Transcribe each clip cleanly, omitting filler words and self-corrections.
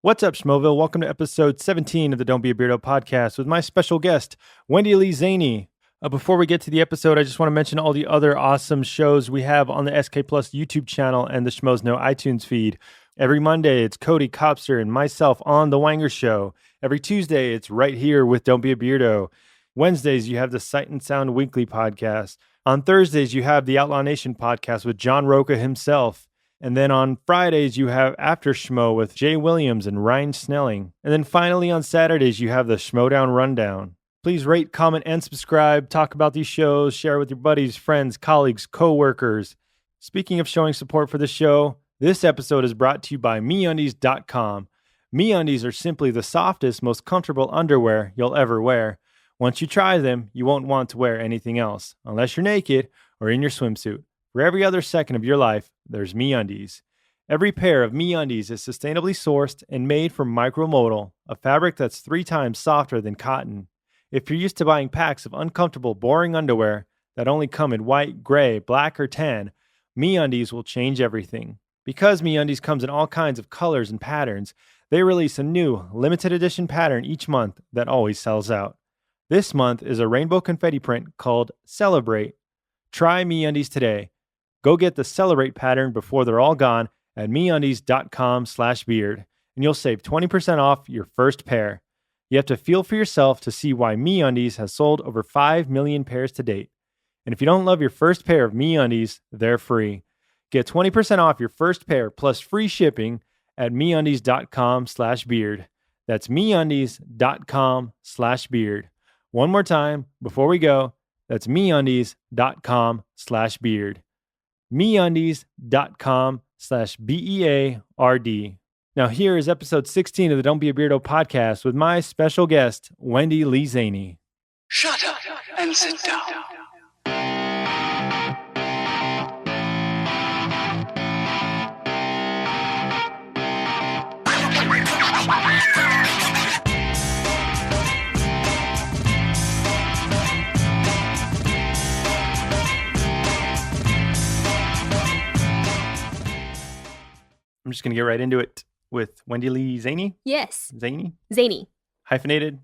What's up, Schmoville? Welcome to episode 17 of the Don't Be a Beardo podcast with my special guest, Wendy Lee Szany. Before we get to the episode, I just want to mention all the other awesome shows we have on the SK Plus YouTube channel and the Schmoes Know iTunes feed. Every Monday, it's Cody Copster and myself on The Wanger Show. Every Tuesday, it's right here with Don't Be a Beardo. Wednesdays, you have the Sight and Sound Weekly podcast. On Thursdays, you have the Outlaw Nation podcast with John Roca himself. And then on Fridays, you have After Schmo with Jay Williams and Ryan Snelling. And then finally on Saturdays, you have the Schmodown Rundown. Please rate, comment, and subscribe. Talk about these shows. Share with your buddies, friends, colleagues, co-workers. Speaking of showing support for the show, this episode is brought to you by MeUndies.com. MeUndies are simply the softest, most comfortable underwear you'll ever wear. Once you try them, you won't want to wear anything else, unless you're naked or in your swimsuit. For every other second of your life, there's MeUndies. Every pair of MeUndies is sustainably sourced and made from micromodal, a fabric that's 3 times softer than cotton. If you're used to buying packs of uncomfortable, boring underwear that only come in white, gray, black, or tan, MeUndies will change everything. Because MeUndies comes in all kinds of colors and patterns, they release a new, limited edition pattern each month that always sells out. This month is a rainbow confetti print called Celebrate. Try MeUndies today. Go get the Celebrate pattern before they're all gone at MeUndies.com/beard, and you'll save 20% off your first pair. You have to feel for yourself to see why MeUndies has sold over 5 million pairs to date. And if you don't love your first pair of MeUndies, they're free. Get 20% off your first pair plus free shipping at MeUndies.com/beard. That's MeUndies.com/beard. One more time before we go. That's MeUndies.com/beard. MeUndies.com/BEARD. Now here is episode 16 of the Don't Be a Beardo podcast with my special guest, Wendy Lee Szany. Shut up and sit down. I'm just going to get right into it with Wendy Lee Szany. Yes. Szany? Szany. Hyphenated?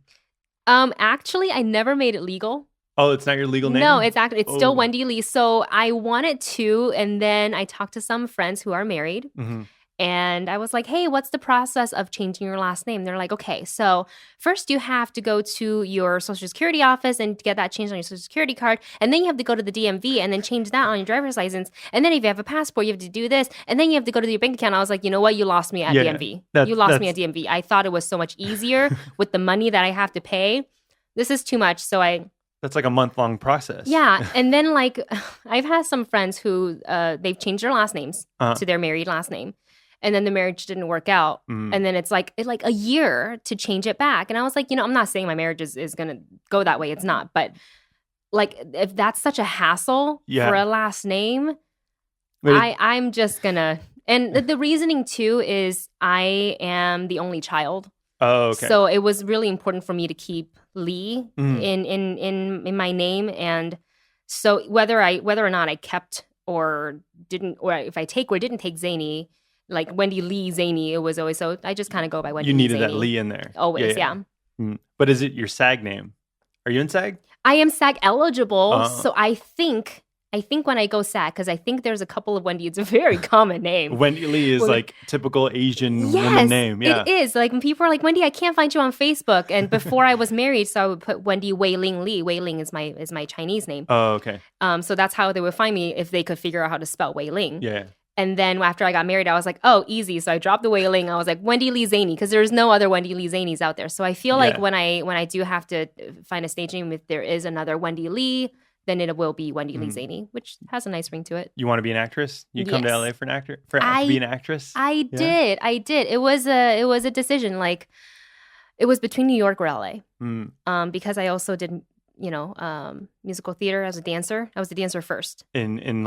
Actually, I never made it legal. Oh, it's not your legal name? No, it's still Wendy Lee. So I wanted to, and then I talked to some friends who are married. Mm-hmm. And I was like, hey, what's the process of changing your last name? They're like, okay, so first you have to go to your Social Security office and get that changed on your Social Security card. And then you have to go to the DMV and then change that on your driver's license. And then if you have a passport, you have to do this. And then you have to go to your bank account. I was like, you know what? You lost me at DMV. You lost me at DMV. I thought it was so much easier with the money that I have to pay. This is too much. So That's like a month-long process. Yeah. And then like I've had some friends who they've changed their last names to their married last name. And then the marriage didn't work out. And then it's like a year to change it back. And I was like, I'm not saying my marriage is going to go that way. It's not. But like if that's such a hassle for a last name, I'm just going to. And the reasoning too is I am the only child. Oh, okay. So it was really important for me to keep Lee in my name. And so whether or not I kept or didn't, or if I take or didn't take Szany, like Wendy Lee Szany, it was always so. I just kind of go by Wendy. You needed Szany. that Lee in there. Always, yeah. But is it your SAG name? Are you in SAG? I am SAG eligible, so I think when I go SAG, because I think there's a couple of Wendy. It's a very common name. Wendy Lee is like typical Asian woman name. Yeah, it is. Like when people are like, Wendy, I can't find you on Facebook. And before I was married, so I would put Wendy Wei Ling Lee. Wei Ling is my Chinese name. Oh, okay. So that's how they would find me if they could figure out how to spell Wei Ling. Yeah. And then after I got married, I was like, oh, easy. So I dropped the Wei Ling. I was like, Wendy Lee Szany, because there's no other Wendy Lee Szanys out there. So I feel like when I do have to find a stage name, if there is another Wendy Lee, then it will be Wendy Lee Szany, which has a nice ring to it. You want to be an actress? You come to LA for to be an actress? I did. It was a decision. Like it was between New York or LA. Because I also did musical theater as a dancer. I was a dancer first. In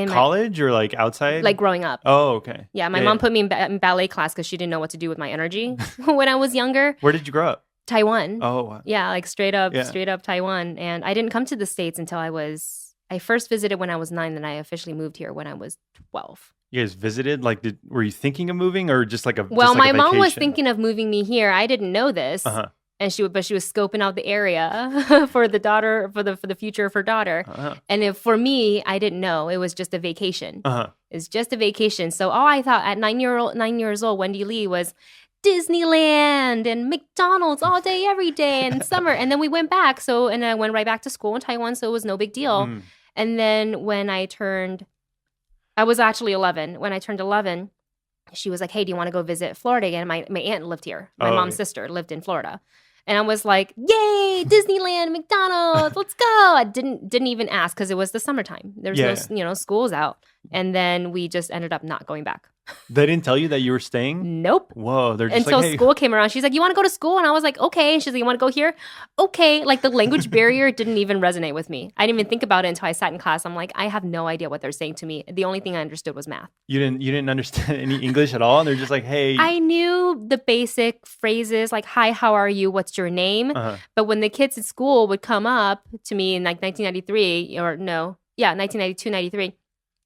college or like outside? Like growing up. Oh, okay. Yeah, my mom put me in ballet class because she didn't know what to do with my energy when I was younger. Where did you grow up? Taiwan. Oh, wow. Yeah, like straight up Taiwan. And I didn't come to the States until I first visited when I was 9, then I officially moved here when I was 12. You guys visited? Like, were you thinking of moving or just like a Well, just like my a mom was vacation? thinking of moving me here. I didn't know this. And she was scoping out the area for the daughter, for the future of her daughter. And for me, I didn't know. It was just a vacation. It's just a vacation. So all I thought at 9 years old, Wendy Lee was Disneyland and McDonald's all day, every day in summer. And then we went back. And I went right back to school in Taiwan. So it was no big deal. And then when I was actually 11. When I turned 11, she was like, hey, do you want to go visit Florida again? My aunt lived here. My mom's sister lived in Florida. And I was like, yay, Disneyland, McDonald's, let's go. I didn't even ask because it was the summertime. There's no schools out. And then we just ended up not going back. They didn't tell you that you were staying? Nope. Whoa. They're just until like, hey. School came around. She's like, you want to go to school? And I was like, okay. And she's like, you want to go here? Okay. Like the language barrier didn't even resonate with me. I didn't even think about it until I sat in class. I'm like, I have no idea what they're saying to me. The only thing I understood was math. You didn't understand any English at all? And they're just like, hey. I knew the basic phrases like, hi, how are you? What's your name? But when the kids at school would come up to me in like 1992, 93.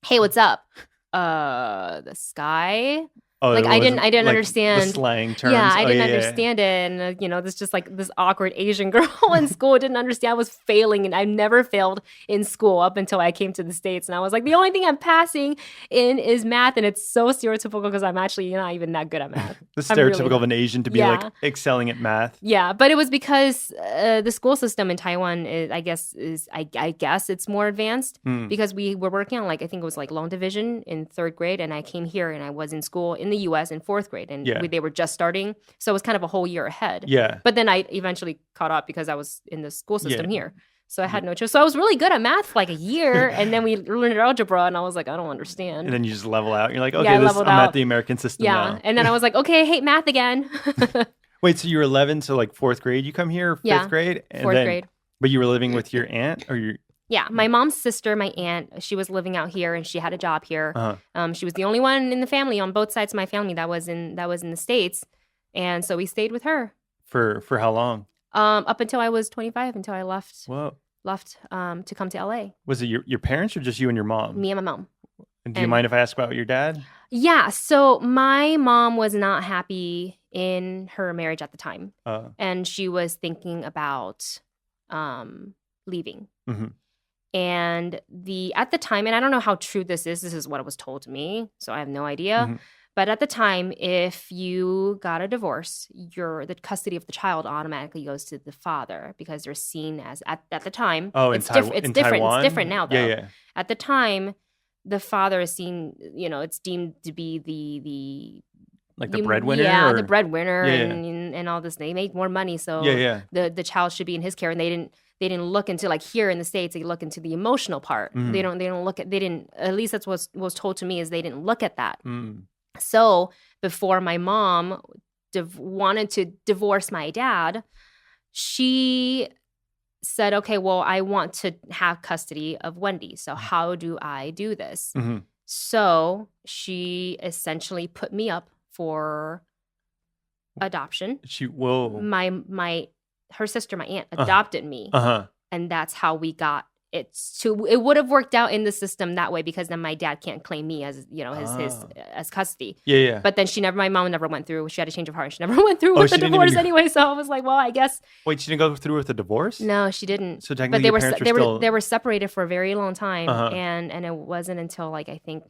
Hey, what's up? The sky. Oh, like I didn't like understand the slang terms. Yeah, I didn't understand it, and this just like this awkward Asian girl in school didn't understand. I was failing, and I never failed in school up until I came to the States, and I was like, the only thing I'm passing in is math, and it's so stereotypical because I'm actually not even that good at math. The stereotypical of an Asian to be like excelling at math. Yeah, but it was because the school system in Taiwan is, I guess it's more advanced because we were working on I think it was like long division in 3rd grade, and I came here and I was in school in the U.S. in 4th grade, and they were just starting, so it was kind of a whole year ahead. Yeah. But then I eventually caught up because I was in the school system here, so I had no choice. So I was really good at math for like a year, and then we learned algebra, and I was like, I don't understand. And then you just level out. You're like, okay, I'm at the American system now. And then I was like, okay, I hate math again. Wait, so you were 11, so like 4th grade you come here, 5th grade? And 4th grade. But you were living with your aunt or your... Yeah, my mom's sister, my aunt, she was living out here and she had a job here. She was the only one in the family on both sides of my family that was in the States, and so we stayed with her. For how long? Up until I was 25, until I left. Whoa. Left to come to LA. Was it your parents or just you and your mom? Me and my mom. And do you mind if I ask about your dad? Yeah, so my mom was not happy in her marriage at the time, and she was thinking about leaving. And at the time, and I don't know how true this is what was told to me, so I have no idea. But at the time, if you got a divorce, the custody of the child automatically goes to the father because they're seen as at the time. Oh, it's different. It's different. Taiwan? It's different now, though. Yeah. At the time, the father is seen. It's deemed to be the breadwinner. Yeah, or? The breadwinner, and all this. They make more money, so the child should be in his care, and they didn't look into like here in the States. They look into the emotional part. They don't look at. They didn't. At least that's what was told to me is they didn't look at that. So before my mom wanted to divorce my dad, she said, "Okay, well, I want to have custody of Wendy. So how do I do this?" So she essentially put me up for adoption. Her sister, my aunt, adopted me. And that's how we got it. It would have worked out in the system that way because then my dad can't claim me as, his as custody. Yeah. But then my mom never went through. She had a change of heart. She never went through with the divorce anyway. So I was like, well, I guess. Wait, she didn't go through with the divorce? No, she didn't. So technically your parents were still... They were separated for a very long time. And it wasn't until like, I think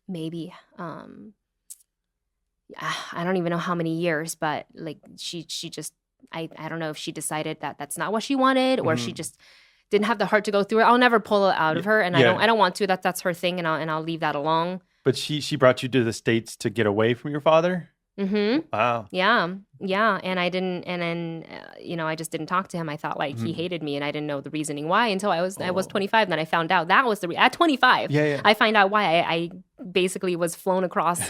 maybe, I don't even know how many years, but like she just, I don't know if she decided that that's not what she wanted or she just didn't have the heart to go through it. I'll never pull it out of her, and I don't want to. That's her thing, and I'll leave that alone. But she brought you to the States to get away from your father? Wow. Yeah. And I didn't, and then I just didn't talk to him. I thought like he hated me, and I didn't know the reasoning why until I was 25. And then I found out that was at 25. I find out why I basically was flown across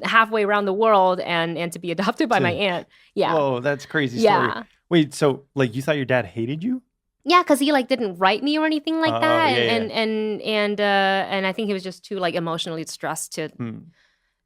halfway around the world and to be adopted by my aunt. Yeah. Oh, that's crazy story. Wait, so like you thought your dad hated you? Yeah, because he like didn't write me or anything like that, and I think he was just too like emotionally stressed to,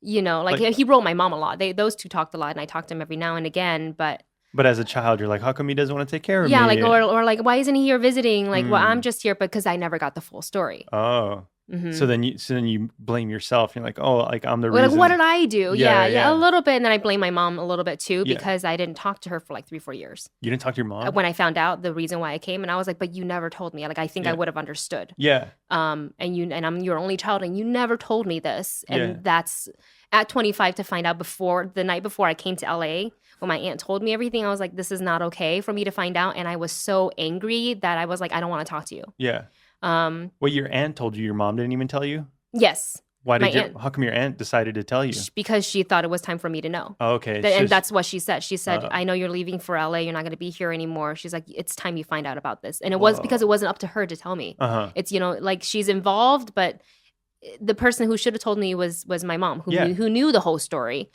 he wrote my mom a lot. Those two talked a lot, and I talked to him every now and again. But as a child, you're like, how come he doesn't want to take care of me? Yeah, like or like why isn't he here visiting? Like, well, I'm just here because I never got the full story. Oh. So then you blame yourself. You're like, oh, like I'm the Like, reason. what did I do? Yeah. A little bit. And then I blame my mom a little bit too, because I didn't talk to her for like 3-4 years. You didn't talk to your mom? When I found out the reason why I came, and I was like, but you never told me. Like, I think I would have understood. Yeah. And I'm your only child, and you never told me this. And that's at 25 to find out the night before I came to LA, when my aunt told me everything, I was like, this is not okay for me to find out. And I was so angry that I was like, I don't want to talk to you. Yeah. What your aunt told you, your mom didn't even tell you? Yes. How come your aunt decided to tell you? Because she thought it was time for me to know. Oh, okay. And that's what she said. She said, I know you're leaving for LA. You're not going to be here anymore. She's like, it's time you find out about this. And it was because it wasn't up to her to tell me. It's, like she's involved, but the person who should have told me was my mom, who knew the whole story.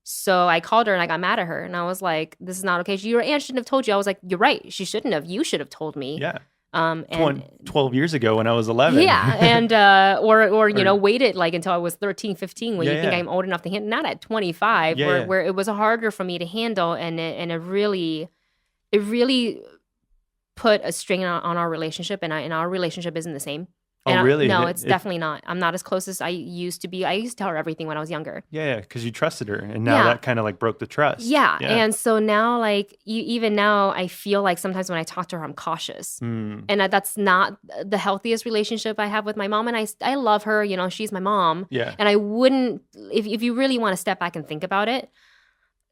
So I called her and I got mad at her. And I was like, this is not okay. Your aunt shouldn't have told you. I was like, you're right. She shouldn't have. You should have told me. Yeah. And 12 years ago when I was 11. Yeah. And, or waited like until I was 13, 15 when you think I'm old enough to handle, not at 25, where it was harder for me to handle. And it really put a strain on our relationship, and our relationship isn't the same. And really? No, it's definitely not. I'm not as close as I used to be. I used to tell her everything when I was younger. Yeah, because you trusted her, and now that kind of like broke the trust. Yeah, and so now, like, even now, I feel like sometimes when I talk to her, I'm cautious, and that's not the healthiest relationship I have with my mom. And I love her. She's my mom. Yeah, and I wouldn't, if you really want to step back and think about it,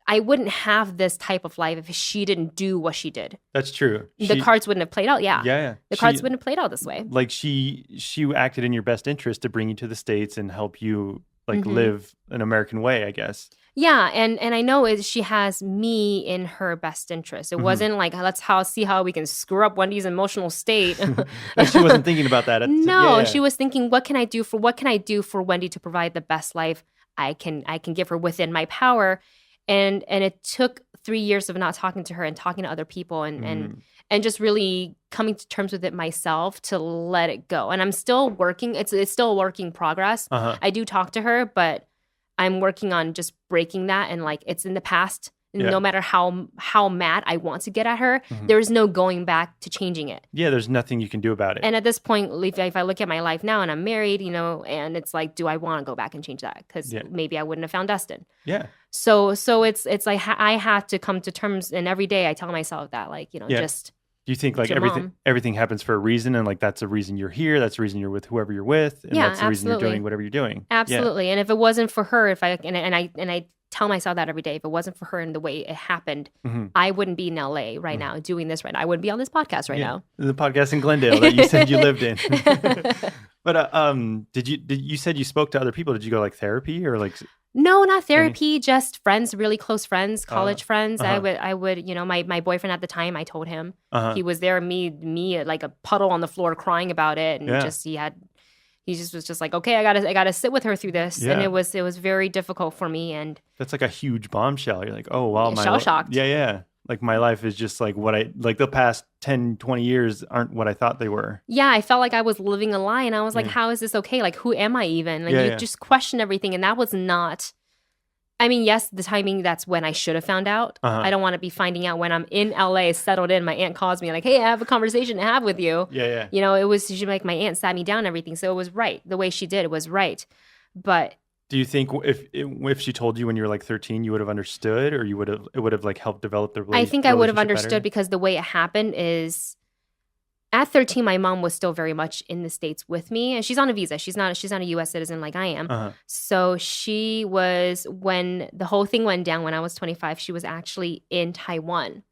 I wouldn't have this type of life if she didn't do what she did. That's true. The cards wouldn't have played out. Yeah. The cards wouldn't have played out this way. Like she acted in your best interest to bring you to the States and help you like live an American way, I guess. Yeah, and I know she has me in her best interest. It wasn't like, let's see how we can screw up Wendy's emotional state. She wasn't thinking about that. No, she was thinking, what can I do for Wendy to provide the best life I can give her within my power. And it took 3 years of not talking to her and talking to other people and just really coming to terms with it myself to let it go. And I'm still working. It's still a work in progress. I do talk to her, but I'm working on just breaking that. And like, it's in the past. No matter how mad I want to get at her, there's no going back to changing it. Yeah, there's nothing you can do about it. And at this point, if I look at my life now and I'm married, and it's like, do I want to go back and change that? Because maybe I wouldn't have found Dustin. Yeah. So it's like I have to come to terms, and every day I tell myself that, like, just. Do you think like everything happens for a reason, and like that's the reason you're here, that's the reason you're with whoever you're with, and that's the reason you're doing whatever you're doing? Absolutely. And if it wasn't for her, I tell myself that every day, if it wasn't for her and the way it happened, I wouldn't be in LA right now doing this right now. I wouldn't be on this podcast right now. The podcast in Glendale that you said you lived in. But you said you spoke to other people. Did you go like therapy or like? No, not therapy, just friends, really close friends, college friends. I would, my boyfriend at the time, I told him he was there, me like a puddle on the floor crying about it. And he just was just like, okay, I gotta sit with her through this. And it was very difficult for me. And that's like a huge bombshell. You're like, oh, wow. Shell-shocked. Yeah. Like my life is just like the past 10, 20 years aren't what I thought they were. Yeah, I felt like I was living a lie. And I was like, how is this okay? Like, who am I even? Like, you just question everything. And that was not, I mean, yes, the timing, that's when I should have found out. I don't want to be finding out when I'm in LA, settled in. My aunt calls me like, hey, I have a conversation to have with you. Yeah. It was like my aunt sat me down and everything. So it was right. The way she did, it was right. But do you think if she told you when you were like 13, you would have understood, or it would have like helped develop the relationship? I think I would have understood better? Because the way it happened is, at 13, my mom was still very much in the States with me, and she's on a visa. She's not a U.S. citizen like I am. So she was, when the whole thing went down when I was 25, she was actually in Taiwan.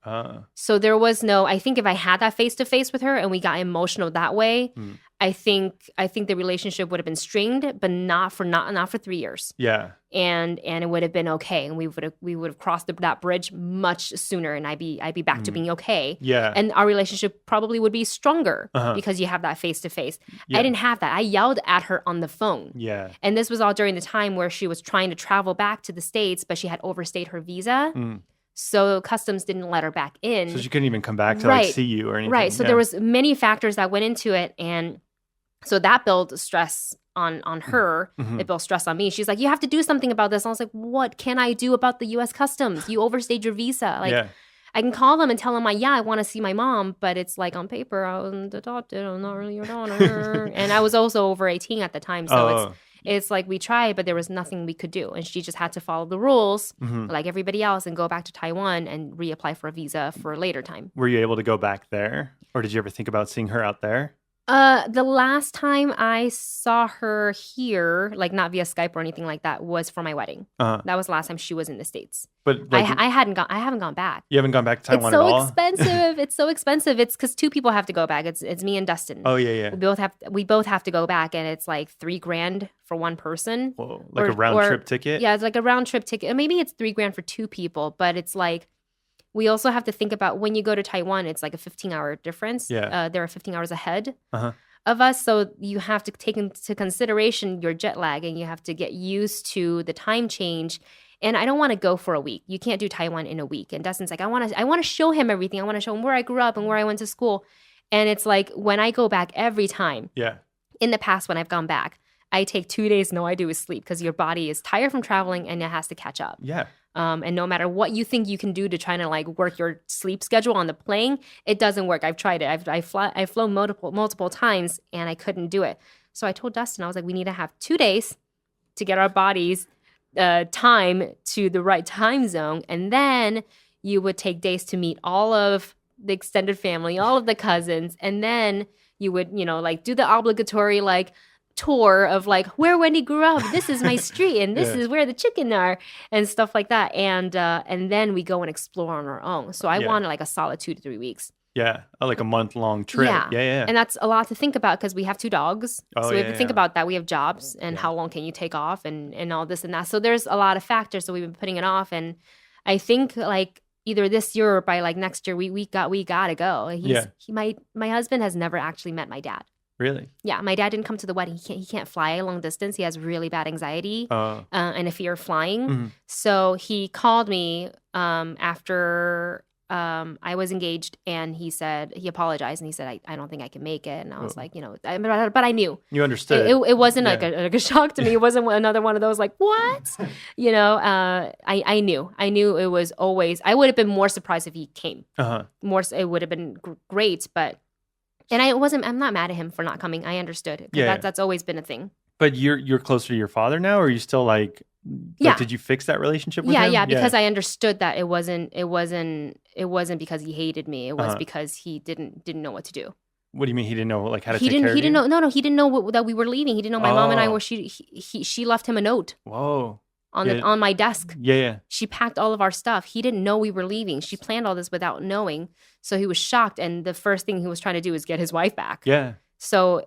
So there was no, I think if I had that face-to-face with her and we got emotional that way, I think the relationship would have been strained, but not for 3 years. Yeah. And it would have been okay, and we would have crossed that bridge much sooner, and I'd be back to being okay. Yeah. And our relationship probably would be stronger because you have that face to face. I didn't have that. I yelled at her on the phone. Yeah. And this was all during the time where she was trying to travel back to the States, but she had overstayed her visa. So customs didn't let her back in. So she couldn't even come back to like see you or anything. Right. So there was many factors that went into it, and so that built stress on her. It built stress on me. She's like, you have to do something about this. And I was like, what can I do about the U.S. customs? You overstayed your visa. I can call them and tell them, I want to see my mom, but it's like on paper, I'm adopted. I'm not really your daughter. And I was also over 18 at the time. So it's like we tried, but there was nothing we could do. And she just had to follow the rules like everybody else and go back to Taiwan and reapply for a visa for a later time. Were you able to go back there? Or did you ever think about seeing her out there? The last time I saw her here, like not via Skype or anything like that, was for my wedding. That was the last time she was in the States. But like, I haven't gone back. You haven't gone back to Taiwan at all? It's so expensive. It's so expensive. It's because 2 people have to go back. It's me and Dustin. Oh yeah. We both have to go back, and it's like $3,000 for one person. Whoa, like a round trip ticket? Yeah, it's like a round trip ticket. Maybe it's $3,000 for 2 people, but it's like. We also have to think about when you go to Taiwan, it's like a 15-hour difference. Yeah. There are 15 hours ahead of us. So you have to take into consideration your jet lag, and you have to get used to the time change. And I don't want to go for a week. You can't do Taiwan in a week. And Dustin's like, I want to show him everything. I want to show him where I grew up and where I went to school. And it's like when I go back every time. Yeah. In the past, when I've gone back, I take 2 days and all I do is sleep because your body is tired from traveling and it has to catch up. Yeah. And no matter what you think you can do to try to like work your sleep schedule on the plane, it doesn't work. I've tried it. I've flown multiple times and I couldn't do it. So I told Dustin, I was like, we need to have 2 days to get our bodies time to the right time zone. And then you would take days to meet all of the extended family, all of the cousins. And then you would, like do the obligatory like tour of like where Wendy grew up. This is my street and this is where the chicken are and stuff like that. And then we go and explore on our own. So I wanted like a solid 2 to 3 weeks. Yeah, like a month-long trip. Yeah. And that's a lot to think about because we have 2 dogs. So we have to think about that. We have jobs and how long can you take off and all this and that. So there's a lot of factors. So we've been putting it off. And I think like either this year or by like next year, we gotta go. My husband has never actually met my dad. Really? Yeah, my dad didn't come to the wedding. He can't fly a long distance. He has really bad anxiety and a fear of flying. So he called me after I was engaged, and he apologized, and he said, I don't think I can make it. And I was like, but I knew. You understood. It wasn't like a shock to me. It wasn't another one of those like, what? I knew. I knew it was always, I would have been more surprised if he came. It would have been great, but. And I'm not mad at him for not coming. I understood. That's always been a thing. But you're closer to your father now, or are you still like did you fix that relationship with him? Yeah, because I understood that it wasn't because he hated me. It was because he didn't know what to do. What do you mean he didn't know like how to take care of you? He didn't know. He didn't know that we were leaving. He didn't know my mom and I were. She left him a note. Whoa. On my desk. Yeah. She packed all of our stuff. He didn't know we were leaving. She planned all this without knowing. So he was shocked. And the first thing he was trying to do was get his wife back. Yeah. So,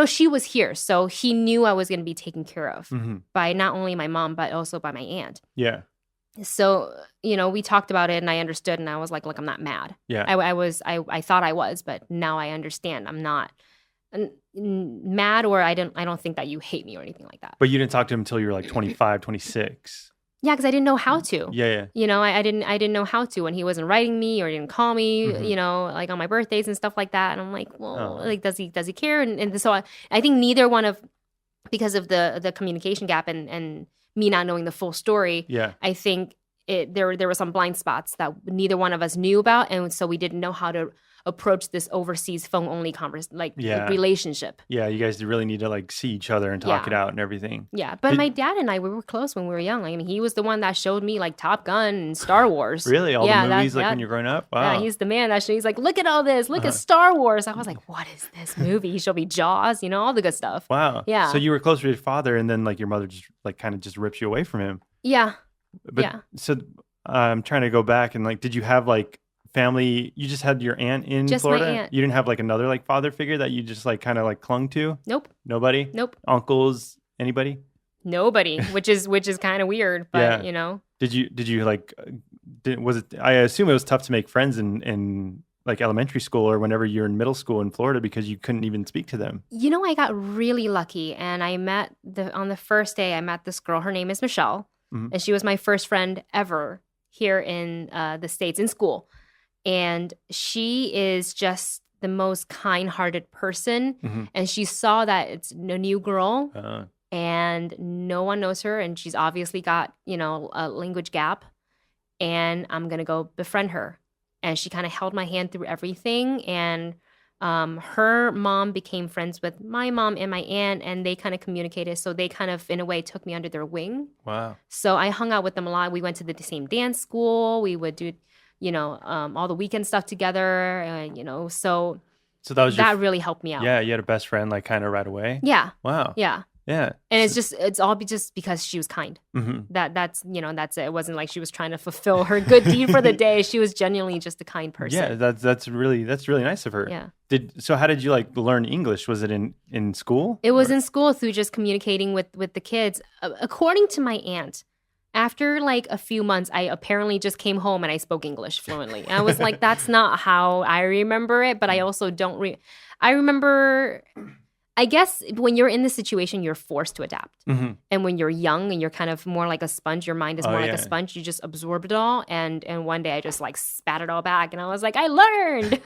she was here. So he knew I was going to be taken care of by not only my mom, but also by my aunt. Yeah. So, we talked about it and I understood. And I was like, look, I'm not mad. Yeah. I thought I was, but now I understand. I'm not mad, or I don't think that you hate me or anything like that. But you didn't talk to him until you were like 25, 26. Yeah, because I didn't know how to. Yeah. I didn't know how to when he wasn't writing me or didn't call me, like on my birthdays and stuff like that. And I'm like, well, like does he care? And so I think neither one of, because of the communication gap and me not knowing the full story. Yeah. I think there were some blind spots that neither one of us knew about, and so we didn't know how to approach this overseas phone only relationship. Yeah, you guys really need to like see each other and talk it out and everything. Yeah, but my dad and I, we were close when we were young. I mean, he was the one that showed me like Top Gun and Star Wars. Really? All the movies when you're growing up? Wow. Yeah, he's the man that he's like, look at all this. Look at Star Wars. I was like, what is this movie? He showed me Jaws, all the good stuff. Wow. Yeah. So you were closer to your father, and then like your mother just like kind of just rips you away from him. Yeah. But so I'm trying to go back and like, did you have like family? You just had your aunt in just Florida? My aunt. You didn't have like another like father figure that you just like kind of like clung to? Nope. Nobody? Nope. Uncles? Anybody? Nobody, which is kind of weird, but Did you like? Was it? I assume it was tough to make friends in like elementary school or whenever you're in middle school in Florida because you couldn't even speak to them. I got really lucky, and I met on the first day. I met this girl. Her name is Michelle, and she was my first friend ever here in the States in school. And she is just the most kind-hearted person. And she saw that it's a new girl and no one knows her. And she's obviously got, a language gap. and I'm going to go befriend her. And she kind of held my hand through everything. And her mom became friends with my mom and my aunt, and they kind of communicated. So they kind of, in a way, took me under their wing. Wow. So I hung out with them a lot. We went to the same dance school. We would do, all the weekend stuff together, So that was that really helped me out. Yeah, you had a best friend like kind of right away? Yeah. Wow. Yeah. Yeah. And it's all just because she was kind. Mm-hmm. That's it. It wasn't like she was trying to fulfill her good deed for the day. She was genuinely just a kind person. Yeah, that's really nice of her. Yeah. So how did you like learn English? Was it in school? It was in school through just communicating with the kids. According to my aunt, after like a few months, I apparently just came home and I spoke English fluently. And I was like, that's not how I remember it, but I also don't I remember, I guess when you're in this situation, you're forced to adapt. Mm-hmm. And when you're young and you're kind of more like a sponge, your mind is more like a sponge, you just absorb it all. And one day I just like spat it all back and I was like, I learned.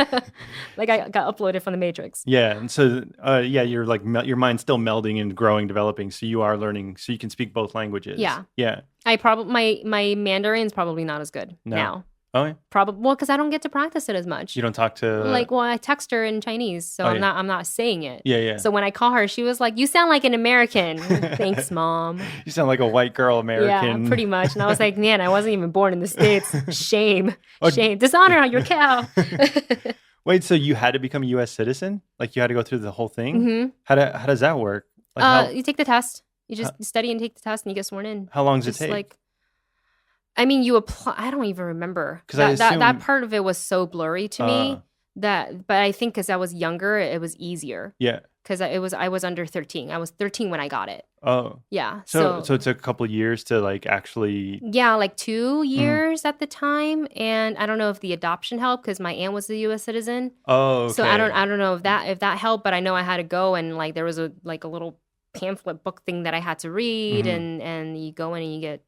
Like I got uploaded from the Matrix. Yeah. And so, you're like, your mind's still melding and growing, developing. So you are learning, so you can speak both languages. Yeah. Yeah. My Mandarin's probably not as good now. Oh, yeah. Probably, well, because I don't get to practice it as much. You don't talk to I text her in Chinese, so I'm not saying it. Yeah, yeah. So when I call her, she was like, "You sound like an American." Thanks, Mom. You sound like a white girl American. Yeah, pretty much. And I was like, man, I wasn't even born in the States. Shame, shame, dishonor on your cow. Wait, so you had to become a U.S. citizen? Like you had to go through the whole thing? Mm-hmm. How does that work? Like you take the test. You just study and take the test, and you get sworn in. How long does it take? You apply. I don't even remember. That part of it was so blurry to me but I think because I was younger, it was easier. Yeah. Because I was under 13. I was 13 when I got it. Oh. Yeah. So it took a couple of years to like actually. Yeah, like 2 years at the time, and I don't know if the adoption helped because my aunt was a U.S. citizen. Oh. Okay. So I don't know if that helped, but I know I had to go and like there was a little pamphlet book thing that I had to read, and you go in and you get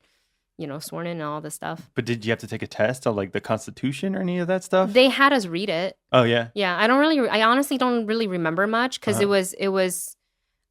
sworn in and all this stuff. But did you have to take a test on like the Constitution or any of that stuff? They had us read it. Oh yeah. Yeah, I honestly don't really remember much because it was.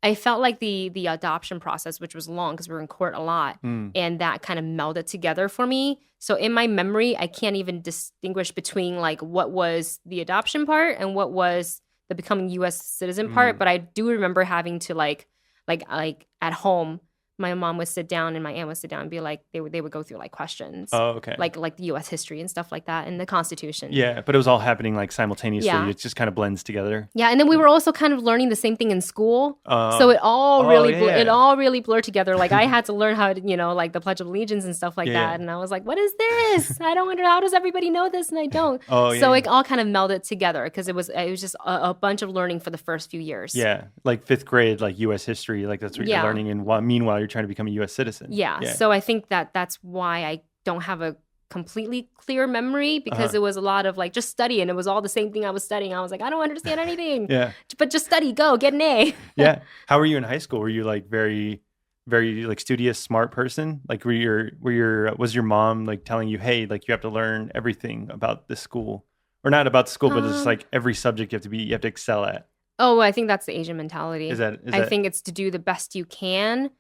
I felt like the adoption process, which was long because we were in court a lot, and that kind of melded together for me. So in my memory, I can't even distinguish between like what was the adoption part and what was the becoming U.S. citizen part. But I do remember having to like at home. My mom would sit down and my aunt would sit down and be like, they would go through like questions. Oh, okay. Like the U.S. history and stuff like that and the Constitution. Yeah, but it was all happening like simultaneously. Yeah. It just kind of blends together. Yeah, and then we were also kind of learning the same thing in school. So it all really blurred together. Like I had to learn how to, like the Pledge of Allegiance and stuff like that. And I was like, what is this? I don't understand. How does everybody know this? And I don't. So it all kind of melded together because it was just a bunch of learning for the first few years. Yeah, like 5th grade, like U.S. history, like that's what you're learning. And meanwhile, you're trying to become a U.S. citizen. Yeah. So I think that's why I don't have a completely clear memory because it was a lot of like just study and it was all the same thing I was studying. I was like, I don't understand anything. Yeah. But just study, go get an A. Yeah. How were you in high school? Were you like very, very like studious, smart person? Like was your mom like telling you, hey, like you have to learn everything about this school, or not about the school, but it's like every subject you have to excel at? Oh, I think that's the Asian mentality. I think it's to do the best you can.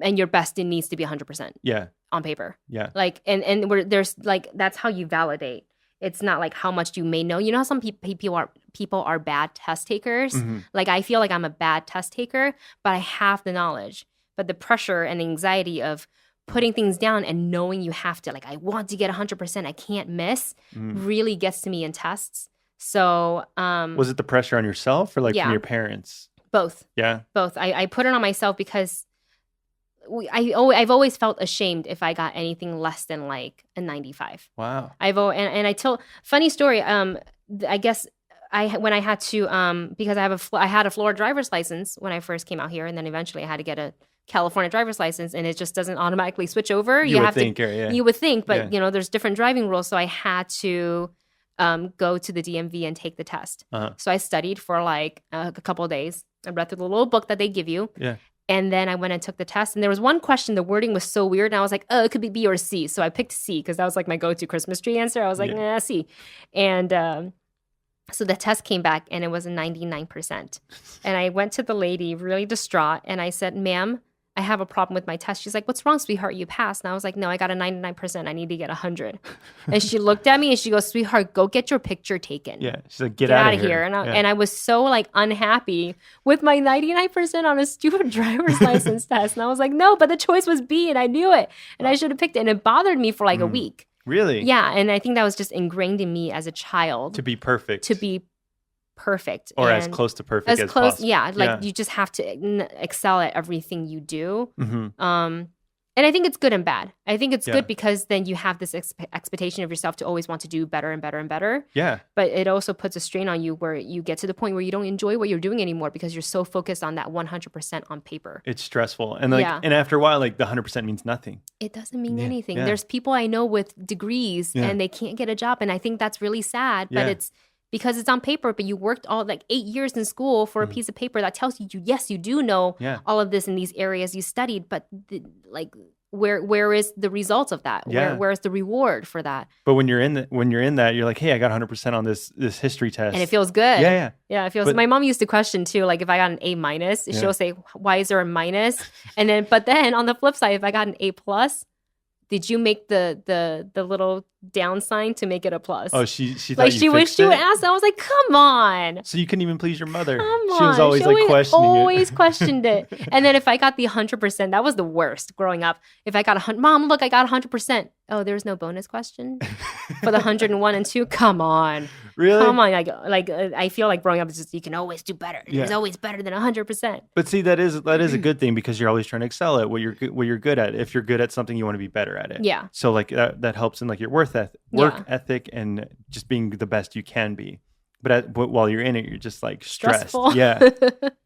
And your best needs to be 100%. Yeah. On paper. Yeah. Like, and there's like, that's how you validate. It's not like how much you may know. You know how some people are bad test takers? Like, I feel like I'm a bad test taker, but I have the knowledge. But the pressure and anxiety of putting things down and knowing you have to, like, I want to get 100%, I can't miss, really gets to me in tests. So, was it the pressure on yourself or like from your parents? Both. Yeah. Both. I put it on myself because I've always felt ashamed if I got anything less than like a 95. Wow. Funny story. I guess when I had to because I had a Florida driver's license when I first came out here, and then eventually I had to get a California driver's license, and it just doesn't automatically switch over. You would think, but there's different driving rules, so I had to go to the DMV and take the test. So I studied for like a couple of days. I read through the little book that they give you. Yeah. And then I went and took the test. And there was one question, the wording was so weird. And I was like, oh, it could be B or C. So I picked C because that was like my go-to Christmas tree answer. I was like, nah, C. And so the test came back and it was a 99%. And I went to the lady really distraught. And I said, ma'am, I have a problem with my test. She's like, what's wrong, sweetheart? You passed. And I was like, no, I got a 99%. I need to get 100. And she looked at me and she goes, sweetheart, go get your picture taken. Yeah. She's like, get out of here. And I was so like unhappy with my 99% on a stupid driver's license test. And I was like, no, but the choice was B and I knew it. And I should have picked it. And it bothered me for like a week. Really? Yeah. And I think that was just ingrained in me as a child. To be perfect. Or as close to perfect as possible. Yeah, like you just have to excel at everything you do. And I think it's good and bad. I think it's good because then you have this expectation of yourself to always want to do better and better and better. Yeah. But it also puts a strain on you where you get to the point where you don't enjoy what you're doing anymore because you're so focused on that 100% on paper. It's stressful. And and after a while, like the 100% means nothing. It doesn't mean anything. Yeah. There's people I know with degrees and they can't get a job. And I think that's really sad, but it's because it's on paper, but you worked all like 8 years in school for a piece of paper that tells you, yes, you do know all of this in these areas you studied, but where is the result of that? Where is the reward for that? But when you're in that, you're like, hey, I got 100% on this history test, and it feels good. Yeah. It feels. My mom used to question too, like if I got an A-, she'll say, why is there a minus? And then, but then on the flip side, if I got an A+, did you make the little down sign to make it a plus? Oh, she thought like you fixed it? She would ask. I was like, come on. So you couldn't even please your mother. Come on. She was always like questioning it. Always questioned it. And then if I got the 100%, that was the worst growing up. If I got 100, Mom, look, I got 100%. Oh, there's no bonus question for the 101 and 2. Come on. Really? Come on. I feel like growing up is just you can always do better. It's always better than 100%. But see, that is a good thing because you're always trying to excel at what you're good at. If you're good at something, you want to be better at it. Yeah. So like that helps in like your work ethic and just being the best you can be. But while you're in it, you're just like stressed. Stressful. Yeah.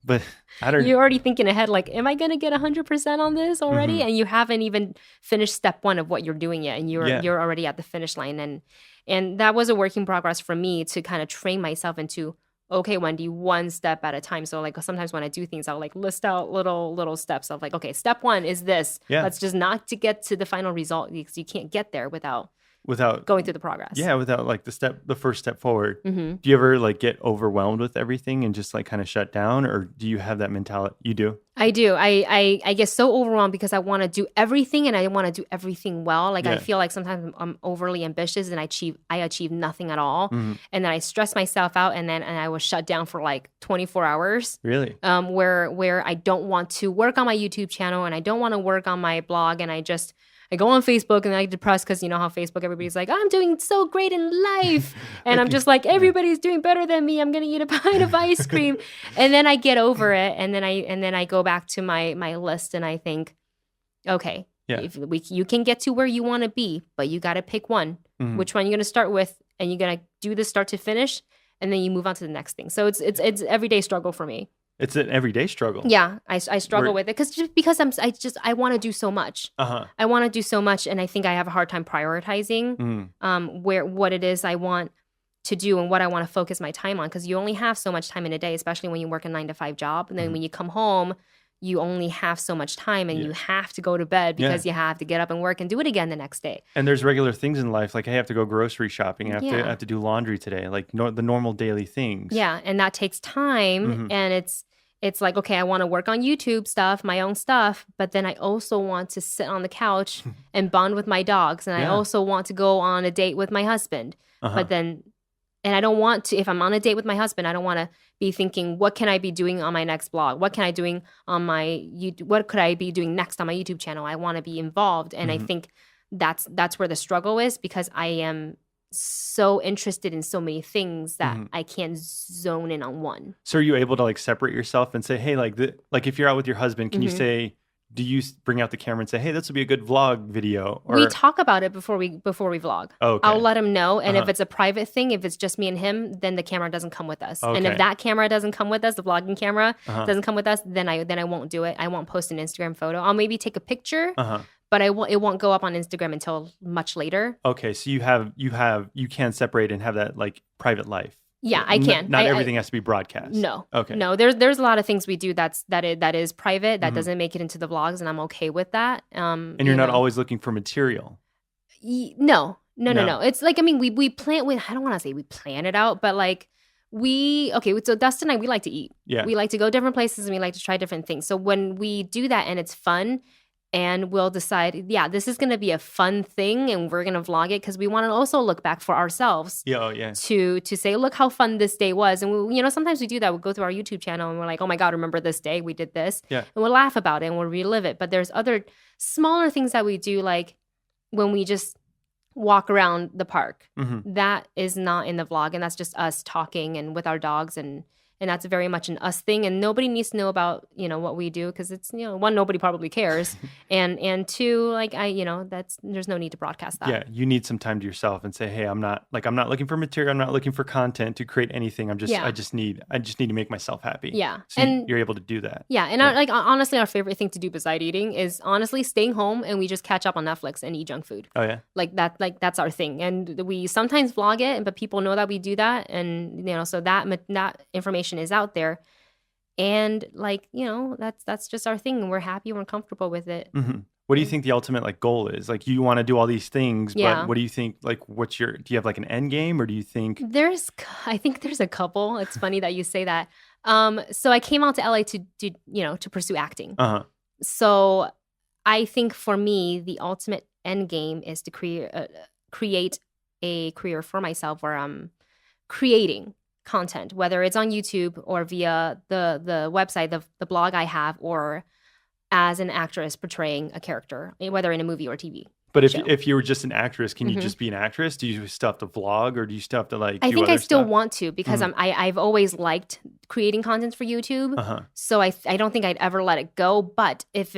But I don't. You're already thinking ahead, like, am I going to get 100% on this already? And you haven't even finished step 1 of what you're doing yet, and you're already at the finish line. And that was a work in progress for me to kind of train myself into, okay, Wendy, one step at a time. So like sometimes when I do things, I'll like list out little steps of like, okay, step 1 is this. Yeah. Let's just not to get to the final result because you can't get there without going through the progress. Yeah, without like the first step forward. Do you ever like get overwhelmed with everything and just like kind of shut down, or do you have that mentality? You do? I do. I get so overwhelmed because I want to do everything and I want to do everything well. Like I feel like sometimes I'm overly ambitious and I achieve nothing at all. And then I stress myself out and I was shut down for like 24 hours. Really? Where I don't want to work on my YouTube channel and I don't want to work on my blog and I go on Facebook and I get depressed because you know how Facebook, everybody's like, I'm doing so great in life. And I'm just like, everybody's doing better than me. I'm going to eat a pint of ice cream. And then I get over it. And then I go back to my list and I think, okay, you can get to where you want to be, but you got to pick one. Which one you're going to start with and you're going to do the start to finish. And then you move on to the next thing. So it's everyday struggle for me. It's an everyday struggle. Yeah, I struggle with it because I want to do so much. I want to do so much, and I think I have a hard time prioritizing what it is I want to do and what I want to focus my time on. Because you only have so much time in a day, especially when you work a 9-to-5 job, and then when you come home, you only have so much time, and you have to go to bed because you have to get up and work and do it again the next day. And there's regular things in life, like I have to go grocery shopping, I have to do laundry today, like the normal daily things. Yeah, and that takes time, and it's like, okay, I want to work on YouTube stuff, my own stuff, but then I also want to sit on the couch and bond with my dogs, and I also want to go on a date with my husband. But then, and I don't want to, if I'm on a date with my husband, I don't want to be thinking, what can I be doing on my next blog? What can I doing on my what could I be doing next on my YouTube channel? I want to be involved. And I think that's where the struggle is because I am so interested in so many things that I can't zone in on one. So are you able to like separate yourself and say, hey, like if you're out with your husband, can you say, do you bring out the camera and say, hey, this would be a good vlog video? Or... We talk about it before we vlog. Okay. I'll let him know. And if it's a private thing, if it's just me and him, then the camera doesn't come with us. Okay. And if that camera doesn't come with us, the vlogging camera doesn't come with us, then I won't do it. I won't post an Instagram photo. I'll maybe take a picture, but it won't go up on Instagram until much later. Okay, so you can separate and have that like private life. Yeah, I can. Not everything has to be broadcast. No. Okay. No, there's a lot of things we do that is private that doesn't make it into the vlogs, and I'm okay with that. And you're not always looking for material. No. It's like, I mean, we plan. I don't want to say we plan it out, but like So Dustin and I, we like to eat. Yeah. We like to go different places and we like to try different things. So when we do that and it's fun and we'll decide, this is going to be a fun thing and we're going to vlog it because we want to also look back for ourselves. Yeah, yeah. To say, look how fun this day was. And we, sometimes we do that. We'll go through our YouTube channel and we're like, oh my God, remember this day? We did this. Yeah. And we'll laugh about it and we'll relive it. But there's other smaller things that we do, like when we just walk around the park. That is not in the vlog, and that's just us talking and with our dogs, and that's very much an us thing, and nobody needs to know about what we do because it's one, nobody probably cares, and two, like there's no need to broadcast that. Yeah, you need some time to yourself and say, hey, I'm not looking for material, I'm not looking for content to create anything. I just need to make myself happy. Yeah, so and you're able to do that. Yeah, and honestly, our favorite thing to do beside eating is honestly staying home and we just catch up on Netflix and eat junk food. Oh yeah, that's our thing, and we sometimes vlog it, but people know that we do that, and so that information is out there, and that's just our thing, and we're happy, we're comfortable with it. What do you think the ultimate goal is? You want to do all these things, but what do you think? Do you have an end game, or do you think I think there's a couple. It's funny that you say that. So I came out to LA to pursue acting. So I think for me, the ultimate end game is to create a career for myself where I'm creating content, whether it's on YouTube or via the website, the blog I have, or as an actress portraying a character, whether in a movie or TV. But if you were just an actress, can you just be an actress? Do you still have to vlog, or do you still have to I think I still want to, because I've always liked creating content for YouTube. So I don't think I'd ever let it go. But if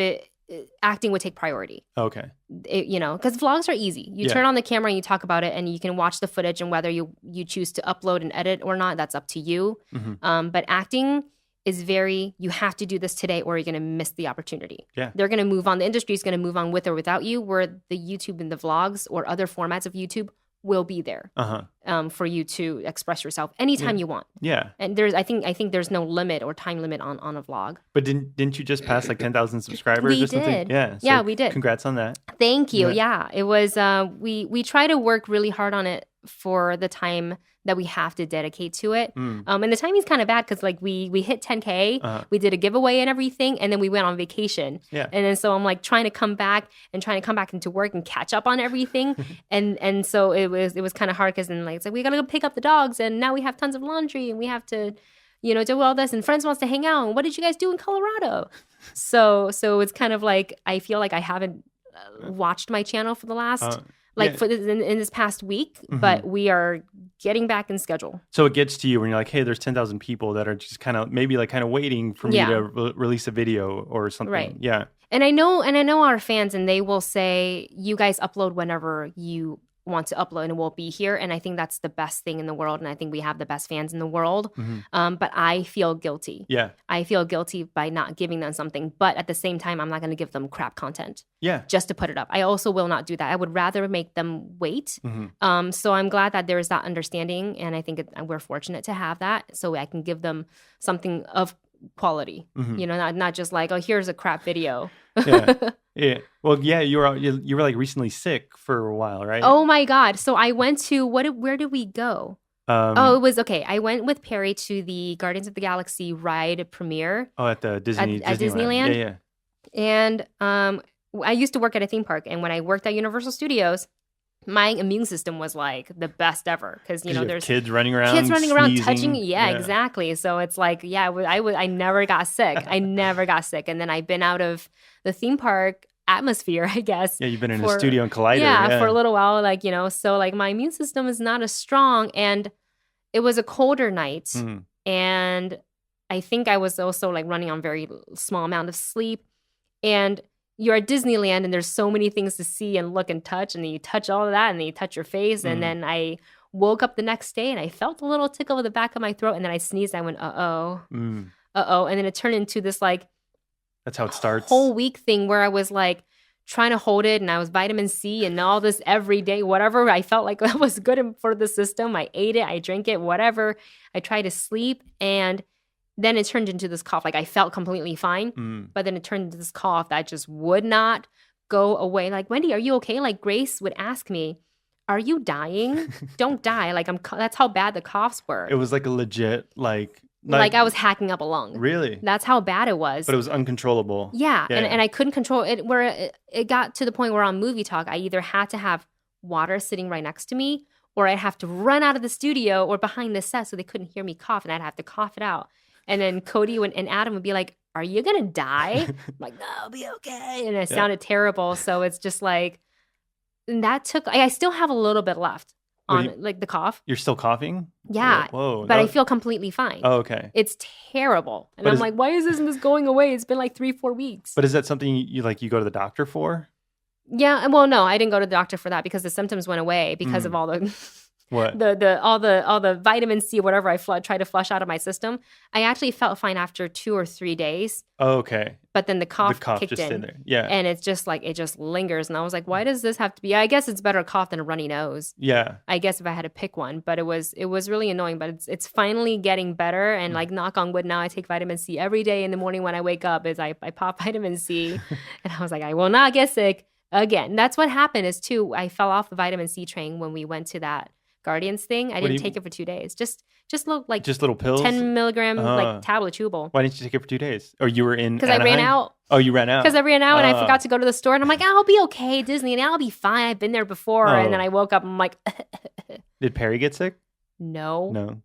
acting would take priority. Okay. Because vlogs are easy. You turn on the camera and you talk about it, and you can watch the footage, and whether you choose to upload and edit or not, that's up to you. But acting is you have to do this today or you're going to miss the opportunity. Yeah. They're going to move on. The industry is going to move on with or without you, where the YouTube and the vlogs or other formats of YouTube will be there for you to express yourself anytime you want. Yeah. And I think there's no limit or time limit on a vlog. But didn't you just pass 10,000 subscribers or something? Did. Yeah. Yeah, we did. Congrats on that. Thank you. Yeah. It was we try to work really hard on it for the time that we have to dedicate to it. And the timing's kind of bad because we hit 10K, we did a giveaway and everything, and then we went on vacation. Yeah. And then so I'm trying to come back into work and catch up on everything. and so it was kind of hard because then it's we gotta go pick up the dogs, and now we have tons of laundry, and we have to do all this, and friends wants to hang out, and what did you guys do in Colorado? So it's kind of I feel like I haven't watched my channel for the last for in this past week, but we are getting back in schedule. So it gets to you when you're hey, there's 10,000 people that are just kind of maybe kind of waiting for me to release a video or something. Right. Yeah. And I know our fans, and they will say, you guys upload whenever you want to upload and we'll be here. And I think that's the best thing in the world. And I think we have the best fans in the world. But I feel guilty. Yeah. I feel guilty by not giving them something. But at the same time, I'm not going to give them crap content. Yeah. Just to put it up. I also will not do that. I would rather make them wait. So I'm glad that there is that understanding. And I think we're fortunate to have that. So I can give them something of quality, not just here's a crap video. Yeah. Well, yeah, you were recently sick for a while, right? Oh my God. So I went to where did we go? It was okay. I went with Perry to the Guardians of the Galaxy ride premiere. Oh, at the Disneyland. At Disneyland. Yeah. And I used to work at a theme park, and when I worked at Universal Studios, my immune system was the best ever because there's kids running around, sneezing. Touching. Yeah, exactly. So it's I never got sick. I never got sick, and then I've been out of the theme park atmosphere, I guess. Yeah, you've been in a studio in Collider. Yeah, for a little while, so my immune system is not as strong, and it was a colder night, and I think I was also running on very small amount of sleep, and you're at Disneyland and there's so many things to see and look and touch, and then you touch all of that, and then you touch your face, and then I woke up the next day and I felt a little tickle at the back of my throat, and then I sneezed. I went, uh-oh, and then it turned into this that's how it starts. Whole week thing where I was trying to hold it, and I was vitamin C and all this every day, whatever I felt like that was good for the system. I ate it, I drank it, whatever. I tried to sleep, and then it turned into this cough. I felt completely fine, but then it turned into this cough that just would not go away. Wendy, are you okay? Grace would ask me, are you dying? Don't die. Like that's how bad the coughs were. It was like a legit like I was hacking up a lung. Really? That's how bad it was. But it was uncontrollable. Yeah. And I couldn't control it. Where it got to the point where on Movie Talk, I either had to have water sitting right next to me, or I'd have to run out of the studio or behind the set so they couldn't hear me cough, and I'd have to cough it out. And then Cody and Adam would be like, are you going to die? I'm like, no, I'll be okay. And it sounded terrible. So it's just like, and that took, I still have a little bit left on like the cough. You're still coughing? Yeah. Whoa. But I feel completely fine. Oh, okay. It's terrible. And I'm like, why isn't this going away? It's been like 3-4 weeks. But is that something you go to the doctor for? Yeah. Well, no, I didn't go to the doctor for that because the symptoms went away because of all the... What? all the vitamin C, whatever I try to flush out of my system. I actually felt fine after 2 or 3 days. Oh, okay. But then the cough kicked just in. There. Yeah. And it's just like, it just lingers. And I was like, why does this have to be? I guess it's better a cough than a runny nose. Yeah. I guess if I had to pick one. But it was really annoying. But it's finally getting better. And like, knock on wood, now I take vitamin C every day in the morning when I wake up. I pop vitamin C. And I was like, I will not get sick again. That's what happened is too, I fell off the vitamin C train when we went to that Guardians thing. I didn't take it for 2 days. Just little pills, 10 milligram like tablet chewable. Why didn't you take it for 2 days? Or you were in because I ran out. Oh, you ran out because I ran out and I forgot to go to the store. And I'm like, I'll be okay, Disney, and I'll be fine. I've been there before. And then I woke up. And I'm like, did Perry get sick? No.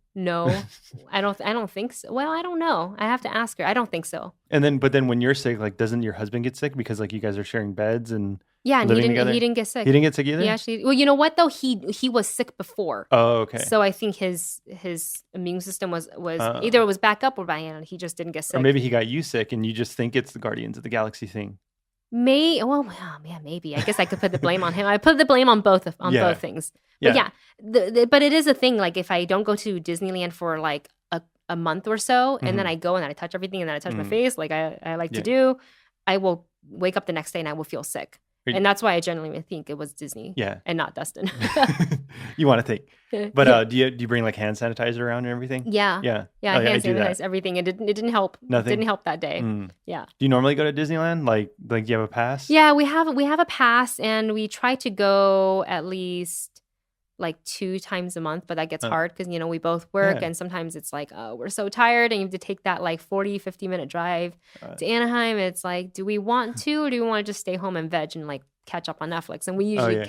I don't think so. Well, I don't know. I have to ask her. I don't think so. But then when you're sick, like, doesn't your husband get sick because like you guys are sharing beds and yeah, and he didn't get sick. He didn't get sick either. Yeah, actually. Well, you know what though? He was sick before. Oh, okay. So I think his immune system was either it was back up or by he just didn't get sick. Or maybe he got you sick and you just think it's the Guardians of the Galaxy thing. Maybe. I guess I could put the blame on him. I put the blame on both things. But but it is a thing. Like if I don't go to Disneyland for like a month or so, and then I go and then I touch everything and then I touch my face, like I like to do, I will wake up the next day and I will feel sick. And that's why I genuinely think it was Disney and not Dustin. You want to think. But do you bring like hand sanitizer around and everything? Yeah. Hand sanitizer, everything. It didn't help. Nothing? It didn't help that day. Yeah. Do you normally go to Disneyland? Like do you have a pass? Yeah, we have a pass and we try to go at least like 2 times a month, but that gets hard because, we both work and sometimes it's like, oh, we're so tired and you have to take that like 40-50 minute drive to Anaheim. It's like, do we want to or do we want to just stay home and veg and like catch up on Netflix? And we usually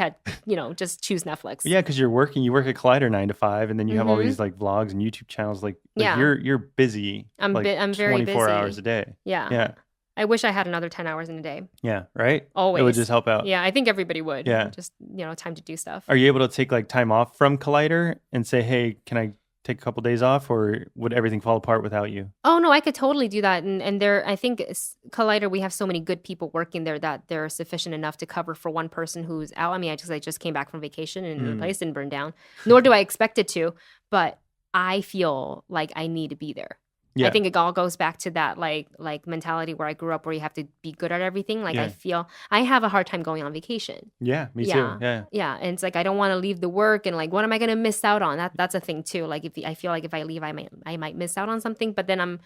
just choose Netflix. Yeah, because you work at Collider 9 to 5 and then you have all these like vlogs and YouTube channels. Like you're busy. I'm very 24 busy. hours a day. Yeah. I wish I had another 10 hours in a day. Yeah, right? Always. It would just help out. Yeah, I think everybody would. Yeah. Just, time to do stuff. Are you able to take like time off from Collider and say, hey, can I take a couple days off, or would everything fall apart without you? Oh, no, I could totally do that. And there, I think Collider, we have so many good people working there that they're sufficient enough to cover for one person who's out. I mean, I just came back from vacation and the place didn't burn down, nor do I expect it to, but I feel like I need to be there. Yeah. I think it all goes back to that like mentality where I grew up, where you have to be good at everything. Like I feel I have a hard time going on vacation. Yeah, me too. Yeah, and it's like I don't want to leave the work, and like what am I going to miss out on? That's a thing too. Like I feel like if I leave, I might miss out on something. But then I'm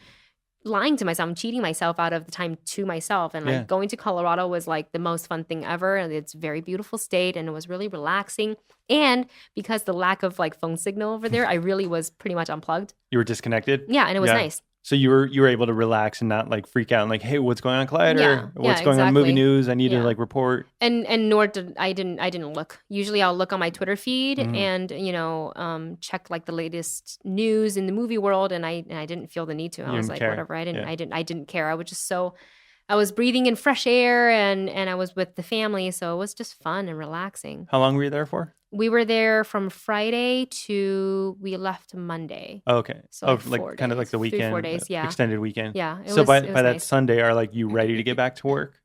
lying to myself. I'm cheating myself out of the time to myself. And like going to Colorado was like the most fun thing ever. And it's a very beautiful state, and it was really relaxing. And because the lack of like phone signal over there, I really was pretty much unplugged. You were disconnected? Yeah, and it was nice. So you were able to relax and not like freak out and like, hey, what's going on, Collider? What's going on movie news? I need to like report. And nor did I didn't look. Usually I'll look on my Twitter feed and check like the latest news in the movie world, and I didn't feel the need to. I was like, whatever. I didn't care. I was just I was breathing in fresh air and I was with the family, so it was just fun and relaxing. How long were you there for? We were there from Friday to we left Monday. Oh, okay. So like kind of like the weekend. 3-4 days, yeah. Extended weekend. Yeah. So by that Sunday, are like you ready to get back to work?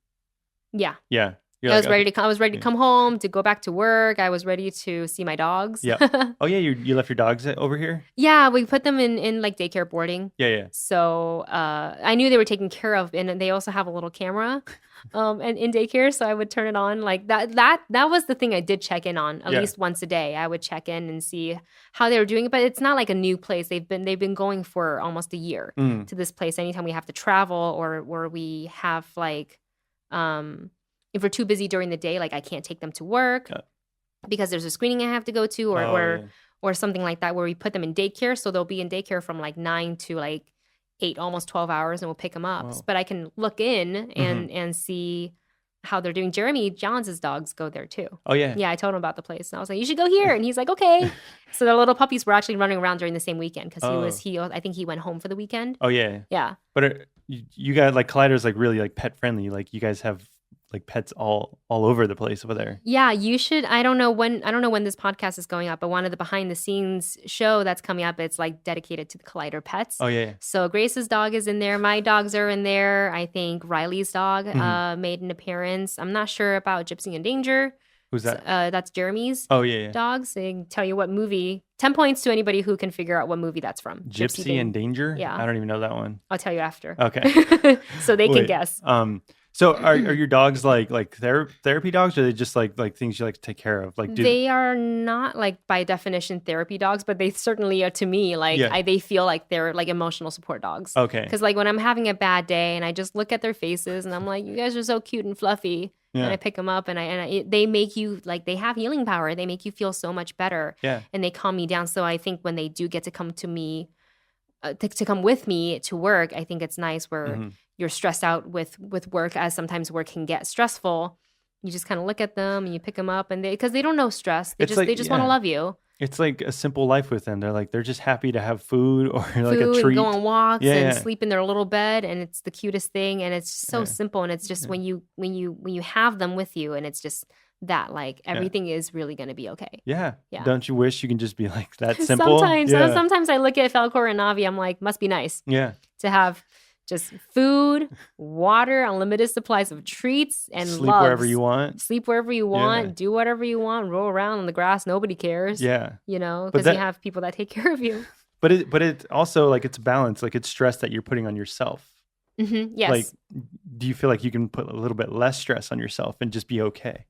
Yeah. Yeah. I was ready to come home, to go back to work. I was ready to see my dogs. Yeah. Oh yeah, you left your dogs over here? Yeah, we put them in like daycare boarding. Yeah. So I knew they were taken care of, and they also have a little camera and in daycare, so I would turn it on. Like that was the thing I did check in on at least once a day. I would check in and see how they were doing it, but it's not like a new place. They've been going for almost a year to this place. Anytime we have to travel or we have like if we're too busy during the day, like I can't take them to work. because there's a screening I have to go to or something like that where we put them in daycare. So they'll be in daycare from like 9 to like 8, almost 12 hours, and we'll pick them up. Wow. But I can look in and see how they're doing. Jeremy Johns' dogs go there too. Oh, yeah. Yeah, I told him about the place. And I was like, you should go here. And he's like, okay. So the little puppies were actually running around during the same weekend because I think he went home for the weekend. Oh, yeah. Yeah. But you guys, like, Collider's like really like pet friendly. Like, you guys have like pets all over the place over there. Yeah, you should. I don't know when this podcast is going up, but one of the behind the scenes show that's coming up, it's like dedicated to the Collider pets. Oh yeah. So Grace's dog is in there. My dogs are in there. I think Riley's dog made an appearance. I'm not sure about Gypsy in Danger. Who's that? That's Jeremy's dogs. They can tell you what movie. 10 points to anybody who can figure out what movie that's from. Gypsy in Danger? Yeah. I don't even know that one. I'll tell you after. Okay. So they can guess. So are your dogs like therapy dogs, or are they just like things you like to take care of? Like they are not like by definition therapy dogs, but they certainly are to me. Like they feel like they're like emotional support dogs. Okay. Because like when I'm having a bad day and I just look at their faces and I'm like, you guys are so cute and fluffy. Yeah. And I pick them up and they make you like they have healing power. They make you feel so much better. Yeah. And they calm me down. So I think when they do get to come to me, to come with me to work, I think it's nice where you're stressed out with work, as sometimes work can get stressful. You just kind of look at them and you pick them up, and because they don't know stress, they just want to love you. It's like a simple life with them. They're just happy to have food or like a treat, and go on walks and sleep in their little bed, and it's the cutest thing, and it's so simple, and it's just when you have them with you, and it's just that like everything is really going to be okay. Yeah. Don't you wish you can just be like that simple? Sometimes I look at Falcor and Navi, I'm like, must be nice. Yeah. To have just food, water, unlimited supplies of treats, and sleep wherever you want. Sleep wherever you want. Do whatever you want. Roll around on the grass. Nobody cares. Yeah. You know, because you have people that take care of you. But it also like it's balance. Like it's stress that you're putting on yourself. Mm-hmm. Yes. Like, do you feel like you can put a little bit less stress on yourself and just be okay?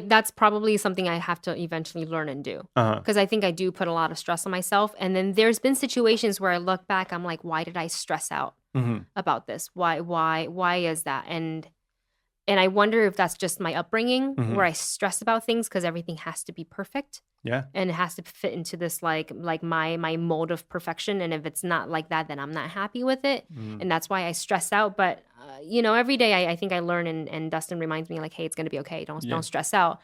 That's probably something I have to eventually learn and do, because I think I do put a lot of stress on myself. And then there's been situations where I look back, I'm like, why did I stress out about this? Why is that? And I wonder if that's just my upbringing where I stress about things because everything has to be perfect. Yeah. And it has to fit into this like my mold of perfection. And if it's not like that, then I'm not happy with it. And that's why I stress out. But, every day I think I learn and Dustin reminds me like, hey, it's going to be okay. Don't stress out.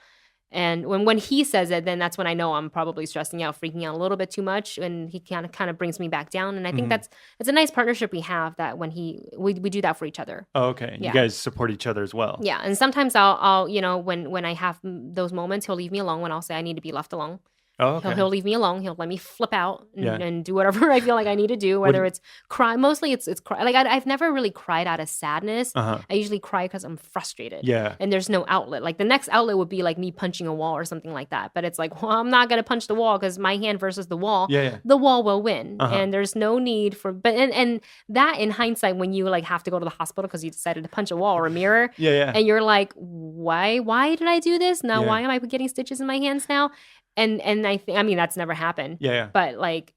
And when he says it, then that's when I know I'm probably stressing out, freaking out a little bit too much. And he kind of brings me back down. And I think it's a nice partnership we have that when we do that for each other. Oh, okay. Yeah. You guys support each other as well. Yeah. And sometimes I'll when I have those moments, he'll leave me alone when I'll say I need to be left alone. Oh, okay. He'll leave me alone. He'll let me flip out and do whatever I feel like I need to do, whether it's cry. Mostly it's cry. Like I've never really cried out of sadness. I usually cry because I'm frustrated. Yeah. And there's no outlet. Like the next outlet would be like me punching a wall or something like that. But it's like, well, I'm not going to punch the wall because my hand versus the wall. Yeah. The wall will win. And there's no need for, and that in hindsight, when you like have to go to the hospital because you decided to punch a wall or a mirror. Yeah. And you're like, why did I do this? Now, why am I getting stitches in my hands now? And I mean, that's never happened. Yeah. But like,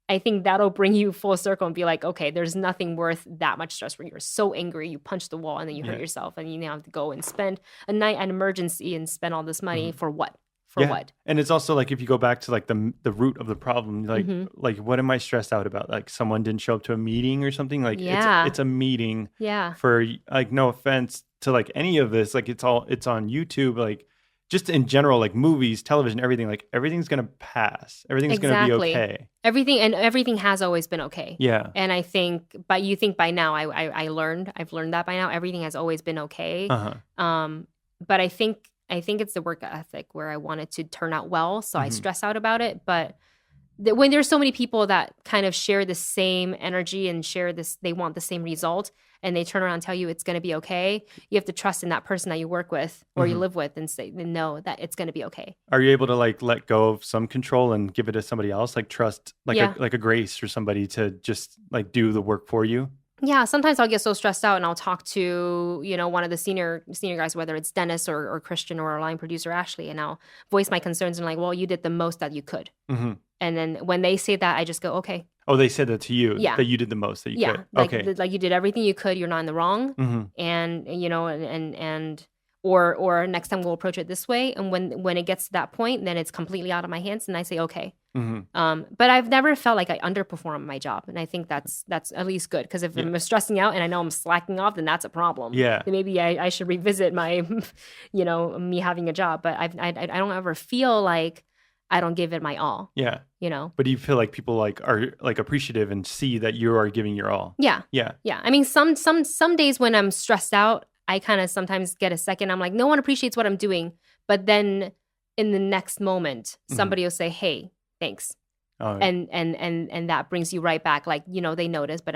I think that'll bring you full circle and be like, okay, there's nothing worth that much stress where you're so angry, you punch the wall and then you hurt yourself and you now have to go and spend a night at an emergency and spend all this money for what? For what? And it's also like, if you go back to like the root of the problem, like, like what am I stressed out about? Like someone didn't show up to a meeting or something. Like it's a meeting for like, no offense to like any of this. Like it's on YouTube. Like, just in general, like movies, television, everything, like everything's going to pass. Everything's going to be okay. Everything has always been okay. Yeah. And I think, but you think by now, I've learned that by now, everything has always been okay. But I think it's the work ethic where I want it to turn out well. So I stress out about it. But when there's so many people that kind of share the same energy and share this, they want the same result, and they turn around and tell you it's going to be okay, you have to trust in that person that you work with or you live with and know that it's going to be okay. Are you able to like let go of some control and give it to somebody else? Like trust, like a Grace or somebody to just like do the work for you? Yeah, sometimes I'll get so stressed out and I'll talk to, one of the senior guys, whether it's Dennis or Christian or our line producer, Ashley, and I'll voice my concerns and like, well, you did the most that you could. And then when they say that, I just go, okay. Oh, they said that to you? Yeah. That you did the most that you could? Like, like you did everything you could. You're not in the wrong. And, and or next time we'll approach it this way. And when it gets to that point, then it's completely out of my hands, and I say okay. But I've never felt like I underperform my job, and I think that's at least good, because if I'm stressing out and I know I'm slacking off, then that's a problem. Yeah, then maybe I should revisit my, me having a job. But I don't ever feel like I don't give it my all. Yeah, But do you feel like people are appreciative and see that you are giving your all? Yeah. I mean, some days when I'm stressed out, I kind of sometimes get a second. I'm like, no one appreciates what I'm doing, but then in the next moment, somebody will say, "Hey, thanks." Oh, yeah. And that brings you right back. Like, they notice, but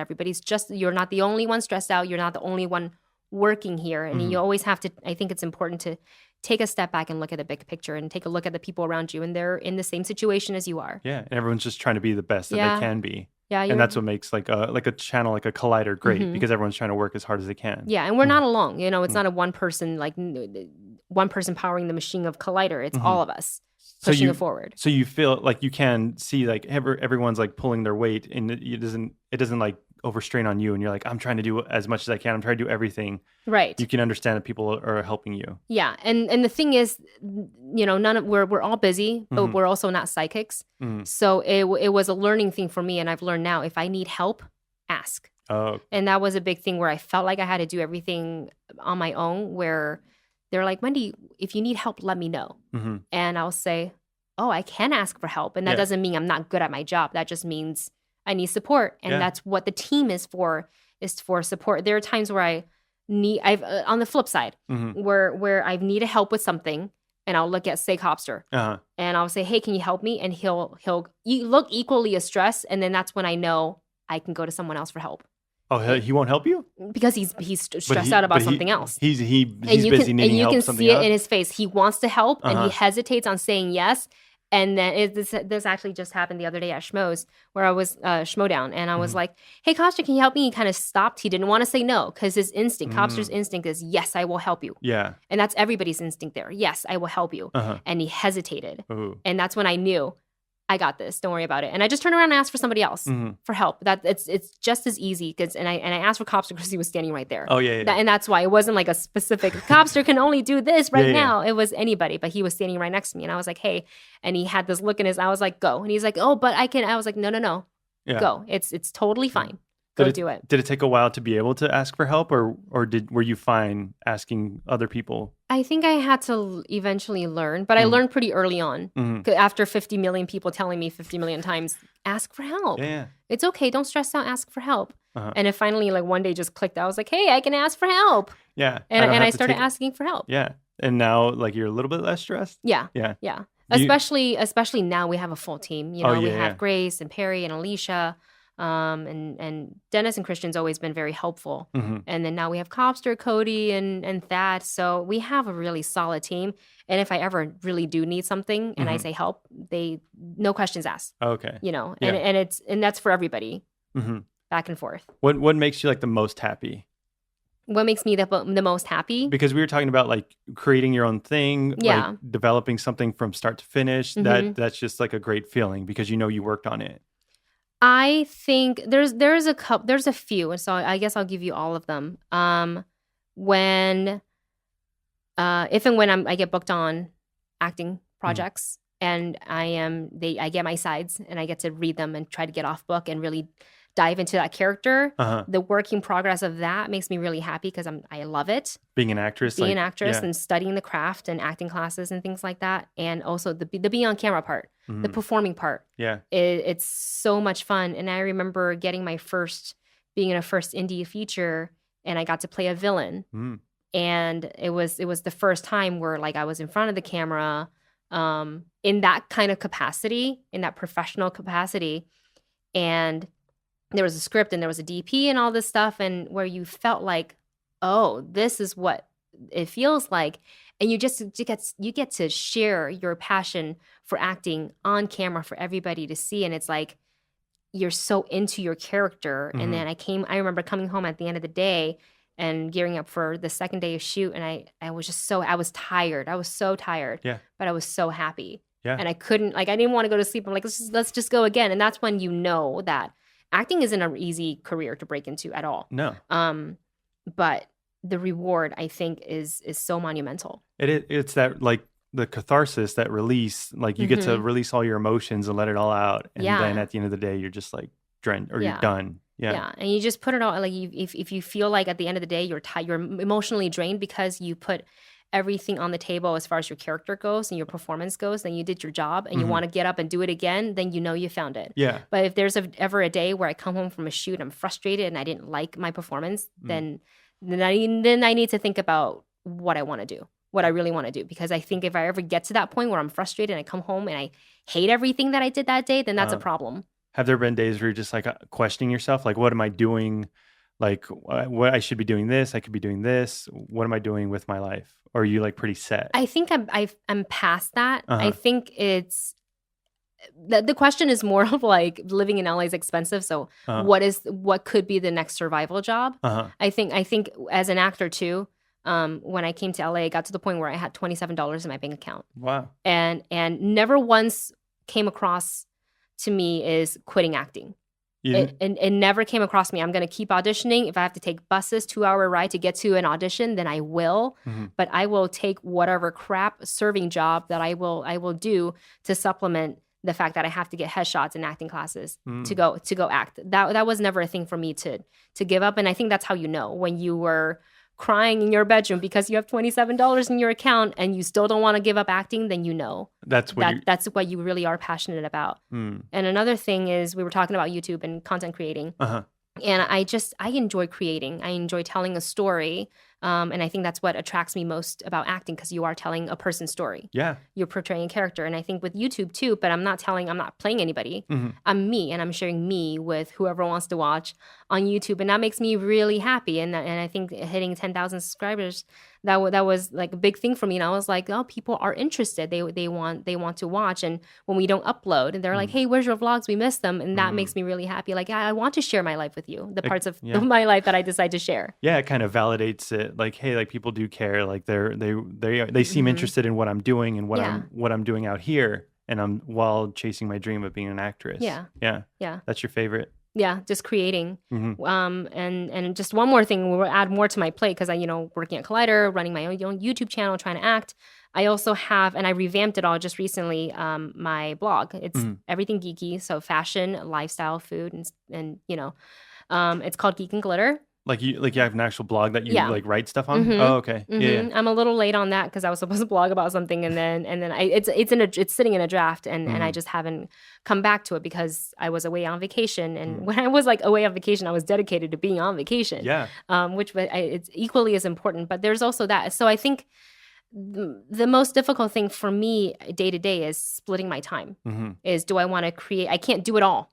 you're not the only one stressed out. You're not the only one working here. And you always have to, I think it's important to take a step back and look at the big picture and take a look at the people around you, and they're in the same situation as you are. Yeah. And everyone's just trying to be the best that they can be. Yeah. And that's what makes like a channel, like a Collider great, because everyone's trying to work as hard as they can. Yeah. And we're not alone. It's not a one person powering the machine of Collider. It's all of us pushing it forward. So you feel like you can see like everyone's like pulling their weight, and it doesn't like overstrain on you, and you're like, I'm trying to do as much as I can. I'm trying to do everything. Right. You can understand that people are helping you. Yeah. And the thing is, we're all busy, but we're also not psychics. So it was a learning thing for me. And I've learned now, if I need help, ask. Oh. And that was a big thing where I felt like I had to do everything on my own, where they're like, Wendy, if you need help, let me know. And I'll say, oh, I can ask for help. And that doesn't mean I'm not good at my job. That just means I need support. And that's what the team is for support. There are times where I've on the flip side, where I've needed help with something, and I'll look at, say, Copster, and I'll say, hey, can you help me? And he'll look equally as stressed. And then that's when I know I can go to someone else for help. Oh, he won't help you? Because he's stressed out about something else. He's busy needing help. And you can see it in his face. He wants to help, and he hesitates on saying yes. And then this actually just happened the other day at Schmo's, where I was Schmodown, and I was like, hey, Copster, can you help me? He kind of stopped. He didn't want to say no, because his instinct, Copster's instinct is, yes, I will help you. Yeah. And that's everybody's instinct there. Yes, I will help you. And he hesitated. Ooh. And that's when I knew, I got this. Don't worry about it. And I just turned around and asked for somebody else for help. That it's just as easy. And I asked for Copster because he was standing right there. Oh yeah. And that's why it wasn't like a specific Copster can only do this right now. It was anybody, but he was standing right next to me, and I was like, hey. And he had this look in his. I was like, go. And he's like, oh, but I can. I was like, no. Yeah. Go. It's totally fine. Go do it. Did it take a while to be able to ask for help, or were you fine asking other people? I think I had to eventually learn, but I learned pretty early on. After 50 million people telling me 50 million times, ask for help. Yeah. It's okay. Don't stress out. Ask for help. And it finally, like, one day just clicked. I was like, hey, I can ask for help. Yeah. And I started asking for help. Yeah. And now, like, you're a little bit less stressed? Yeah. Especially now we have a full team. We have Grace and Perry and Alicia. And Dennis and Christian's always been very helpful. And then now we have Copster, Cody, and Thad. So we have a really solid team. And if I ever really do need something and I say help, no questions asked. Okay. And that's for everybody. Back and forth. What makes you like the most happy? What makes me the most happy? Because we were talking about like creating your own thing, like developing something from start to finish. That's just like a great feeling because you worked on it. I think there's a few, and so I guess I'll give you all of them. When if and when I get booked on acting projects, and I get my sides and I get to read them and try to get off book and really dive into that character. The working progress of that makes me really happy because I love it. Being an actress, and studying the craft and acting classes and things like that, and also the being on camera part, the performing part. Yeah, it's so much fun. And I remember being in a first indie feature, and I got to play a villain, and it was the first time where like I was in front of the camera, in that kind of capacity, in that professional capacity, and there was a script and there was a DP and all this stuff, and where you felt like, oh, this is what it feels like. And you get to share your passion for acting on camera for everybody to see. And it's like, you're so into your character. And then I remember coming home at the end of the day and gearing up for the second day of shoot. And I was just I was tired. I was so tired, but I was so happy. Yeah. And I didn't want to go to sleep. I'm like, let's just go again. And that's when you know that acting isn't an easy career to break into at all. No. But the reward, I think, is so monumental. It's that like the catharsis, that release, like you get to release all your emotions and let it all out. And then at the end of the day, you're just like drenched or you're done. Yeah. And you just put it all, like if you feel like at the end of the day, you're tired, you're emotionally drained because you put everything on the table as far as your character goes and your performance goes, then you did your job and you want to get up and do it again, then you know you found it. Yeah. But if there's ever a day where I come home from a shoot, I'm frustrated and I didn't like my performance, then I need to think about what I want to do, what I really want to do. Because I think if I ever get to that point where I'm frustrated and I come home and I hate everything that I did that day, then that's a problem. Have there been days where you're just like questioning yourself? Like, what am I doing? Like, what I should be doing this, I could be doing this. What am I doing with my life? Or are you like pretty set? I think I'm past that. I think it's the question is more of like living in LA is expensive. So what could be the next survival job? I think as an actor too, when I came to LA, I got to the point where I had $27 in my bank account. Wow. And never once came across to me is quitting acting. It never came across me. I'm going to keep auditioning. If I have to take buses, 2-hour ride to get to an audition, then I will. But I will take whatever crap serving job that I will do to supplement the fact that I have to get headshots in acting classes to go act. That was never a thing for me to give up. And I think that's how you know when you were crying in your bedroom because you have $27 in your account and you still don't want to give up acting, then you know that's what you really are passionate about. And another thing is we were talking about YouTube and content creating. And I enjoy creating. I enjoy telling a story. And I think that's what attracts me most about acting, because you are telling a person's story. Yeah. You're portraying a character. And I think with YouTube too, but I'm not playing anybody. I'm me, and I'm sharing me with whoever wants to watch on YouTube. And that makes me really happy. And I think hitting 10,000 subscribers, that was like a big thing for me. And I was like, oh, people are interested. They want to watch. And when we don't upload, and they're like, hey, where's your vlogs? We miss them. And that makes me really happy. Like, I want to share my life with you, the parts of my life that I decide to share. Yeah, it kind of validates it. Like, hey, like people do care. Like they seem interested in what I'm doing and what I'm doing out here, and I'm while chasing my dream of being an actress. Yeah. That's your favorite. Yeah, just creating. And just one more thing, we'll add more to my plate because working at Collider, running my own YouTube channel, trying to act. I also have, and I revamped it all just recently, my blog. It's everything geeky, so fashion, lifestyle, food, and it's called Geek and Glitter. Like you have an actual blog that you like write stuff on? Oh, okay. Yeah. I'm a little late on that because I was supposed to blog about something, and then it's sitting in a draft, and I just haven't come back to it because I was away on vacation, and when I was like away on vacation, I was dedicated to being on vacation. Yeah. Which it's equally as important, but there's also that. So I think the most difficult thing for me day to day is splitting my time. Is do I want to create? I can't do it all.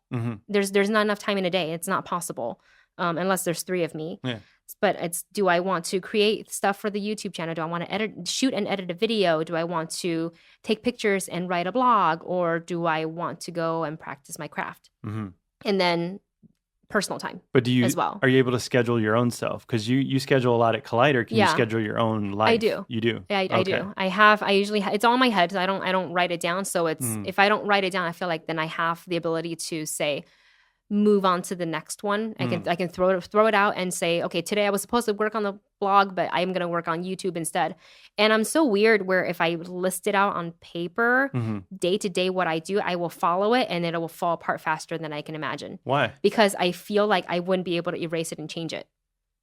There's not enough time in a day. It's not possible. Unless there's 3 of me. Yeah. But do I want to create stuff for the YouTube channel? Do I want to shoot and edit a video? Do I want to take pictures and write a blog? Or do I want to go and practice my craft? And then personal time. But as well. Are you able to schedule your own self? Because you schedule a lot at Collider. Can you schedule your own life? I do. You do? Yeah, I do. I usually it's all in my head. So I don't write it down. So it's if I don't write it down, I feel like then I have the ability to say, move on to the next one. I can throw it out and say, okay, today I was supposed to work on the blog, but I'm going to work on YouTube instead. And I'm so weird where if I list it out on paper, day to day what I do, I will follow it and it will fall apart faster than I can imagine. Why? Because I feel like I wouldn't be able to erase it and change it.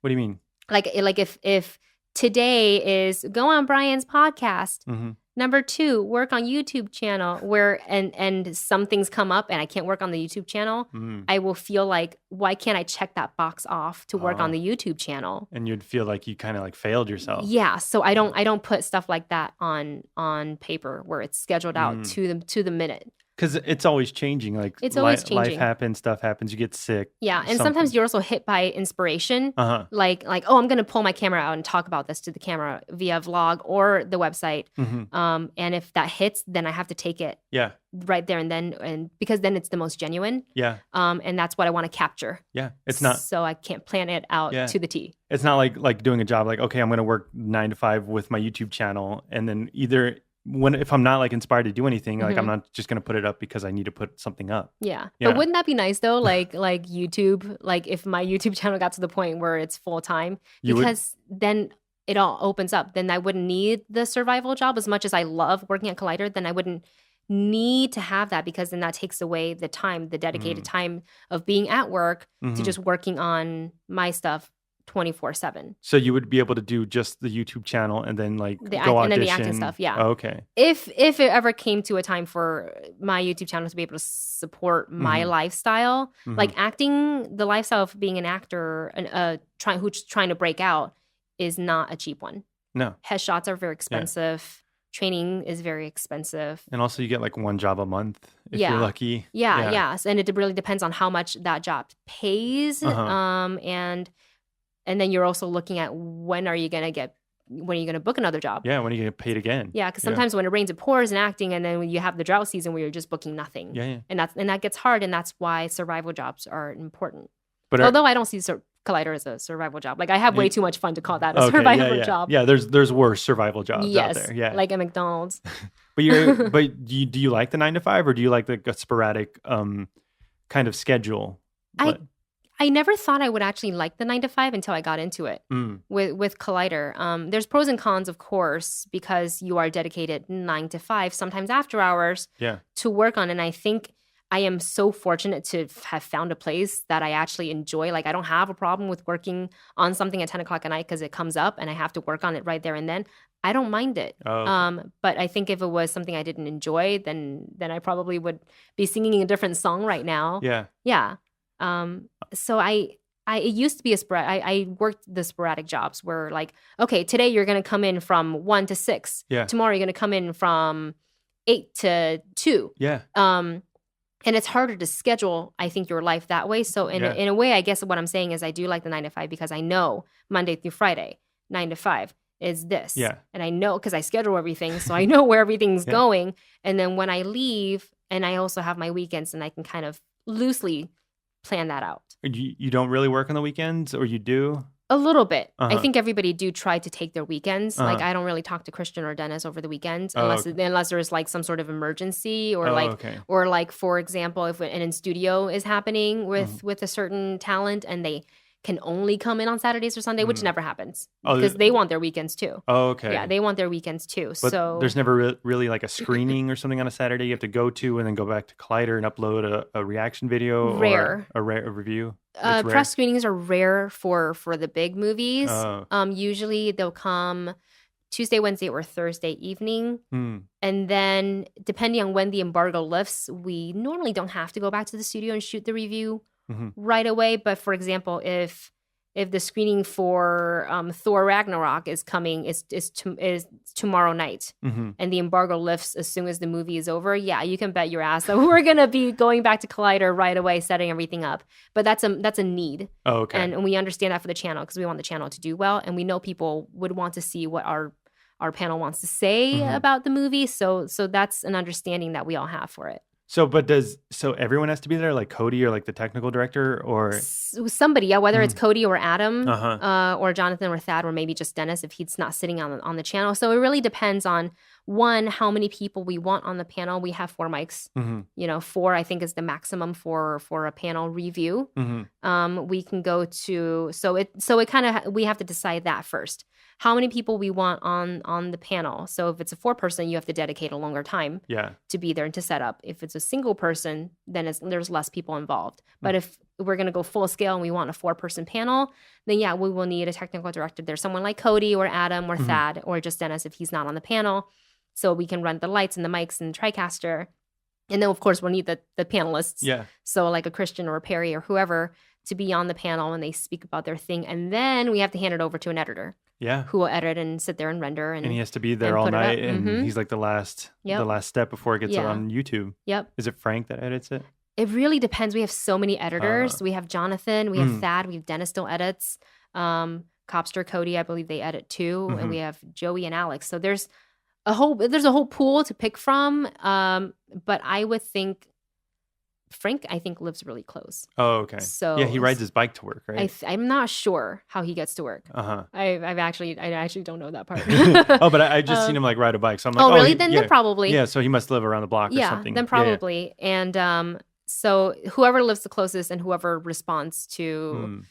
What do you mean? Like if today is go on Brian's podcast. Number 2, work on YouTube channel where and some things come up and I can't work on the YouTube channel. I will feel like, why can't I check that box off to work on the YouTube channel? And you'd feel like you kind of like failed yourself. Yeah. So I don't put stuff like that on paper where it's scheduled out to the minute. Because it's always changing. Like it's always changing. Life happens, stuff happens, you get sick. Yeah, and sometimes you're also hit by inspiration. Like oh, I'm going to pull my camera out and talk about this to the camera via vlog or the website. And if that hits, then I have to take it. Yeah. Right there and then, and because then it's the most genuine. Yeah. And that's what I want to capture. Yeah. It's not. So I can't plan it out to the T. It's not like doing a job like, okay, I'm going to work 9 to 5 with my YouTube channel, and then either if I'm not like inspired to do anything, like I'm not just gonna put it up because I need to put something up. Yeah. But wouldn't that be nice though? Like YouTube, like if my YouTube channel got to the point where it's full time, because then it all opens up. Then I wouldn't need the survival job as much as I love working at Collider. Then I wouldn't need to have that, because then that takes away the time, the dedicated time of being at work to just working on my stuff 24/7. So you would be able to do just the YouTube channel and then like go audition. And then the acting stuff, yeah. Oh, okay. If it ever came to a time for my YouTube channel to be able to support my lifestyle, like acting, the lifestyle of being an actor, who's trying to break out is not a cheap one. No. Headshots are very expensive. Training is very expensive. And also you get like one job a month if you're lucky. Yeah. And it really depends on how much that job pays. And then you're also looking at when are you going to book another job? Yeah, when are you going to get paid again? Yeah, because sometimes when it rains, it pours in acting, and then when you have the drought season where you're just booking nothing. Yeah. And that gets hard, and that's why survival jobs are important. But although I don't see Collider as a survival job. Like I have way too much fun to call that a survival job. Yeah, there's worse survival jobs out there. Yeah. Like at McDonald's. But do you like the 9 to 5, or do you like a sporadic kind of schedule? I never thought I would actually like the 9 to 5 until I got into it with Collider. There's pros and cons, of course, because you are dedicated 9 to 5, sometimes after hours, to work on. And I think I am so fortunate to have found a place that I actually enjoy. Like I don't have a problem with working on something at 10 o'clock at night because it comes up and I have to work on it right there and then. I don't mind it. Oh, okay. But I think if it was something I didn't enjoy, then I probably would be singing a different song right now. Yeah. Yeah. So it used to be I worked the sporadic jobs where like, okay, today you're going to come in from 1 to 6. Yeah. Tomorrow you're going to come in from 8 to 2. Yeah. And it's harder to schedule, I think, your life that way. So in a way, I guess what I'm saying is I do like the 9 to 5 because I know Monday through Friday, 9 to 5 is this. Yeah. And I know because I schedule everything, so I know where everything's going. And then when I leave, and I also have my weekends, and I can kind of loosely plan that out. You don't really work on the weekends, or you do? A little bit. I think everybody do try to take their weekends. Like I don't really talk to Christian or Dennis over the weekends unless there's like some sort of emergency or or like for example, if an in studio is happening with a certain talent and they can only come in on Saturdays or Sunday, which never happens because they want their weekends too. Oh, okay. Yeah, they want their weekends too. But so there's never really like a screening or something on a Saturday you have to go to and then go back to Collider and upload a reaction video or a review? Press screenings are rare for the big movies. Usually they'll come Tuesday, Wednesday, or Thursday evening. And then depending on when the embargo lifts, we normally don't have to go back to the studio and shoot the review right away. But for example, if the screening for Thor Ragnarok is coming is tomorrow night, and the embargo lifts as soon as the movie is over, yeah, you can bet your ass that we're gonna be going back to Collider right away, setting everything up. But that's a need. Oh, okay. And we understand that for the channel because we want the channel to do well, and we know people would want to see what our panel wants to say about the movie. So that's an understanding that we all have for it. So everyone has to be there, like Cody or like the technical director or somebody, whether it's Cody or Adam or Jonathan or Thad or maybe just Dennis if he's not sitting on the channel. So it really depends on one, how many people we want on the panel. We have 4 mics. 4 I think is the maximum for a panel review. We can go to so it kind of we have to decide that first. How many people we want on the panel. So if it's a 4-person, you have to dedicate a longer time to be there and to set up. If it's a single person, then there's less people involved. But if we're going to go full scale and we want a 4-person panel, then we will need a technical director there. Someone like Cody or Adam or Thad or just Dennis if he's not on the panel. So we can run the lights and the mics and the TriCaster. And then, of course, we'll need the panelists. Yeah. So like a Christian or a Perry or whoever to be on the panel when they speak about their thing. And then we have to hand it over to an editor. Yeah. Who will edit and sit there and render. And he has to be there all night. And he's like the last step before it gets on YouTube. Yep. Is it Frank that edits it? It really depends. We have so many editors. We have Jonathan. We have Thad. We have Dennis still edits. Copster, Cody, I believe they edit too. And we have Joey and Alex. So there's a whole pool to pick from. But I would think Frank, I think, lives really close. Oh, okay. So yeah, he rides his bike to work, right? I'm not sure how he gets to work. I actually don't know that part. Oh, but I just seen him like ride a bike, so I'm like, oh, really? Then probably. Yeah, so he must live around the block or something. Then probably. Yeah. And so whoever lives the closest and whoever responds to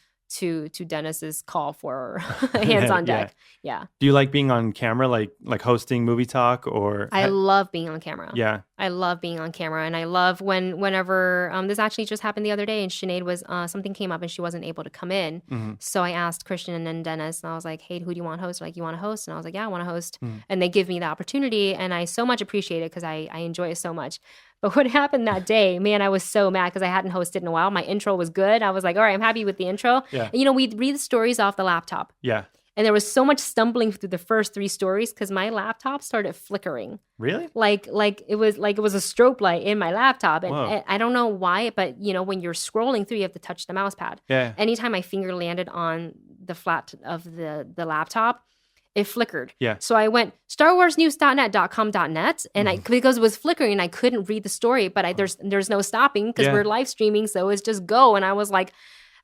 Dennis's call for hands on deck. Yeah. Do you like being on camera, like hosting movie talk, or? I love being on camera. Yeah. I love being on camera, and I love whenever this actually just happened the other day, and Sinead was something came up and she wasn't able to come in. Mm-hmm. So I asked Christian and then Dennis, and I was like, "Hey, who do you want to host?" Like, "You want to host?" And I was like, "Yeah, I want to host." Mm-hmm. And they give me the opportunity, and I so much appreciate it because I enjoy it so much. But what happened that day, man, I was so mad because I hadn't hosted in a while. My intro was good. I was like, all right, I'm happy with the intro. Yeah. And, we'd read the stories off the laptop. Yeah. And there was so much stumbling through the first 3 stories because my laptop started flickering. Really? Like it was a strobe light in my laptop. And I don't know why, but, when you're scrolling through, you have to touch the mouse pad. Yeah. Anytime my finger landed on the flat of the laptop, it flickered. Yeah. So I went starwarsnews.net.com.net and because it was flickering and I couldn't read the story, but there's no stopping because we're live streaming, so it's just go. And I was like,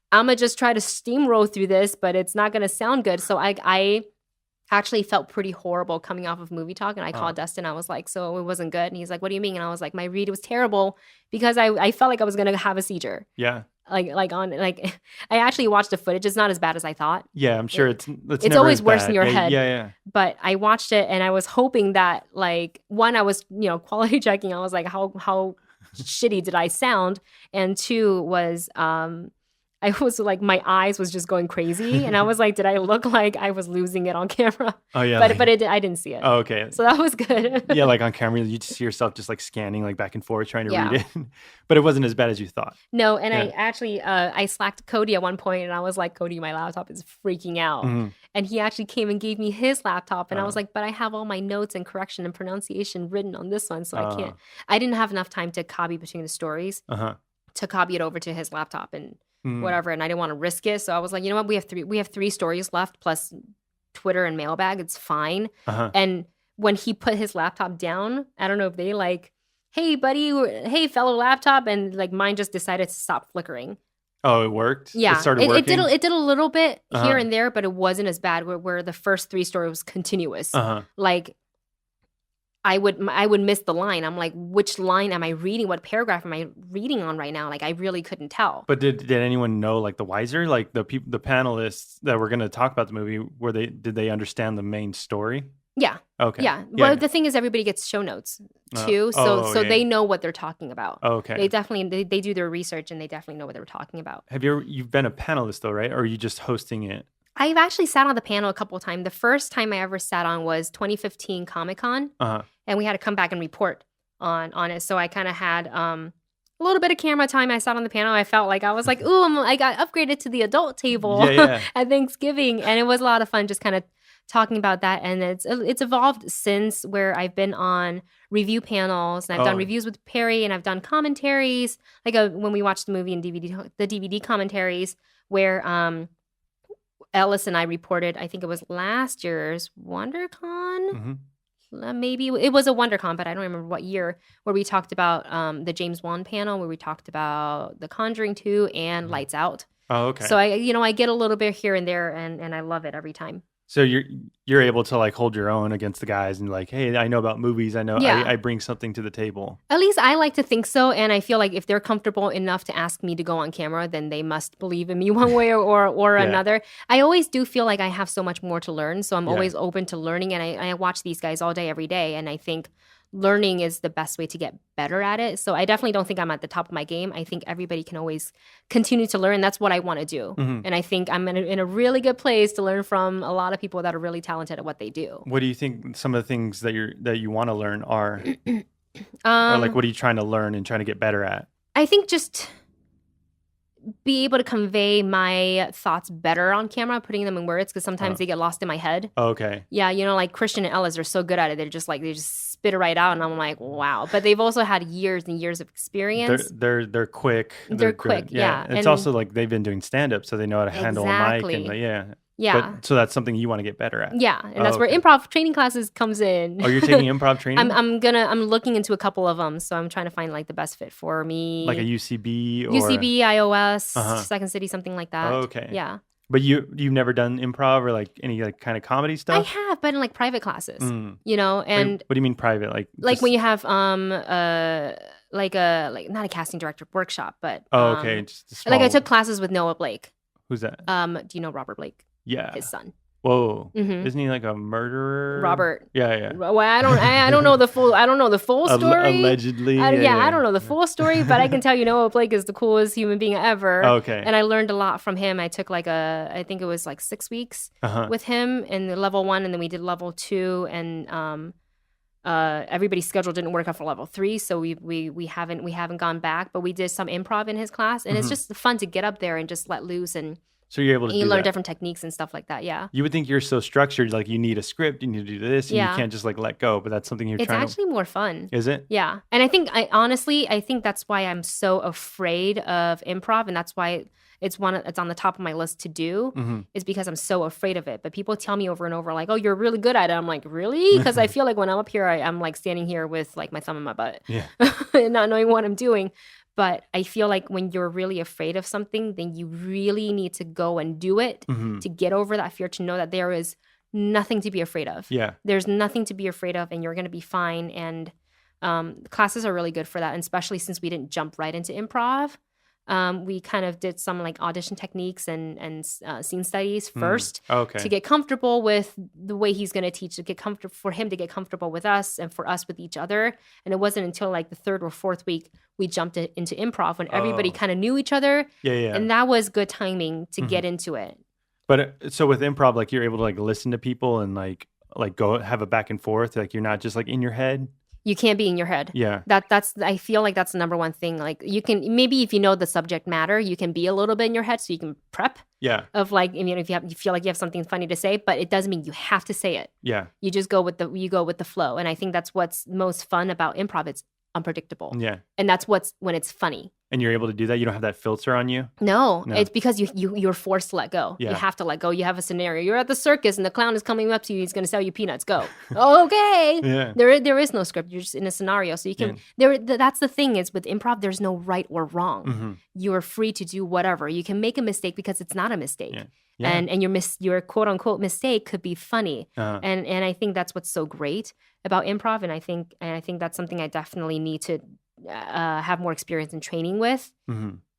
I'm gonna just try to steamroll through this, but it's not gonna sound good. So I actually felt pretty horrible coming off of Movie Talk, and I called Dustin. I was like, so it wasn't good, and he's like, what do you mean? And I was like, my read was terrible because I felt like I was gonna have a seizure. Yeah. I actually watched the footage. It's not as bad as I thought. Yeah, I'm sure it's always worse in your head. Yeah. But I watched it and I was hoping that one, I was quality checking. I was like, how shitty did I sound? And 2 was I was like, my eyes was just going crazy, and I was like, did I look like I was losing it on camera? Oh yeah, but I didn't see it. Oh, okay. So that was good. Yeah, like on camera, you just see yourself just like scanning like back and forth trying to read it, but it wasn't as bad as you thought. No, and I actually I slacked Cody at one point, and I was like, Cody, my laptop is freaking out, and he actually came and gave me his laptop, and I was like, but I have all my notes and correction and pronunciation written on this one, so I can't. I didn't have enough time to copy between the stories to copy it over to his laptop and. Whatever, and I didn't want to risk it, so I was like, you know what, we have 3 stories left plus Twitter and mailbag, it's fine. And when he put his laptop down, I don't know if they hey buddy, hey fellow laptop, and mine just decided to stop flickering. Oh, it worked? Yeah, it started working? It did a little bit here and there, but it wasn't as bad where the first 3 stories was continuous. I would miss the line. I'm like, which line am I reading? What paragraph am I reading on right now? I really couldn't tell. But did anyone know the wiser? The panelists that were going to talk about the movie, did they understand the main story? Yeah. Okay. Yeah. Well, the thing is, everybody gets show notes too, so they know what they're talking about. Okay. They definitely they do their research and they definitely know what they're talking about. You've been a panelist though, right? Or are you just hosting it? I've actually sat on the panel a couple of times. The first time I ever sat on was 2015 Comic-Con, and we had to come back and report on it. So I kind of had a little bit of camera time. I sat on the panel. I felt like I was like, ooh, I got upgraded to the adult table at Thanksgiving, and it was a lot of fun just kind of talking about that. And it's evolved since, where I've been on review panels, and I've done reviews with Perry, and I've done commentaries, when we watched the movie and the DVD commentaries, where Ellis and I reported, I think it was last year's WonderCon. Maybe it was a WonderCon, but I don't remember what year, where we talked about the James Wan panel, where we talked about The Conjuring 2 and Lights Out. Oh, okay. So I get a little bit here and there, and I love it every time. So you're able to hold your own against the guys and hey, I know about movies. I know I bring something to the table. At least I like to think so, and I feel like if they're comfortable enough to ask me to go on camera, then they must believe in me one way or another. I always do feel like I have so much more to learn, so I'm always open to learning, and I watch these guys all day, every day, and I think learning is the best way to get better at it. So I definitely don't think I'm at the top of my game. I think everybody can always continue to learn. That's what I want to do. And I think I'm in a really good place to learn from a lot of people that are really talented at what they do. What do you think some of the things that you want to learn are? Or what are you trying to learn and trying to get better at? I think just be able to convey my thoughts better on camera, putting them in words, because sometimes they get lost in my head. Okay. Yeah, Christian and Ellis are so good at it. They're just they just spit it right out, and I'm like, wow. But they've also had years and years of experience. They're quick. They're quick, good. Yeah. And it's also they've been doing stand-up, so they know how to handle a mic. And Yeah. So that's something you want to get better at. Yeah, and that's where improv training classes comes in. Oh, you're taking improv training? I'm looking into a couple of them, so I'm trying to find like the best fit for me. Like a UCB or iOS, Second City, something like that. Oh, okay. Yeah. But you've never done improv or like any like kind of comedy stuff? I have, but in like private classes, you know. And what do you mean private? Like when you have like not a casting director workshop, but okay, just a small... like I took classes with Noah Blake. Who's that? Do you know Robert Blake? Yeah, his son. Whoa, isn't he like a murderer? Robert. Yeah. Well, I don't know the full. I don't know the full story. Allegedly. I don't know the full story, but I can tell you Noah Blake is the coolest human being ever. Okay. And I learned a lot from him. I took I think it was like 6 weeks with him in the level 1, and then we did level 2, and everybody's schedule didn't work out for level 3, so we haven't gone back, but we did some improv in his class, and it's just fun to get up there and just let loose and. So you're able to learn different techniques and stuff like that, yeah. You would think you're so structured, like you need a script, you need to do this, and you can't just like let go, but that's something you're trying to... It's actually more fun. Is it? Yeah. And I think, I think that's why I'm so afraid of improv, and that's why it's on the top of my list to do, is because I'm so afraid of it. But people tell me over and over, like, oh, you're really good at it. I'm like, really? Because I feel like when I'm up here, I'm like standing here with like my thumb in my butt and not knowing what I'm doing. But I feel like when you're really afraid of something, then you really need to go and do it to get over that fear, to know that there is nothing to be afraid of. Yeah. There's nothing to be afraid of, and you're going to be fine. And classes are really good for that, and especially since we didn't jump right into improv. We kind of did some like audition techniques and scene studies first to get comfortable with the way he's going to teach, to get comfortable for him to get comfortable with us and for us with each other. And it wasn't until like the 3rd or 4th week we jumped into improv when everybody kind of knew each other. Yeah. And that was good timing to get into it. But so with improv, like you're able to like listen to people and like go have a back and forth. Like you're not just like in your head. You can't be in your head. Yeah. That's I feel like that's the number one thing. Like you can, maybe if you know the subject matter, you can be a little bit in your head so you can prep. Yeah. Of like, I mean, if you feel like you have something funny to say, but it doesn't mean you have to say it. Yeah. You just go with the flow. And I think that's what's most fun about improv. It's unpredictable. Yeah. And that's when it's funny. And you're able to do that? You don't have that filter on you? No. It's because you're forced to let go. Yeah. You have to let go. You have a scenario. You're at the circus and the clown is coming up to you. He's going to sell you peanuts. Go. Okay. Yeah. There is no script. You're just in a scenario. So you can, that's the thing is with improv, there's no right or wrong. You are free to do whatever. You can make a mistake because it's not a mistake. Yeah. Yeah. And your quote unquote mistake could be funny. And I think that's what's so great about improv. And I think that's something I definitely need to have more experience in training with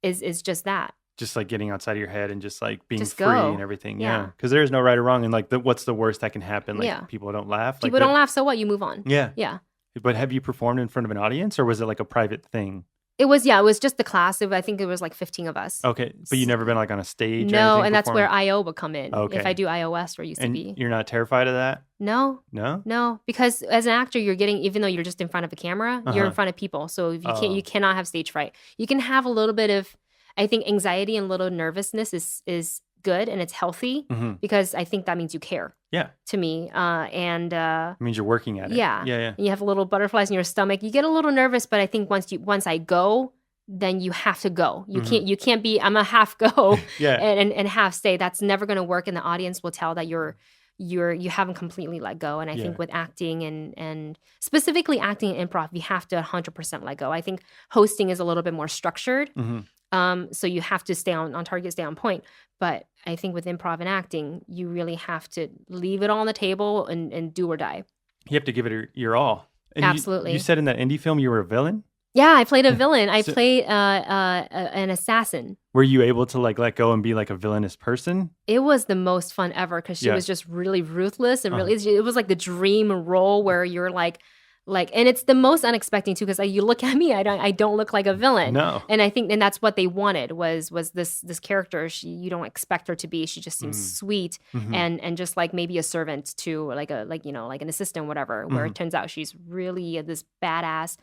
is just that. Just like getting outside of your head and just like being just free go. And everything. Yeah. Because there is no right or wrong. And like what's the worst that can happen? Like people don't laugh. People don't laugh. So what? You move on. Yeah. Yeah. But have you performed in front of an audience or was it like a private thing? It was just the class. I think it was like 15 of us. Okay. But you never been like on a stage? No, and that's where IO would come in. Okay. If I do iOS or UCB. And you're not terrified of that? No. No? No, because as an actor, you're getting, even though you're just in front of a camera, you're in front of people. So if you cannot have stage fright. You can have a little bit of, I think anxiety and a little nervousness is good and it's healthy because I think that means you care. Yeah. To me. It means you're working at it. Yeah. Yeah. And you have a little butterflies in your stomach. You get a little nervous, but I think once I go, then you have to go. You can't be, I'm a half go and half stay. That's never going to work. And the audience will tell that you haven't completely let go. And I think with acting and specifically acting and improv, you have to 100% let go. I think hosting is a little bit more structured. So you have to stay on target, stay on point. But I think with improv and acting, you really have to leave it all on the table and do or die. You have to give it your all. And absolutely. You said in that indie film you were a villain? Yeah, I played a villain. I played an assassin. Were you able to like let go and be like a villainous person? It was the most fun ever because she was just really ruthless and really. It was like the dream role where you're like, and it's the most unexpected too because you look at me, I don't look like a villain. No, and I think that's what they wanted was this character. You don't expect her to be. She just seems sweet and just like maybe a servant to like an assistant, whatever. Where it turns out she's really this badass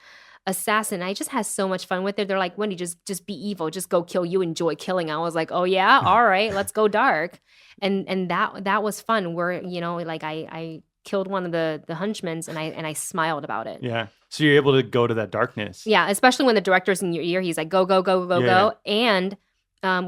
assassin. I just had so much fun with it. They're like, Wendy, just be evil, just go kill. You enjoy killing. I was like, oh yeah, all right, let's go dark. And that was fun. Where like I killed one of the henchmen and I smiled about it. Yeah. So you're able to go to that darkness. Yeah, especially when the director's in your ear. He's like, go, go, go, go, go. And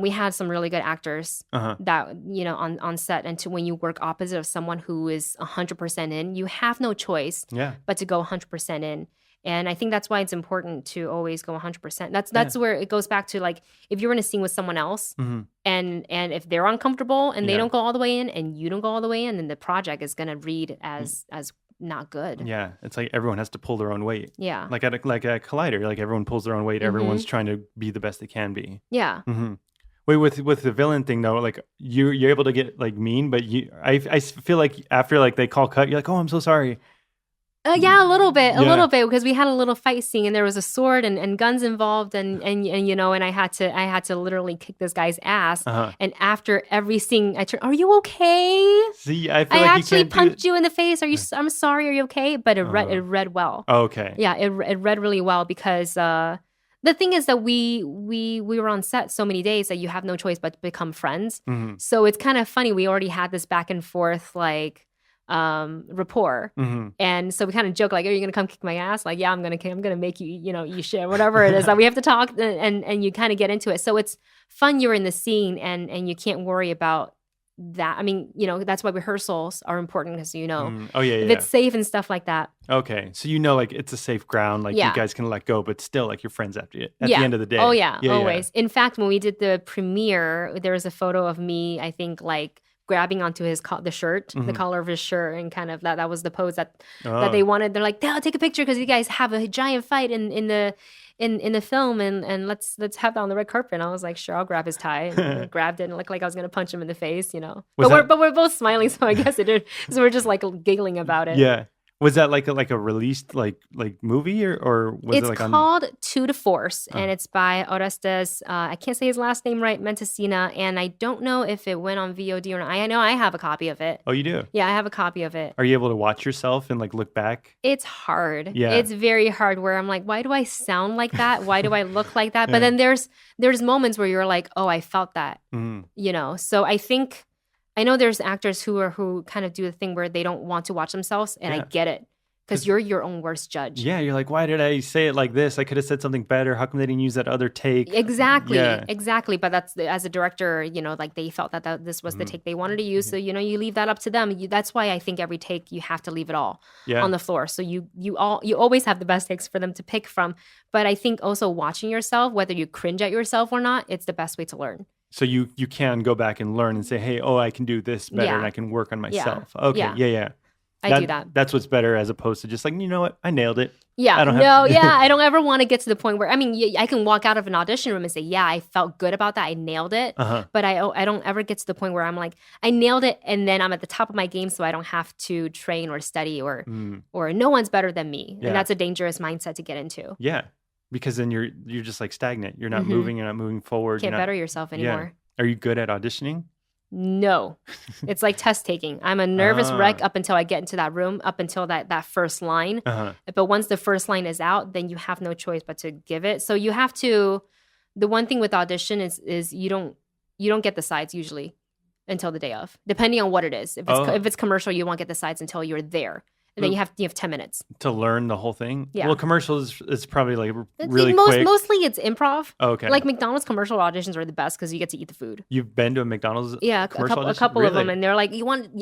We had some really good actors that, on set. And when you work opposite of someone who is 100% in, you have no choice but to go 100% in. And I think that's why it's important to always go 100%. That's where it goes back to, like, if you're in a scene with someone else and if they're uncomfortable and they don't go all the way in and you don't go all the way in, then the project is going to read as not good. Yeah, it's like everyone has to pull their own weight. Yeah. Like at a Collider, like everyone pulls their own weight. Everyone's trying to be the best they can be. Yeah. Wait, with the villain thing though, like you're able to get like mean, but I feel like after like they call cut, you're like, oh, I'm so sorry. Yeah, a little bit, because we had a little fight scene and there was a sword and guns involved and I had to literally kick this guy's ass. And after every scene, I turned, are you okay? See, I feel I like actually you can't punched you in the face. I'm sorry. Are you okay? But it read well. Oh, okay. Yeah, it read really well because the thing is that we were on set so many days that you have no choice but to become friends. So it's kind of funny. We already had this back and forth like rapport, and so we kind of joke like, "Are you gonna come kick my ass?" Like, "Yeah, I'm gonna make you, you shit, whatever it is." That we have to talk, and you kind of get into it. So it's fun. You're in the scene, and you can't worry about that. I mean, that's why rehearsals are important because if it's safe and stuff like that. Okay, so like it's a safe ground, like you guys can let go, but still like you're friends after it at the end of the day. Oh yeah, always. In fact, when we did the premiere, there was a photo of me, I think, like grabbing onto the shirt, the collar of his shirt, and kind of that was the pose that they wanted. They're like, "I'll take a picture because you guys have a giant fight in the film, and let's have that on the red carpet." And I was like, "Sure, I'll grab his tie." And I grabbed it and it looked like I was gonna punch him in the face, But we're both smiling, so I guess it did. So we're just like giggling about it. Yeah. Was that like a released like movie or was it's it like called To the Force, and it's by Orestes. I can't say his last name right, Mentesina, and I don't know if it went on VOD or not. I know I have a copy of it. Oh, you do? Yeah, I have a copy of it. Are you able to watch yourself and like look back? It's hard. Yeah. It's very hard where I'm like, why do I sound like that? Why do I look like that? But then there's moments where you're like, oh, I felt that. So I know there's actors who kind of do the thing where they don't want to watch themselves, and I get it. Because you're your own worst judge. Yeah, you're like, why did I say it like this? I could have said something better. How come they didn't use that other take? Exactly. But that's as a director, like they felt that this was the take they wanted to use. So, you leave that up to them. That's why I think every take you have to leave it all on the floor. So you always have the best takes for them to pick from. But I think also watching yourself, whether you cringe at yourself or not, it's the best way to learn. So you can go back and learn and say, hey, I can do this better and I can work on myself. Okay, yeah. I do that. That's what's better as opposed to just like, you know what? I nailed it. Yeah. I don't ever want to get to the point where, I can walk out of an audition room and say, yeah, I felt good about that. I nailed it. But I don't ever get to the point where I'm like, I nailed it. And then I'm at the top of my game. So I don't have to train or study or no one's better than me. Yeah. And that's a dangerous mindset to get into. Yeah. Because then you're just like stagnant. You're not moving. You're not moving forward. Can't better yourself anymore. Yeah. Are you good at auditioning? No, it's like test taking. I'm a nervous wreck up until I get into that room, up until that first line. But once the first line is out, then you have no choice but to give it. So you have to. The one thing with audition is you don't get the sides usually until the day of, depending on what it is. If it's commercial, you won't get the sides until you're there. And then you have 10 minutes to learn the whole thing. Yeah. Well, commercials is probably like really quick. Mostly it's improv. Okay. Like McDonald's commercial auditions are the best because you get to eat the food. You've been to a McDonald's? Yeah, a couple really? of them, and they're like,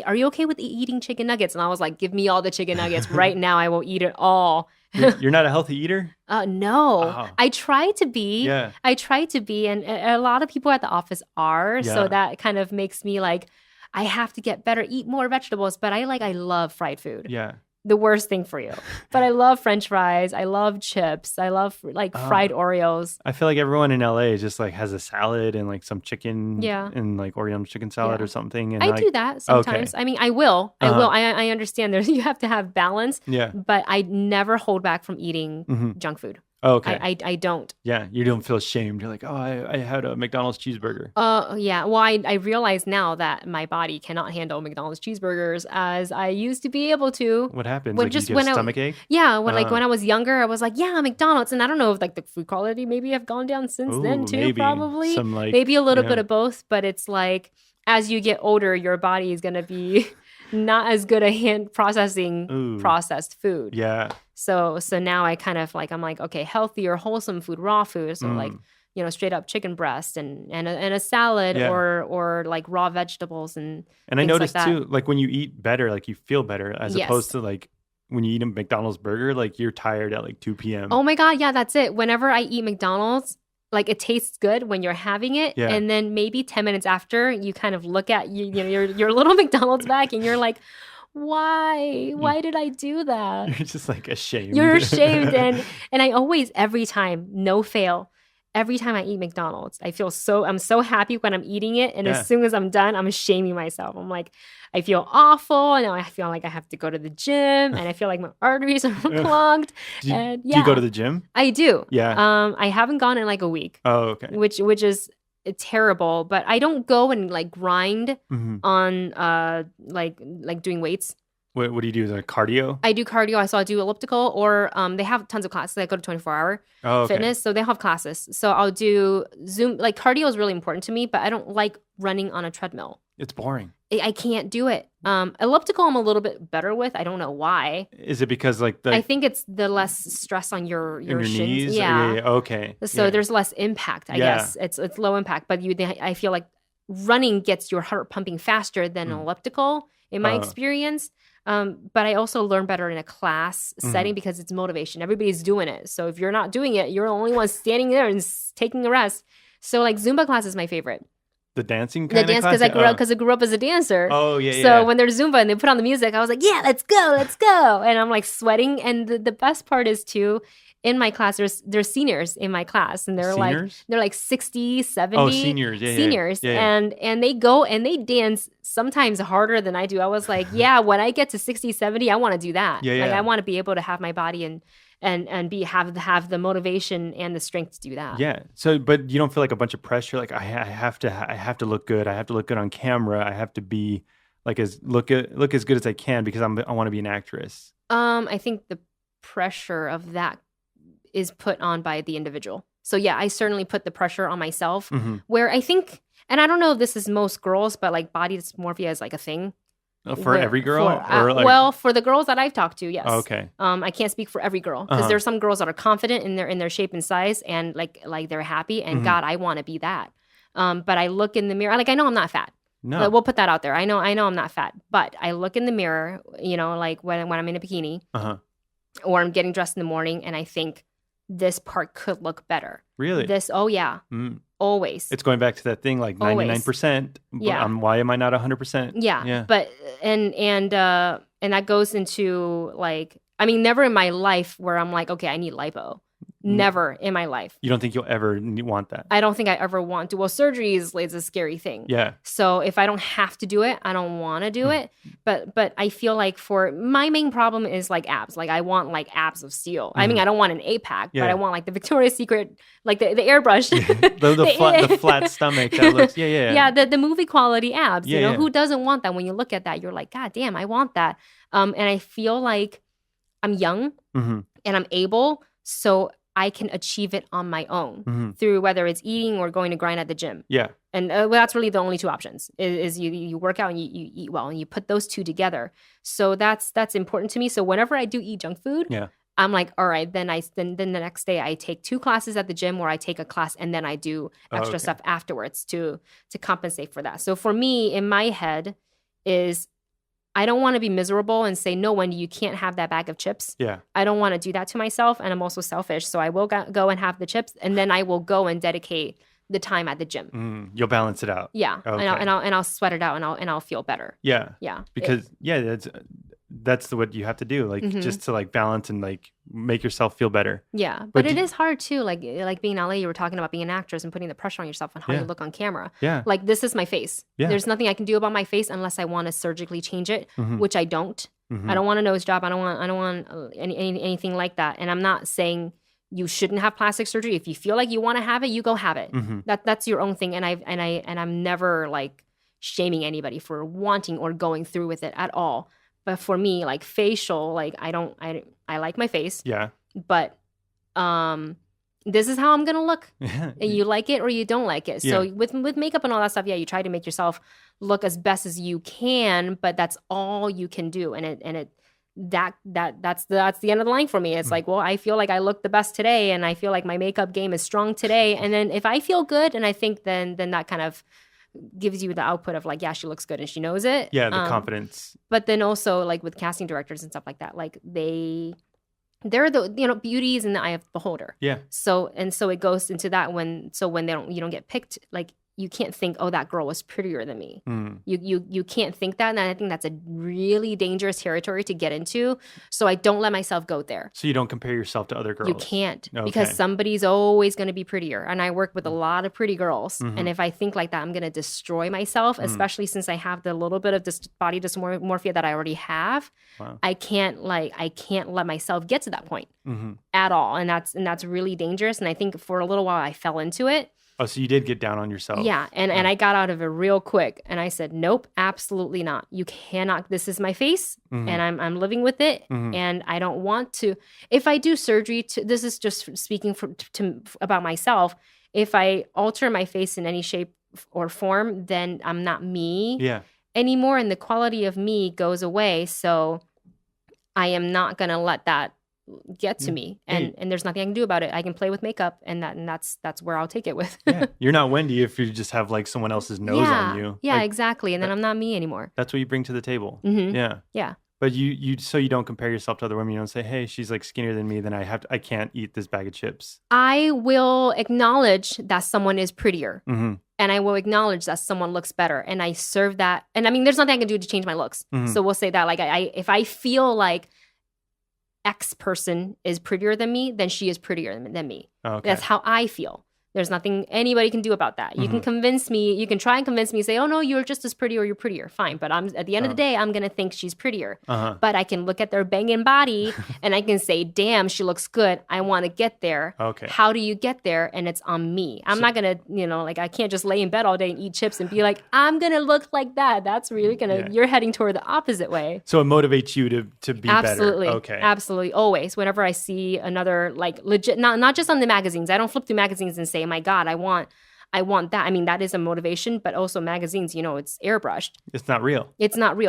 are you okay with eating chicken nuggets? And I was like, give me all the chicken nuggets right now. I will eat it all. You're not a healthy eater? No. Oh. I try to be. Yeah. I try to be, and a lot of people at the office are. Yeah. So that kind of makes me like, I have to get better, eat more vegetables. But I love fried food. Yeah. The worst thing for you. But I love French fries. I love chips. I love fried Oreos. I feel like everyone in LA just like has a salad and like some chicken and like Oriental chicken salad or something. And I do that sometimes. Okay. I will. I understand you have to have balance. Yeah. But I never hold back from eating junk food. Oh, okay. I don't. Yeah, you don't feel ashamed. You're like, I had a McDonald's cheeseburger. Yeah. Well, I realize now that my body cannot handle McDonald's cheeseburgers as I used to be able to. What happens? Like you get a stomach-ache? Yeah. When I was younger, I was like, yeah, McDonald's. And I don't know if like the food quality maybe have gone down since then too, probably. Maybe a little bit of both. But it's like, as you get older, your body is going to be not as good at hand processing processed food. Yeah. So now I kind of like, I'm like, okay, healthy or wholesome food, raw food. So like straight up chicken breast and a salad or like raw vegetables and I noticed too, like when you eat better, like you feel better as opposed to like when you eat a McDonald's burger, like you're tired at like 2 p.m. Oh my God. Yeah, that's it. Whenever I eat McDonald's, like it tastes good when you're having it. Yeah. And then maybe 10 minutes after you kind of look at your little McDonald's bag and you're like, why did I do that? You're just like ashamed. You're ashamed. And I always, every time, no fail, every time I eat McDonald's, I'm so happy when I'm eating it. And as soon as I'm done, I'm shaming myself. I'm like, I feel awful. And I feel like I have to go to the gym and I feel like my arteries are clogged. Do you go to the gym? I do. Yeah. I haven't gone in like a week. Oh, okay. Which is terrible, but I don't go and like grind on like doing weights. What do you do? Is it cardio? I do cardio. So I do elliptical or they have tons of classes. I go to 24-hour fitness. So they have classes. So I'll do Zoom. Like cardio is really important to me, but I don't like running on a treadmill. It's boring. I can't do it. Elliptical I'm a little bit better with. I don't know why. Is it because like I think it's the less stress on your shins. Knees? Yeah. Okay. So there's less impact, I guess. It's low impact, but I feel like running gets your heart pumping faster than elliptical in my experience. But I also learn better in a class setting because it's motivation. Everybody's doing it. So if you're not doing it, you're the only one standing there and taking a rest. So like Zumba class is my favorite. The dancing kind of class? Because I grew up as a dancer. Oh, yeah, So when there's Zumba and they put on the music, I was like, yeah, let's go. And I'm like sweating. And the best part is too, in my class, there's seniors in my class. And they're like 60, 70. Oh, seniors. Yeah, seniors. Yeah. And they go and they dance sometimes harder than I do. I was like, yeah, when I get to 60, 70, I want to do that. Yeah. Like I want to be able to have my body and have the motivation and the strength to do that. Yeah. So, but you don't feel like a bunch of pressure. Like I have to look good. I have to look good on camera. I have to be like look as good as I can because I want to be an actress. I think the pressure of that is put on by the individual. So yeah, I certainly put the pressure on myself. Where I think, and I don't know if this is most girls, but like body dysmorphia is like a thing. For every girl? For the girls that I've talked to, yes. Oh, okay. I can't speak for every girl because there's some girls that are confident in their shape and size and like they're happy and God, I want to be that. But I look in the mirror, like I know I'm not fat. No. We'll put that out there. I know I'm not fat, but I look in the mirror, like when I'm in a bikini or I'm getting dressed in the morning and I think this part could look better. Really? Oh yeah. Always. It's going back to that thing like 99%. Yeah. Why am I not 100%? Yeah. But and that goes into like, I mean, never in my life where I'm like, okay, I need lipo. Never in my life. You don't think you'll ever want that? I don't think I ever want to. Well, surgery is a scary thing. Yeah. So if I don't have to do it, I don't want to do it. But I feel like for my main problem is like abs. Like I want like abs of steel. I mean, I don't want an 8-pack, but I want like the Victoria's Secret, like the airbrush. the flat stomach that looks, Yeah, the movie quality abs. Yeah, who doesn't want that? When you look at that, you're like, God damn, I want that. And I feel like I'm young and I'm able, so I can achieve it on my own through whether it's eating or going to grind at the gym. Yeah. And that's really the only two options is you work out and you eat well and you put those two together. So that's important to me. So whenever I do eat junk food, I'm like, all right, then the next day I take 2 classes at the gym where I take a class and then I do extra stuff afterwards to compensate for that. So for me, in my head is I don't want to be miserable and say, no, Wendy, you can't have that bag of chips. Yeah. I don't want to do that to myself. And I'm also selfish. So I will go and have the chips. And then I will go and dedicate the time at the gym. You'll balance it out. Yeah. Okay. And I'll sweat it out and I'll feel better. Yeah. Yeah. Because that's what you have to do. Like just to like balance and like make yourself feel better. Yeah. But it is hard too. Like being in LA, you were talking about being an actress and putting the pressure on yourself on how you look on camera. Yeah. Like this is my face. Yeah. There's nothing I can do about my face unless I want to surgically change it, which I don't. I don't want a nose job. I don't want anything like that. And I'm not saying you shouldn't have plastic surgery. If you feel like you want to have it, you go have it. That's your own thing. And I'm never like shaming anybody for wanting or going through with it at all. But for me, like facial, like I like my face. Yeah. But this is how I'm gonna look. And you like it or you don't like it. So with makeup and all that stuff, you try to make yourself look as best as you can, but that's all you can do. And that's the end of the line for me. It's like, well, I feel like I look the best today, and I feel like my makeup game is strong today. And then if I feel good, and I think then that kind of gives you the output of like, yeah, she looks good and she knows it. Yeah, the confidence. But then also like with casting directors and stuff like that, like they're the beauty is in the eye of the beholder. Yeah. So it goes into that when you don't get picked, like you can't think, oh, that girl was prettier than me. You can't think that, and I think that's a really dangerous territory to get into. So I don't let myself go there. So you don't compare yourself to other girls. You can't, because somebody's always going to be prettier, and I work with a lot of pretty girls. And if I think like that, I'm going to destroy myself. Especially since I have the little bit of body dysmorphia that I already have. Wow. I can't let myself get to that point at all, and that's really dangerous. And I think for a little while I fell into it. Oh, so you did get down on yourself. Yeah, and I got out of it real quick, and I said, nope, absolutely not. You cannot. This is my face, and I'm living with it, and I don't want to. If I do surgery, this is just speaking about myself. If I alter my face in any shape or form, then I'm not me anymore, and the quality of me goes away. So I am not going to let that get to me, and there's nothing I can do about it. I can play with makeup, and that's where I'll take it with. Yeah. You're not Wendy if you just have like someone else's nose on you. Yeah, like, exactly. And then I'm not me anymore. That's what you bring to the table. Yeah. But you don't compare yourself to other women. You don't say, hey, she's like skinnier than me, then I can't eat this bag of chips. I will acknowledge that someone is prettier. And I will acknowledge that someone looks better, and I serve that. And I mean, there's nothing I can do to change my looks. So we'll say that, like, if I feel like X person is prettier than me, then she is prettier than me. Okay. That's how I feel. There's nothing anybody can do about that. You can convince me. You can try and convince me. Say, oh no, you're just as pretty, or you're prettier. Fine, but at the end of the day, I'm gonna think she's prettier. But I can look at their banging body and I can say, damn, she looks good. I want to get there. Okay. How do you get there? And it's on me. I'm not gonna, like I can't just lay in bed all day and eat chips and be like, I'm gonna look like that. That's really gonna. You're heading toward the opposite way. So it motivates you to be absolutely better. Okay. Absolutely. Always. Whenever I see another like legit, not just on the magazines. I don't flip through magazines and say, my God, I want that. I mean, that is a motivation, but also magazines, it's airbrushed. It's not real.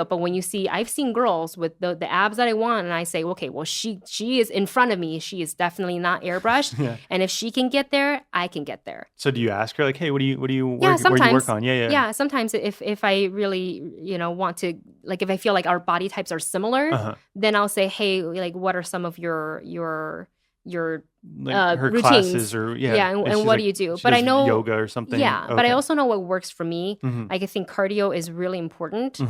But when I've seen girls with the abs that I want, and I say, okay, well, she is in front of me. She is definitely not airbrushed. And if she can get there, I can get there. So do you ask her like, hey, what do you where do you work on? Yeah. Sometimes if I really, want to, like, if I feel like our body types are similar, then I'll say, hey, like, what are some of your like her routines, classes, or and what do you do? But I know yoga or something. But I also know what works for me. I think cardio is really important.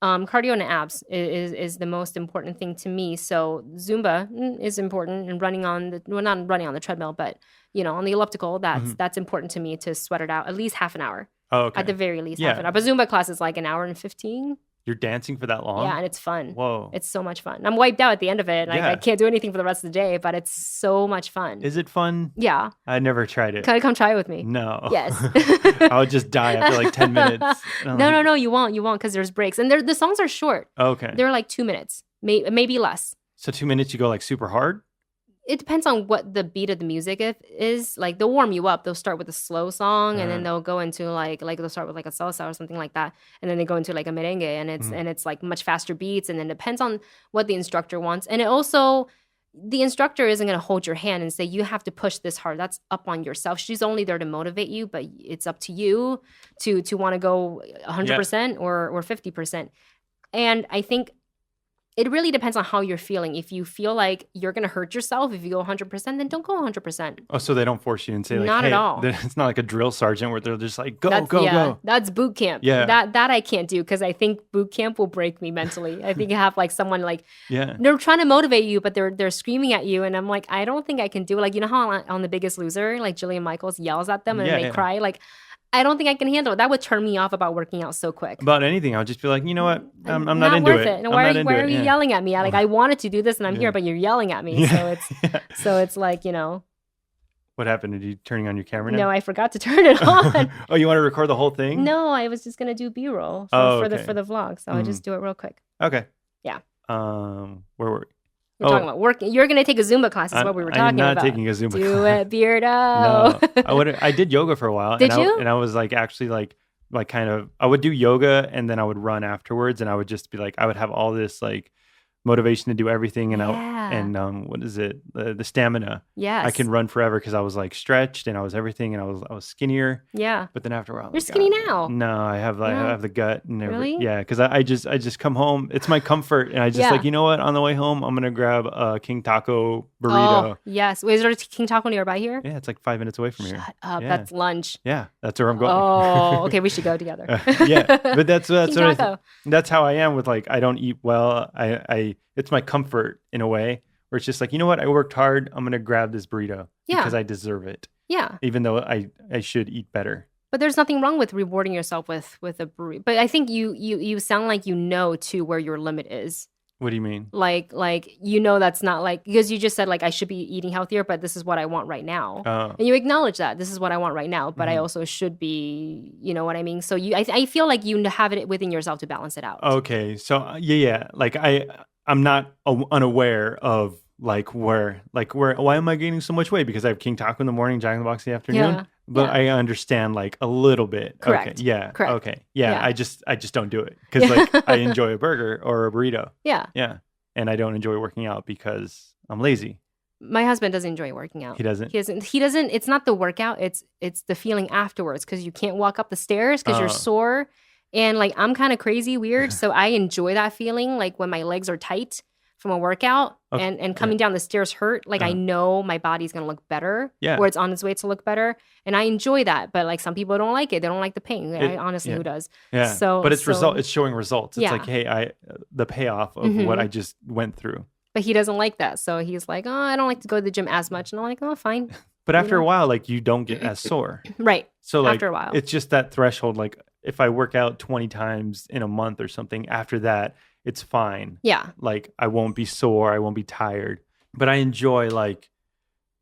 Cardio and abs is the most important thing to me. So Zumba is important, and running on not running on the treadmill, but on the elliptical, that's important to me to sweat it out at least half an hour. At the very least half an hour. But Zumba class is like an hour and 15. You're dancing for that long? Yeah, and it's fun. Whoa. It's so much fun. I'm wiped out at the end of it. I can't do anything for the rest of the day, but it's so much fun. Is it fun? Yeah. I never tried it. Come try it with me. No. Yes. I would just die after like 10 minutes. No, you won't, because there's breaks. And the songs are short. Okay. They're like 2 minutes, maybe less. So 2 minutes you go like super hard? It depends on what the beat of the music is. Like, they'll warm you up. They'll start with a slow song, and then they'll go into like they'll start with like a salsa or something like that, and then they go into like a merengue, and it's like much faster beats, and then it depends on what the instructor wants. And it also, the instructor isn't going to hold your hand and say you have to push this hard. That's up on yourself. She's only there to motivate you, but it's up to you to want to go 100% or 50%. And I think it really depends on how you're feeling. If you feel like you're going to hurt yourself if you go 100%, then don't go 100%. Oh, so they don't force you and say like, not hey, at all. It's not like a drill sergeant where they're just like, go. That's boot camp. Yeah. That I can't do, because I think boot camp will break me mentally. I think you have like someone like, they're trying to motivate you, but they're screaming at you. And I'm like, I don't think I can do it. Like, how on The Biggest Loser, like Jillian Michaels yells at them and they cry. Like, I don't think I can handle it. That would turn me off about working out so quick. About anything, I would just be like, you know what? I'm not into worth it. And why are you yelling at me? Like, I wanted to do this and I'm here, but you're yelling at me. So it's like, What happened? Did you turning on your camera now? No, I forgot to turn it on. Oh, you want to record the whole thing? No, I was just gonna do B-roll for the vlog. So I'll just do it real quick. Okay. Yeah. Where were we? We're talking about working. You're going to take a Zumba class is what we were talking about. I'm not taking a Zumba class. Do it, Beardo. No. I did yoga for a while. Did you? And I was like actually like kind of, I would do yoga and then I would run afterwards, and I would just be like, I would have all this like motivation to do everything, and what is it? The stamina. Yes. I can run forever because I was like stretched and I was everything, and I was skinnier. Yeah. But then after a while, you're skinny now. No, I have the gut and Really? Yeah, because I just come home. It's my comfort, and I just like, you know what? On the way home, I'm gonna grab a King Taco burrito. Oh yes. Wait, is there a King Taco nearby here? Yeah, it's like 5 minutes away from here. Shut up. Yeah. That's lunch. Yeah, that's where I'm going. Oh, okay. We should go together. Yeah, but that's King Taco. that's how I am with like, I don't eat well. I it's my comfort in a way where it's just like, you know what? I worked hard. I'm gonna grab this burrito because I deserve it. Yeah. Even though I should eat better. But there's nothing wrong with rewarding yourself with a burrito. But I think you sound like you know too where your limit is. What do you mean? Like that's not like, because you just said like I should be eating healthier, but this is what I want right now. And you acknowledge that this is what I want right now, but I also should be, you know what I mean? So I feel like you have it within yourself to balance it out. Okay. So yeah. Like I'm not unaware of why am I gaining so much weight? Because I have King Taco in the morning, Jack in the Box in the afternoon. Yeah. But I understand like a little bit. Correct. Okay. Yeah. Correct. Okay. Yeah. I just don't do it because like I enjoy a burger or a burrito. Yeah. Yeah. And I don't enjoy working out because I'm lazy. My husband doesn't enjoy working out. He doesn't. He doesn't. It's not the workout. It's the feeling afterwards because you can't walk up the stairs because you're sore. And like I'm kind of crazy weird, so I enjoy that feeling like when my legs are tight from a workout and coming down the stairs hurt. Like I know my body's gonna look better, or it's on its way to look better, and I enjoy that. But like some people don't like it; they don't like the pain. Honestly, who does? Yeah. So, but it's showing results. It's like, hey, the payoff of what I just went through. But he doesn't like that, so he's like, oh, I don't like to go to the gym as much, and I'm like, oh, fine. But after a while, like you don't get as sore, right? So like after a while, it's just that threshold. Like if I work out 20 times in a month or something, after that, it's fine. Yeah. Like I won't be sore. I won't be tired. But I enjoy like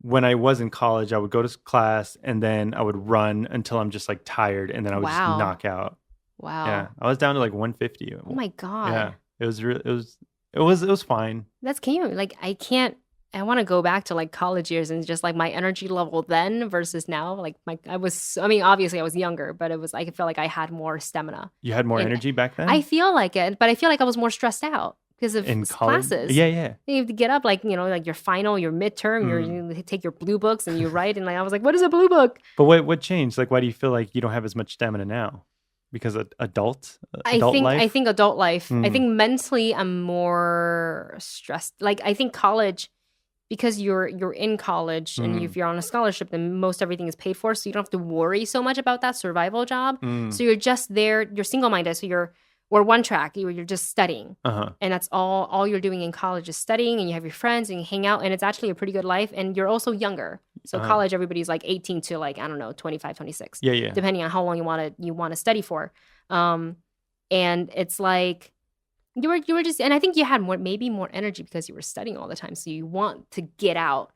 when I was in college, I would go to class and then I would run until I'm just like tired. And then I would just knock out. Wow. Yeah. I was down to like 150. Oh my God. Yeah. It was fine. That's cute. Like I want to go back to like college years and just like my energy level then versus now. Like obviously I was younger, but I felt like I had more stamina. You had more energy back then? I feel like it, but I feel like I was more stressed out because of classes. Yeah. You have to get up like, you know, like your final, your midterm, you take your blue books and you write. And like, I was like, what is a blue book? But what changed? Like, why do you feel like you don't have as much stamina now? Because of adult life? I think adult life. I think mentally I'm more stressed. Like I think college, because you're in college and if you're on a scholarship, then most everything is paid for. So you don't have to worry so much about that survival job. So you're just there, you're single-minded. So or one track, you're just studying. And that's all you're doing in college is studying, and you have your friends and you hang out, and it's actually a pretty good life. And you're also younger. So college, everybody's like 18 to like, I don't know, 25, 26. Yeah. Depending on how long you want to study for. And it's like, you were just, and I think you had maybe more energy because you were studying all the time. So you want to get out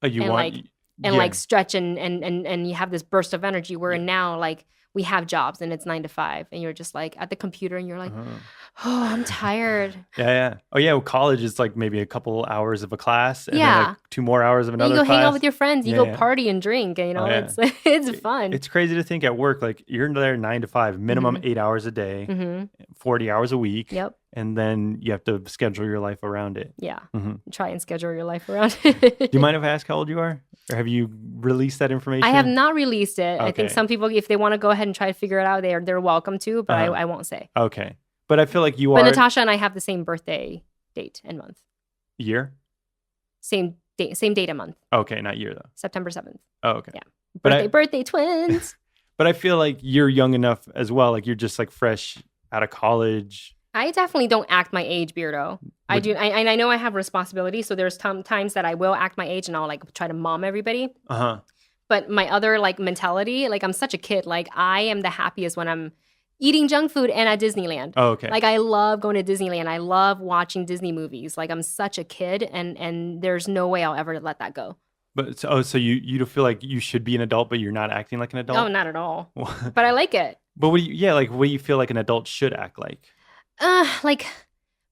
like stretch and you have this burst of energy where now like we have jobs and it's 9 to 5 and you're just like at the computer and you're like, oh, I'm tired. Yeah. Oh yeah. Well, college is like maybe a couple hours of a class and then like 2 more hours of another class. You go hang out with your friends. You go party and drink. And, you know, it's fun. It's crazy to think at work, like you're there 9 to 5, minimum 8 hours a day, 40 hours a week. Yep. And then you have to schedule your life around it. Yeah. Try and schedule your life around it. Do you mind if I ask how old you are? Or have you released that information? I have not released it. Okay. I think some people, if they want to go ahead and try to figure it out, they're welcome to, but I won't say. Okay. But I feel like you are. But Natasha and I have the same birthday date and month. Year? Same date and month. Okay, not year though. September 7th. Oh, okay. Yeah. Birthday twins. But I feel like you're young enough as well. Like you're just like fresh out of college. I definitely don't act my age, Beardo. I do. And I know I have responsibilities. So there's times that I will act my age and I'll like try to mom everybody. But my other like mentality, like I'm such a kid. Like I am the happiest when I'm eating junk food and at Disneyland. Oh, okay. Like I love going to Disneyland. I love watching Disney movies. Like I'm such a kid and there's no way I'll ever let that go. But so you don't feel like you should be an adult, but you're not acting like an adult? No, not at all. But I like it. But what do you feel like an adult should act like? Like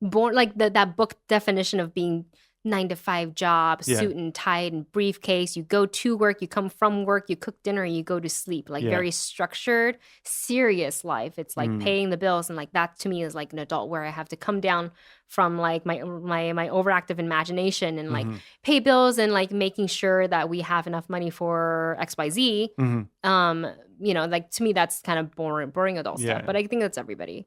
born, like that book definition of being 9-to-5 job, suit and tie and briefcase. You go to work, you come from work, you cook dinner, you go to sleep. Like very structured, serious life. It's like paying the bills, and like that to me is like an adult where I have to come down from like my overactive imagination and like pay bills and like making sure that we have enough money for XYZ. Like to me that's kind of boring adult stuff. But I think that's everybody.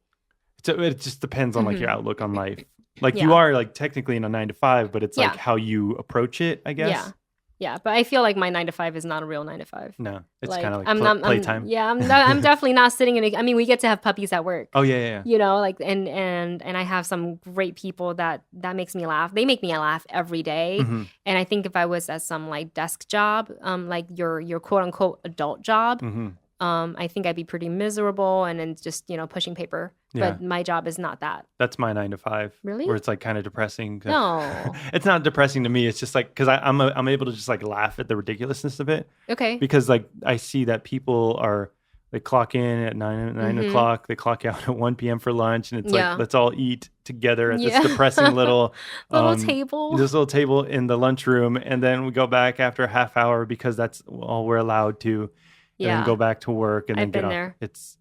So it just depends on like your outlook on life. Like you are like technically in a 9-to-5, but it's like how you approach it, I guess. Yeah. But I feel like my 9-to-5 is not a real 9-to-5. No, it's like, kind of like playtime. I'm definitely not sitting in. I mean, we get to have puppies at work. Oh yeah. You know, like and I have some great people that makes me laugh. They make me laugh every day. And I think if I was at some like desk job, like your quote unquote adult job. I think I'd be pretty miserable and then just, pushing paper. But my job is not that. That's my 9-to-5. Really? Where it's like kind of depressing. No. It's not depressing to me. It's just like, because I'm able to just like laugh at the ridiculousness of it. Okay. Because like I see that people they clock in at 9 o'clock, they clock out at 1 p.m. for lunch, and it's like, let's all eat together at this depressing little table. This little table in the lunchroom. And then we go back after a half hour because that's all we're allowed to. And then go back to work and then get off. There. It's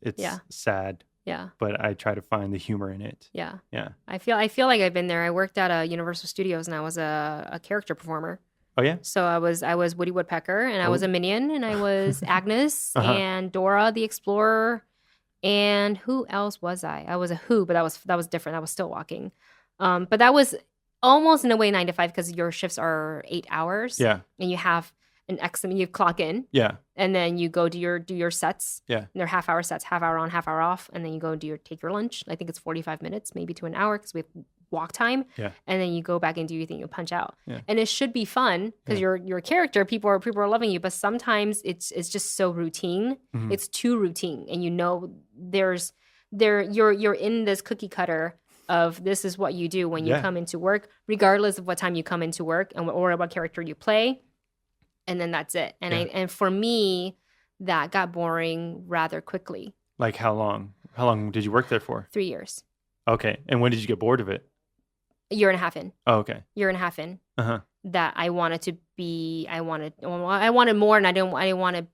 sad. Yeah. But I try to find the humor in it. Yeah. Yeah. I feel like I've been there. I worked at Universal Studios and I was a character performer. Oh yeah? So I was Woody Woodpecker and I was a Minion and I was Agnes and Dora the Explorer, and who else was I? I was a Who, but that was different. I was still walking. But that was almost in a way 9-to-5 because your shifts are 8 hours. Yeah. And you have an X amount, you clock in. Yeah. And then you go do your sets. Yeah. And they're half-hour sets, half hour on, half hour off. And then you go take your lunch. I think it's 45 minutes, maybe to an hour because we have walk time. Yeah. And then you go back and do your thing, you punch out. Yeah. And it should be fun because you're a character, people are loving you, but sometimes it's just so routine. It's too routine. And you're in this cookie cutter of this is what you do when you come into work, regardless of what time you come into work or what character you play. And then that's it. And and for me, that got boring rather quickly. Like how long? How long did you work there for? 3 years. Okay. And when did you get bored of it? A year and a half in. Oh, okay. Year and a half in. That I wanted more, and I didn't want to.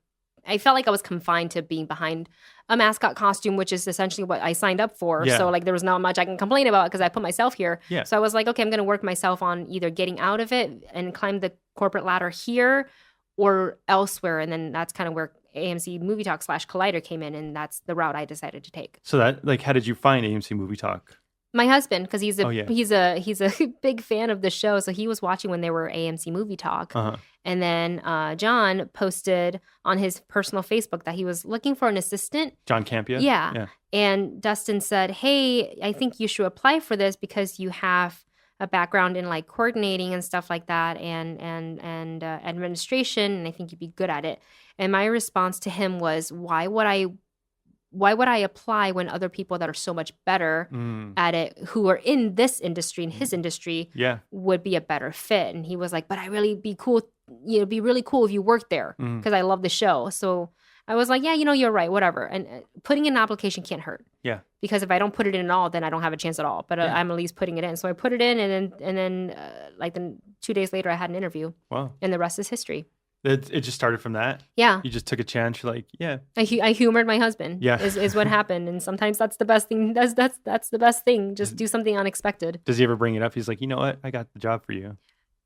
I felt like I was confined to being behind a mascot costume, which is essentially what I signed up for. Yeah. So like there was not much I can complain about because I put myself here. Yeah. So I was like, okay, I'm going to work myself on either getting out of it and climb the corporate ladder here or elsewhere. And then that's kind of where AMC Movie Talk / Collider came in, and that's the route I decided to take. So that, like, how did you find AMC Movie Talk? My husband, because he's a big fan of the show, so he was watching when they were AMC Movie Talk. And then John posted on his personal Facebook that he was looking for an assistant. John Campia? Yeah. And Dustin said, hey, I think you should apply for this because you have a background in like coordinating and stuff like that and administration, and I think you'd be good at it. And my response to him was, why would I apply when other people that are so much better at it, who are in this industry, in his industry, would be a better fit? And he was like, but I really be cool, it'd be really cool if you worked there because I love the show. So I was like, yeah, you're right, whatever. And putting in an application can't hurt. Yeah. Because if I don't put it in at all, then I don't have a chance at all. But I'm at least putting it in. So I put it in, and then like 2 days later, I had an interview. Wow. And the rest is history. It just started from that? Yeah. You just took a chance. You're like, yeah. I humored my husband. Yeah. Is what happened. And sometimes that's the best thing. That's the best thing. Just do something unexpected. Does he ever bring it up? He's like, you know what? I got the job for you.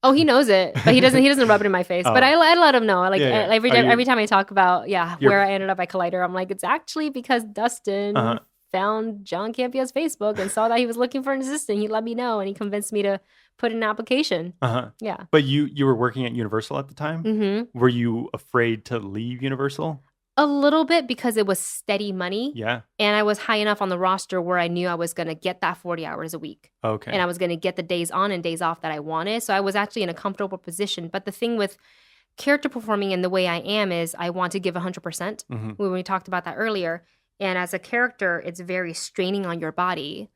Oh, he knows it, but he doesn't rub it in my face. But I let him know. Like every time I talk about where I ended up at Collider, I'm like, it's actually because Dustin found John Campia's Facebook and saw that he was looking for an assistant. He let me know, and he convinced me to put in an application. Yeah. But you were working at Universal at the time? Mm-hmm. Were you afraid to leave Universal? A little bit, because it was steady money. Yeah. And I was high enough on the roster where I knew I was going to get that 40 hours a week. Okay. And I was going to get the days on and days off that I wanted. So I was actually in a comfortable position. But the thing with character performing and the way I am is I want to give 100%. When we talked about that earlier. And as a character, it's very straining on your body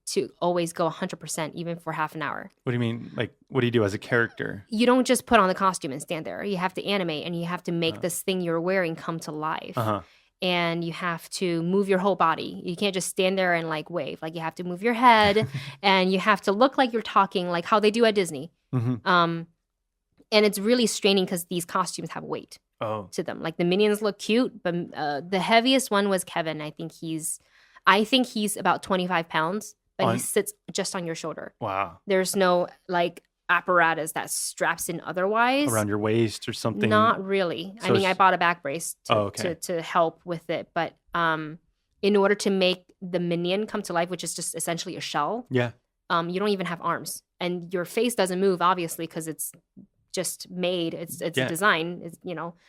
to always go 100%, even for half an hour. What do you mean? Like, what do you do as a character? You don't just put on the costume and stand there. You have to animate, and you have to make this thing you're wearing come to life. And you have to move your whole body. You can't just stand there and like wave. Like, you have to move your head, and you have to look like you're talking, like how they do at Disney. And it's really straining because these costumes have weight to them. Like the minions look cute, but the heaviest one was Kevin. I think he's about 25 pounds, but he sits just on your shoulder. Wow. There's no like apparatus that straps in otherwise around your waist or something. Not really. So I bought a back brace to help with it, but in order to make the minion come to life, which is just essentially a shell, you don't even have arms, and your face doesn't move obviously because it's just made. It's a design.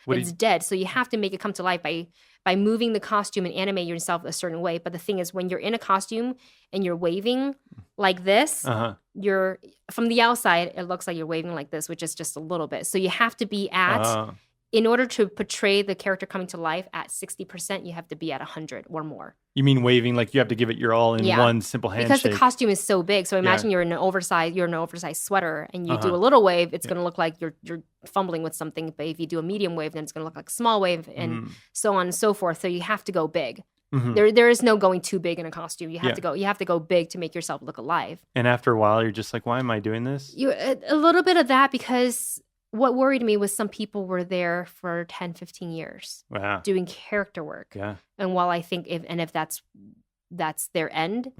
It's dead. So you have to make it come to life by moving the costume and animate yourself a certain way. But the thing is, when you're in a costume and you're waving like this, you're from the outside, it looks like you're waving like this, which is just a little bit. So you have to be at, in order to portray the character coming to life at 60%, you have to be at 100 or more. You mean waving like you have to give it your all in one simple handshake? Because the costume is so big. So imagine you're in an oversized sweater and you do a little wave, it's going to look like you're fumbling with something. But if you do a medium wave, then it's going to look like a small wave and so on and so forth. So you have to go big. There is no going too big in a costume. You have to go big to make yourself look alive. And after a while, you're just like, why am I doing this? A little bit of that, because what worried me was some people were there for 10, 15 years doing character work. Yeah. And while I think if that's their end,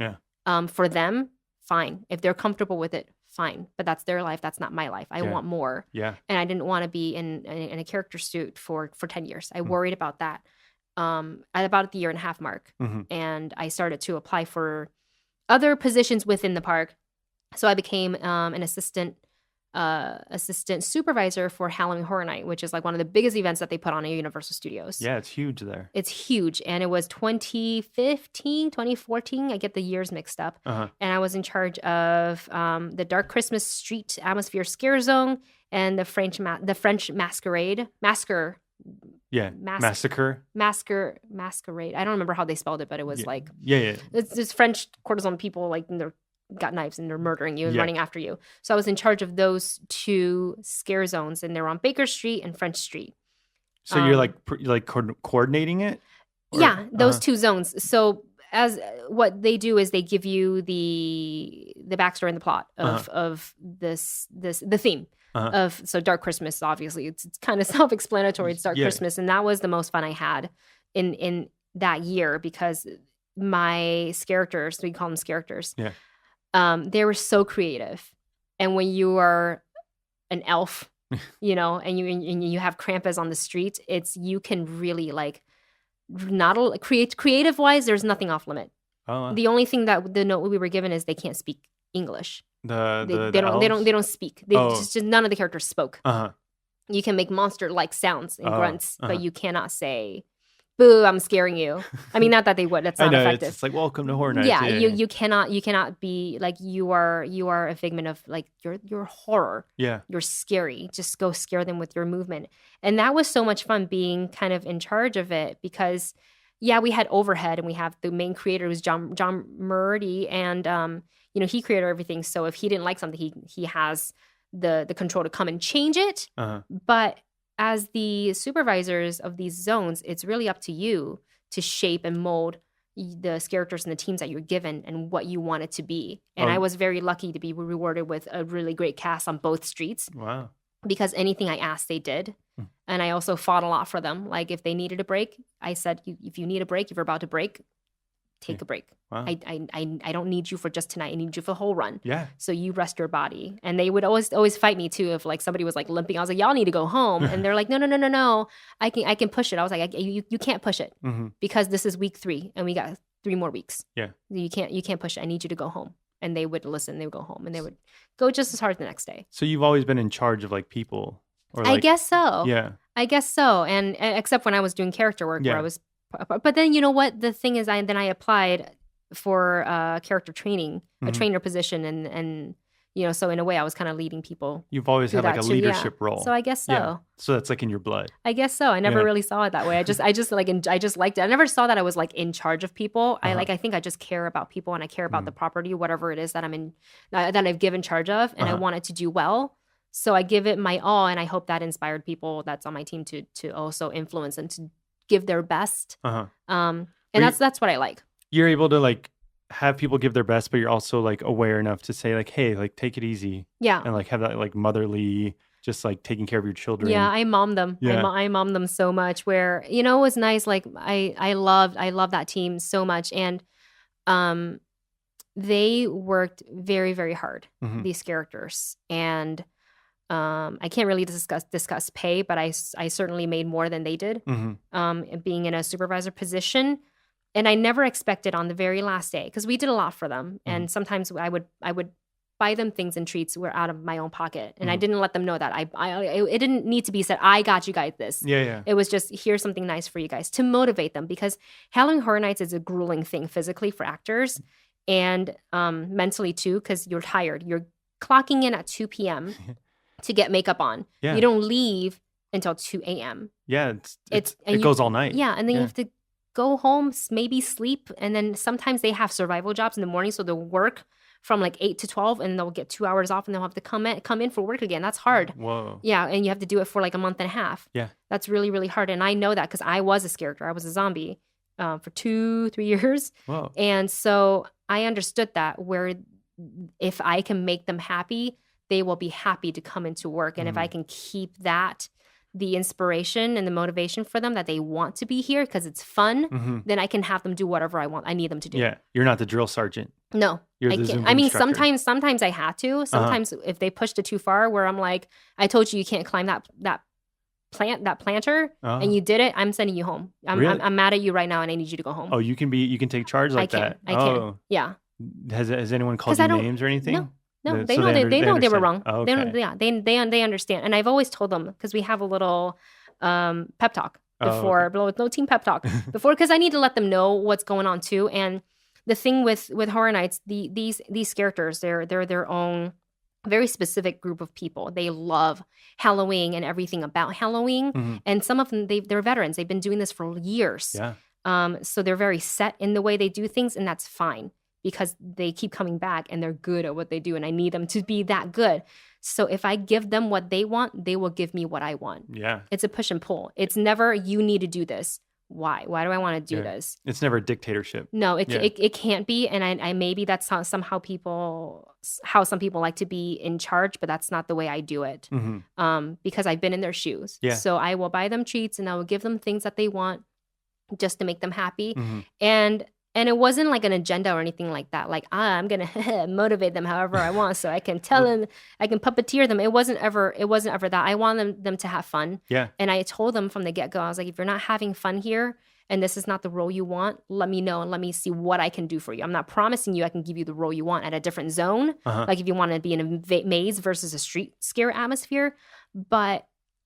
for them, fine. If they're comfortable with it, fine. But that's their life. That's not my life. I want more. Yeah. And I didn't want to be in a character suit for 10 years. I worried about that at about the 1.5 year mark. And I started to apply for other positions within the park. So I became an assistant supervisor for Halloween Horror Night, which is like one of the biggest events that they put on at Universal Studios. Yeah, it's huge there. It's huge. And it was 2015, 2014. I get the years mixed up. And I was in charge of the Dark Christmas Street Atmosphere Scare Zone and the French Masquerade. Massacre. I don't remember how they spelled it, but it was it's French courtesan people like they're got knives and they're murdering you and running after you. So I was in charge of those 2 scare zones, and they're on Baker Street and French Street. So you're like coordinating it? Or? Yeah, those 2 zones. So as what they do is they give you the backstory and the plot of the theme. So Dark Christmas, obviously it's kind of self-explanatory. It's Dark Christmas, and that was the most fun I had in that year, because my characters, we call them characters, they were so creative. And when you are an elf, and you have Krampus on the street, you can really like not creative wise. There's nothing off limit. The only thing that the note we were given is they can't speak English. They don't speak. Just none of the characters spoke. You can make monster like sounds and grunts, but you cannot say, "Boo, I'm scaring you." I mean, not that they would. That's not effective. It's like, welcome to Horror Nights. Yeah, you cannot be like you are a figment of like your horror. Yeah, you're scary. Just go scare them with your movement, and that was so much fun being kind of in charge of it, because we had overhead, and we have the main creator who's John Murdy, and he created everything. So if he didn't like something, he has the control to come and change it. But as the supervisors of these zones, it's really up to you to shape and mold the characters and the teams that you're given and what you want it to be. And I was very lucky to be rewarded with a really great cast on both streets. Wow. Because anything I asked, they did. And I also fought a lot for them. Like if they needed a break, I said, if you need a break, if you're about to break, take a break. Wow. I don't need you for just tonight. I need you for the whole run. Yeah. So you rest your body. And they would always fight me too if like somebody was like limping. I was like, y'all need to go home. And they're like, no. I can push it. I was like, you can't push it because this is week 3 and we got 3 more weeks. Yeah. You can't push it. I need you to go home. And they would listen. They would go home and they would go just as hard the next day. So you've always been in charge of like people. Or I guess so. Yeah. I guess so. And except when I was doing character work where I was. But then you know what? The thing is, I applied for character training, a trainer position, and so in a way, I was kind of leading people. You've always had like a leadership role. So I guess so. Yeah. So that's like in your blood. I guess so. I never really saw it that way. I just liked it. I never saw that I was like in charge of people. I think I just care about people and I care about the property, whatever it is that that I've given charge of, and I want it to do well. So I give it my all, and I hope that inspired people that's on my team to also influence and to give their best. And that's what I like. You're able to like have people give their best, but you're also like aware enough to say like, hey, like take it easy. Yeah. And like have that like motherly, just like taking care of your children. Yeah, I mom them. Yeah. I mom them so much. Where it was nice. Like I love that team so much, and they worked very very hard. These characters, and I can't really discuss pay, but I certainly made more than they did. Being in a supervisor position. And I never expected on the very last day, because we did a lot for them. And sometimes I would buy them things and treats were out of my own pocket. And I didn't let them know that. It didn't need to be said, I got you guys this. Yeah. It was just, here's something nice for you guys to motivate them. Because Howling Horror Nights is a grueling thing physically for actors and mentally too, because you're tired. You're clocking in at 2 p.m. to get makeup on. Yeah. You don't leave until 2 a.m. Yeah, it goes all night. Yeah, and then you have to go home, maybe sleep, and then sometimes they have survival jobs in the morning, so they'll work from like 8 to 12, and they'll get 2 hours off, and they'll have to come in for work again. That's hard. Whoa. Yeah, and you have to do it for like a month and a half. Yeah. That's really, really hard, and I know that because I was a character. I was a zombie for 2-3 years. Whoa. And so I understood that, where if I can make them happy, they will be happy to come into work, and if I can keep that the inspiration and the motivation for them that they want to be here because it's fun, then I can have them do whatever I need them to do. Yeah, you're not the drill sergeant. No, you're I the can't. Zumba I mean, instructor. sometimes I had to. Sometimes if they pushed it too far, where I'm like, I told you can't climb that planter, and you did it, I'm sending you home. Really? I'm mad at you right now, and I need you to go home. Oh, you can take charge like that. I can. Yeah. Has anyone called you names or anything? No, they know they were wrong. Oh, okay. They understand, and I've always told them, because we have a little pep talk before, no team pep talk before, because I need to let them know what's going on too. And the thing with Horror Nights, these characters, they're their own very specific group of people. They love Halloween and everything about Halloween, and some of them they're veterans. They've been doing this for years. Yeah. So they're very set in the way they do things, and that's fine, because they keep coming back and they're good at what they do, and I need them to be that good. So if I give them what they want, they will give me what I want. Yeah. It's a push and pull. It's never, you need to do this. Why? Why do I want to do this? It's never a dictatorship. No, it can't be. And I maybe that's how some people like to be in charge, but that's not the way I do it. Because I've been in their shoes. Yeah. So I will buy them treats, and I will give them things that they want just to make them happy. And it wasn't like an agenda or anything like that. Like, I'm going to motivate them however I want, so I can tell them, I can puppeteer them. It wasn't ever that. I want them to have fun. Yeah. And I told them from the get-go, I was like, if you're not having fun here and this is not the role you want, let me know and let me see what I can do for you. I'm not promising you I can give you the role you want at a different zone. Like if you want to be in a maze versus a street scare atmosphere, but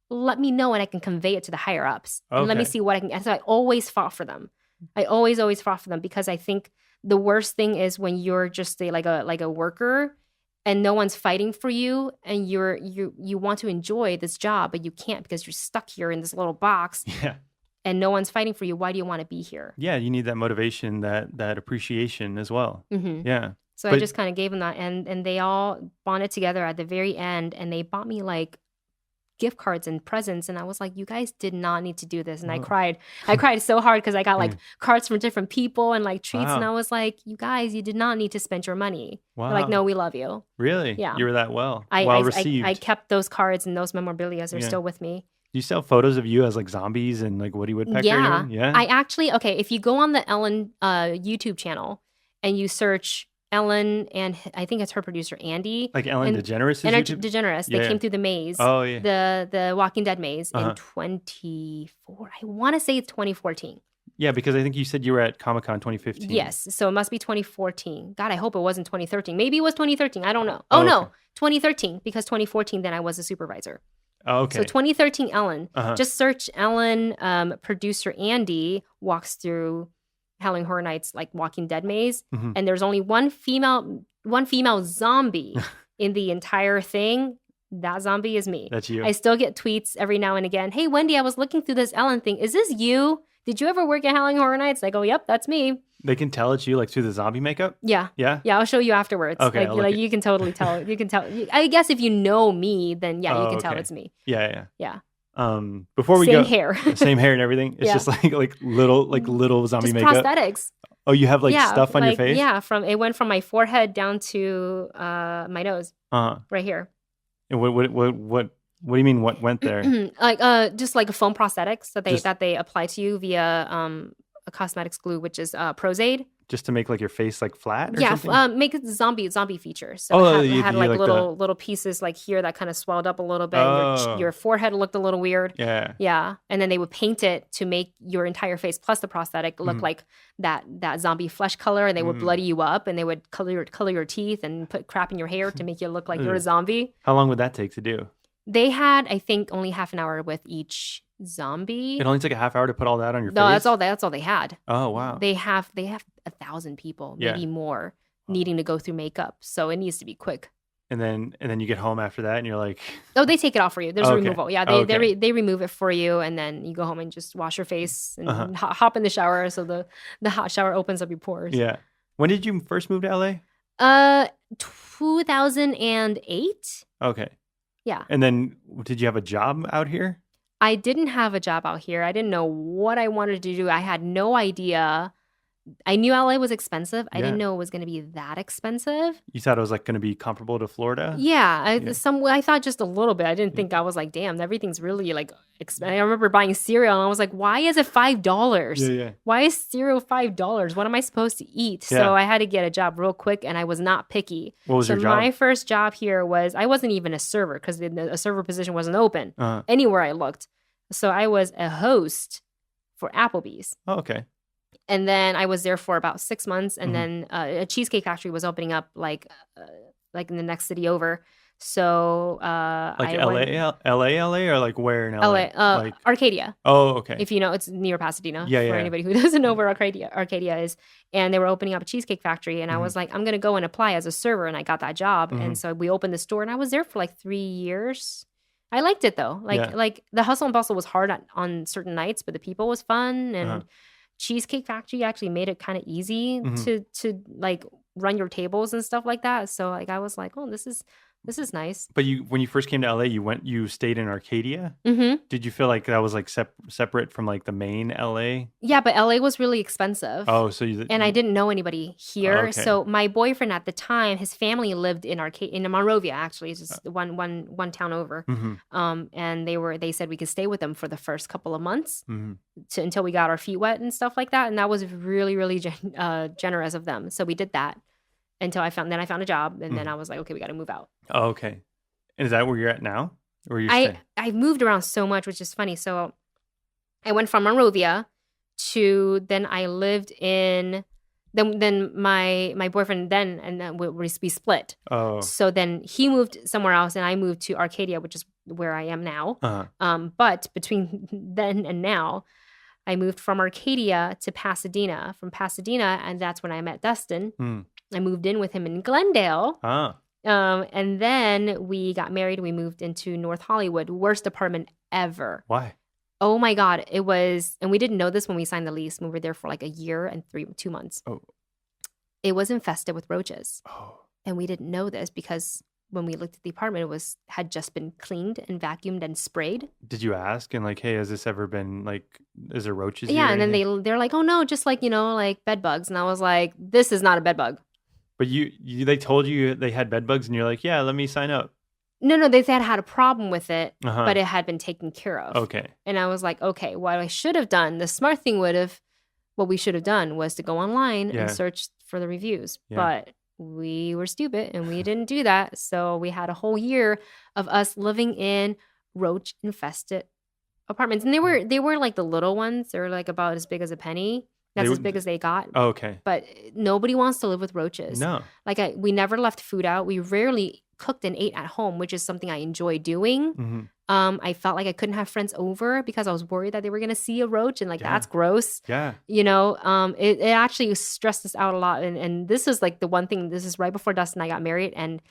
let me know and I can convey it to the higher ups. And let me see what I can. And so I always fought for them. I always fought for them, because I think the worst thing is when you're just like a worker and no one's fighting for you, and you want to enjoy this job, but you can't because you're stuck here in this little box. Yeah. And no one's fighting for you. Why do you want to be here? Yeah, you need that motivation, that appreciation as well. Yeah. So I just kind of gave them that, and they all bonded together at the very end, and they bought me like gift cards and presents, and I was like, you guys did not need to do this. And I cried so hard, because I got like cards from different people and like treats. And I was like, you guys, you did not need to spend your money. They're like, no, we love you. Really? Yeah. You were that well received. I kept those cards and those memorabilia. They're still with me. Do you sell photos of you as like zombies and like Woody Woodpecker? Yeah. Yeah. I actually, if you go on the Ellen YouTube channel and you search Ellen, and I think it's her producer, Andy. Like Ellen DeGeneres? Ellen DeGeneres. They came through the maze. Oh, yeah. The Walking Dead maze in 24. I want to say it's 2014. Yeah, because I think you said you were at Comic-Con 2015. Yes. So it must be 2014. God, I hope it wasn't 2013. Maybe it was 2013. I don't know. Oh, no. 2013, because 2014, then I was a supervisor. Oh, okay. So 2013 Ellen. Just search Ellen, producer Andy walks through Howling Horror Nights like Walking Dead maze, and there's only one female zombie in the entire thing. That zombie is me. That's you. I still get tweets every now and again. Hey, Wendy, I was looking through this Ellen thing. Is this you? Did you ever work at Howling Horror Nights? I go, yep, that's me. They can tell it's you like through the zombie makeup? Yeah. Yeah? Yeah, I'll show you afterwards. Okay, like you can totally tell. You can tell. I guess if you know me, then yeah, you can tell it's me. Yeah. Yeah. Before we Same go, hair. same hair and everything. It's just like little zombie just makeup. prosthetics. Oh, you have like stuff on your face? Yeah, it went from my forehead down to my nose, right here. And what do you mean? What went there? Just like a foam prosthetics that they apply to you via a cosmetics glue, which is Prozaid. Just to make like your face like flat or something? Make it zombie features. So it had like little pieces like here that kind of swelled up a little bit. Your forehead looked a little weird. Yeah. Yeah. And then they would paint it to make your entire face plus the prosthetic look like that zombie flesh color, and they would bloody you up, and they would color your teeth and put crap in your hair to make you look like you're a zombie. How long would that take to do? They had, I think, only half an hour with each zombie. It only took a half hour to put all that on your face? No, that's all they had. Oh, wow. They have 1,000 people, maybe more, needing to go through makeup. So it needs to be quick. And then you get home after that and you're like... Oh, they take it off for you. There's a removal. Yeah, they remove it for you, and then you go home and just wash your face and hop in the shower so the hot shower opens up your pores. Yeah. When did you first move to LA? 2008. Okay. Yeah. And then did you have a job out here? I didn't have a job out here. I didn't know what I wanted to do. I had no idea. I knew LA was expensive. I didn't know it was going to be that expensive. You thought it was like going to be comparable to Florida? Yeah. I thought just a little bit. I didn't think I was like, damn, everything's really like expensive. I remember buying cereal and I was like, why is it $5? Yeah. Why is cereal $5? What am I supposed to eat? Yeah. So I had to get a job real quick, and I was not picky. What was your job? My first job here was, I wasn't even a server because a server position wasn't open anywhere I looked. So I was a host for Applebee's. Oh, okay. And then I was there for about 6 months, and then a cheesecake factory was opening up like in the next city over. So like LA, or like where in LA? Like Arcadia. Oh, okay. If you know, it's near Pasadena. Yeah, for anybody who doesn't know where Arcadia is. And they were opening up a cheesecake factory, and I was like, I'm gonna go and apply as a server, and I got that job. And so we opened the store, and I was there for like 3 years. I liked it though. Like the hustle and bustle was hard on certain nights, but the people was fun, and Cheesecake Factory actually made it kind of easy to like run your tables and stuff like that. So like I was like, oh, this is nice. But when you first came to LA, you stayed in Arcadia. Mm-hmm. Did you feel like that was like separate from like the main LA? Yeah, but LA was really expensive. Oh, so and I didn't know anybody here. Okay. So my boyfriend at the time, his family lived in Monrovia. Actually, it's just one town over. And they said we could stay with them for the first couple of months until we got our feet wet and stuff like that. And that was really, really generous of them. So we did that until I found a job, and then I was like, okay, we got to move out. Oh, okay. And is that where you're at now? Or I've moved around so much, which is funny. So I went from Monrovia to, then I lived in, then my boyfriend and then we split. Oh. So then he moved somewhere else, and I moved to Arcadia, which is where I am now. But between then and now, I moved from Arcadia to Pasadena. From Pasadena, and that's when I met Dustin. I moved in with him in Glendale. And then we got married. We moved into North Hollywood. Worst apartment ever. Why? Oh my God. It was, and we didn't know this when we signed the lease. We were there for like a year and 2 months. Oh. It was infested with roaches. Oh. And we didn't know this because when we looked at the apartment, had just been cleaned and vacuumed and sprayed. Did you ask and like, hey, has this ever been like, is there roaches here? Yeah, and then they're like, oh no, just like, like bed bugs. And I was like, this is not a bed bug. But they told you they had bed bugs, and you're like, yeah, let me sign up. No, they had a problem with it, but it had been taken care of. Okay. And I was like, okay, what we should have done was to go online and search for the reviews. Yeah. But we were stupid and we didn't do that. So we had a whole year of us living in roach infested apartments. And they were like the little ones. They were like about as big as a penny. That's as big as they got. Oh, okay. But nobody wants to live with roaches. No. Like we never left food out. We rarely cooked and ate at home, which is something I enjoy doing. I felt like I couldn't have friends over because I was worried that they were going to see a roach, and like that's gross. Yeah. It actually stressed us out a lot. And this is like the one thing, this is right before Dustin and I got married, and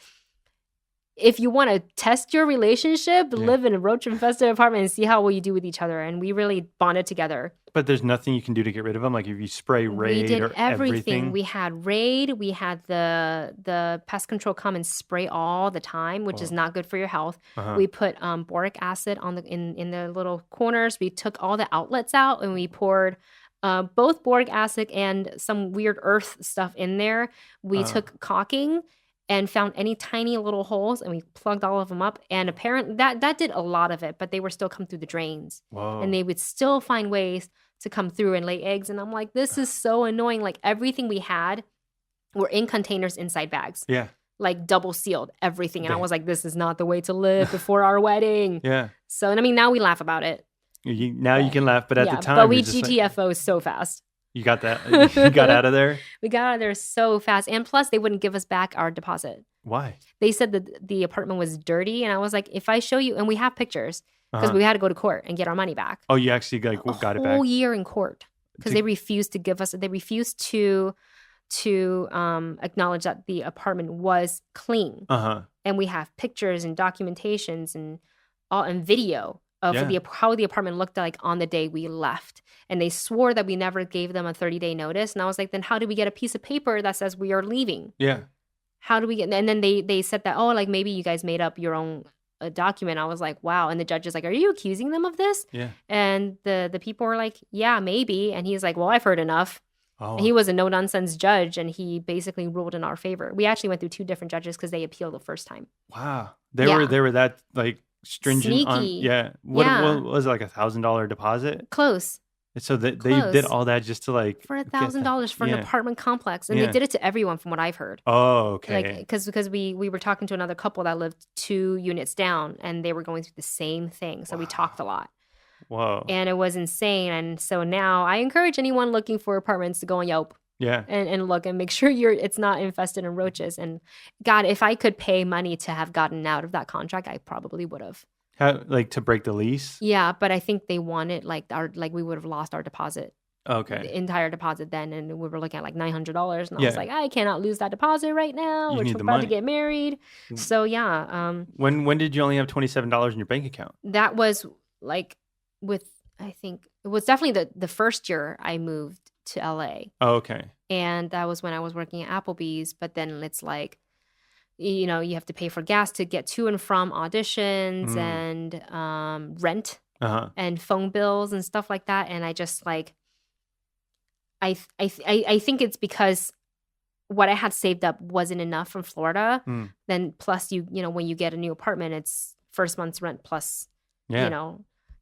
if you want to test your relationship, live in a roach-infested apartment and see how well you do with each other. And we really bonded together. But there's nothing you can do to get rid of them? Like if you spray Raid we did or everything. We had Raid. We had the pest control come and spray all the time, which is not good for your health. We put boric acid on in the little corners. We took all the outlets out and we poured both boric acid and some weird earth stuff in there. We took caulking and found any tiny little holes, and we plugged all of them up. And apparently that did a lot of it, but they were still come through the drains. Whoa. And they would still find ways to come through and lay eggs. And I'm like, this is so annoying. Like everything we had were in containers inside bags. Yeah. Like double sealed, everything. And I was like, this is not the way to live before our wedding. Yeah. So, and I mean, now we laugh about it. You can laugh, but at the time. But we GTFO so fast. You got that? You got out of there? We got out of there so fast. And plus, they wouldn't give us back our deposit. Why? They said that the apartment was dirty. And I was like, if I show you, and we have pictures, because we had to go to court and get our money back. Oh, you actually got it back? A whole year in court. Because they refused to give us, they refused to acknowledge that the apartment was clean. And we have pictures and documentations and video of how the apartment looked like on the day we left. And they swore that we never gave them a 30-day notice. And I was like, then how do we get a piece of paper that says we are leaving? Yeah. How do we get, and then they said that, oh, like maybe you guys made up your own document. I was like, wow. And the judge is like, are you accusing them of this? Yeah. And the people were like, yeah, maybe. And he's like, well, I've heard enough. Oh. He was a no-nonsense judge, and he basically ruled in our favor. We actually went through 2 different judges because they appealed the first time. Wow. They were that like stringent. Sneaky. What was it, like $1,000 deposit? Close. So they did all that just to like for $1,000 for an apartment complex, and they did it to everyone from what I've heard. Oh, okay. Like because we were talking to another couple that lived 2 units down, and they were going through the same thing. So we talked a lot. Whoa. And it was insane. And so now I encourage anyone looking for apartments to go on Yelp. Yeah. And look and make sure it's not infested in roaches. And God, if I could pay money to have gotten out of that contract, I probably would have. Like to break the lease? Yeah, but I think they wanted like we would have lost our deposit. Okay. The entire deposit then, and we were looking at like $900, and I was like, I cannot lose that deposit right now. We're about to get married. So yeah. When did you only have $27 in your bank account? That was like I think it was definitely the first year I moved to LA. Oh, okay. And that was when I was working at Applebee's, but then it's like, you have to pay for gas to get to and from auditions and rent and phone bills and stuff like that. And I just like, I think it's because what I had saved up wasn't enough from Florida. Then plus when you get a new apartment, it's first month's rent plus,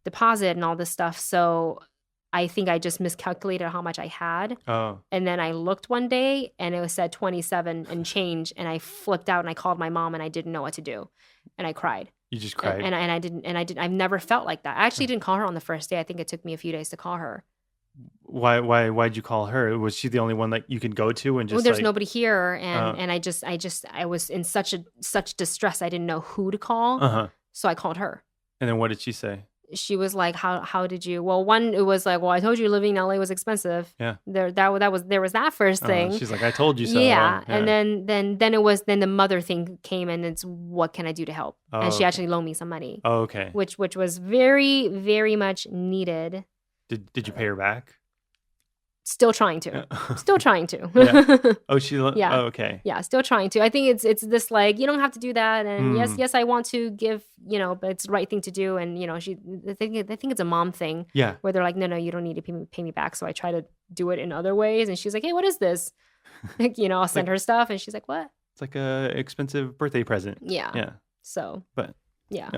deposit and all this stuff. So I think I just miscalculated how much I had. Oh. And then I looked one day and it said 27 and change, and I flipped out and I called my mom and I didn't know what to do. And I cried. You just cried? I've never felt like that. I actually didn't call her on the first day. I think it took me a few days to call her. Why'd you call her? Was she the only one that you could go to and just there's nobody here, and I was in such distress I didn't know who to call. So I called her. And then what did she say? She was like, how did you? Well, one, it was like, well, I told you living in LA was expensive. Yeah. There was that first thing. She's like, I told you so. Yeah. And then the mother thing came, and it's what can I do to help? And she actually loaned me some money. Oh, okay. Which was very, very much needed. Did you pay her back? Still trying to. Yeah. Oh, yeah. Oh, okay. Yeah, still trying to. I think it's this like, you don't have to do that, and yes, I want to give, but it's the right thing to do, and I think it's a mom thing. Yeah. Where they're like, no, you don't need to pay me back. So I try to do it in other ways, and she's like, hey, what is this? Like, I'll send her stuff, and she's like, what? It's like a expensive birthday present. Yeah. Yeah. So. But. Yeah.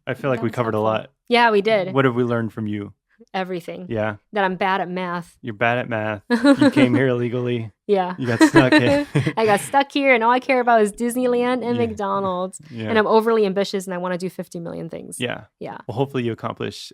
I feel like we covered a lot. Yeah, we did. What have we learned from you? Everything. Yeah. That I'm bad at math. You're bad at math. You came here illegally. Yeah. You got stuck here. I got stuck here, and all I care about is Disneyland and McDonald's. Yeah. And I'm overly ambitious, and I want to do 50 million things. Yeah. Yeah. Well, hopefully you accomplish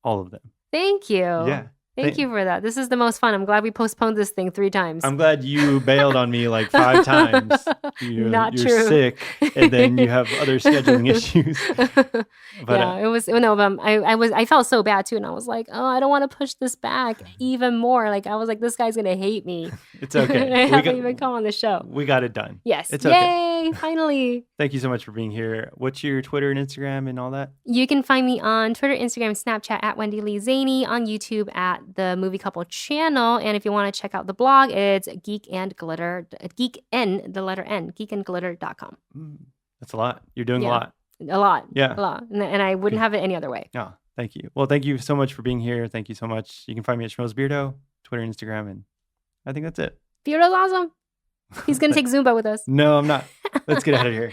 all of them. Thank you. Yeah. Thank you for that. This is the most fun. I'm glad we postponed this thing 3 times. I'm glad you bailed on me like 5 times. You're true. Sick, and then you have other scheduling issues. But, yeah, it was no. I felt so bad too, and I was like, oh, I don't want to push this back even more. Like I was like, this guy's gonna hate me. It's okay. I haven't even come on the show. We got it done. Yes. It's okay. Yay! Finally. Thank you so much for being here. What's your Twitter and Instagram and all that? You can find me on Twitter, Instagram, Snapchat at Wendy Lee Szany, on YouTube at the Movie Couple channel, and if you want to check out the blog, it's Geek and Glitter, geekandglitter.com. That's a lot. You're doing a lot. A lot. Yeah. A lot. And I wouldn't have it any other way. Oh, thank you. Well, thank you so much for being here. Thank you so much. You can find me at Schmoes Beardo, Twitter and Instagram, and I think that's it. Beardo's awesome. He's going to take Zumba with us. No, I'm not. Let's get out of here.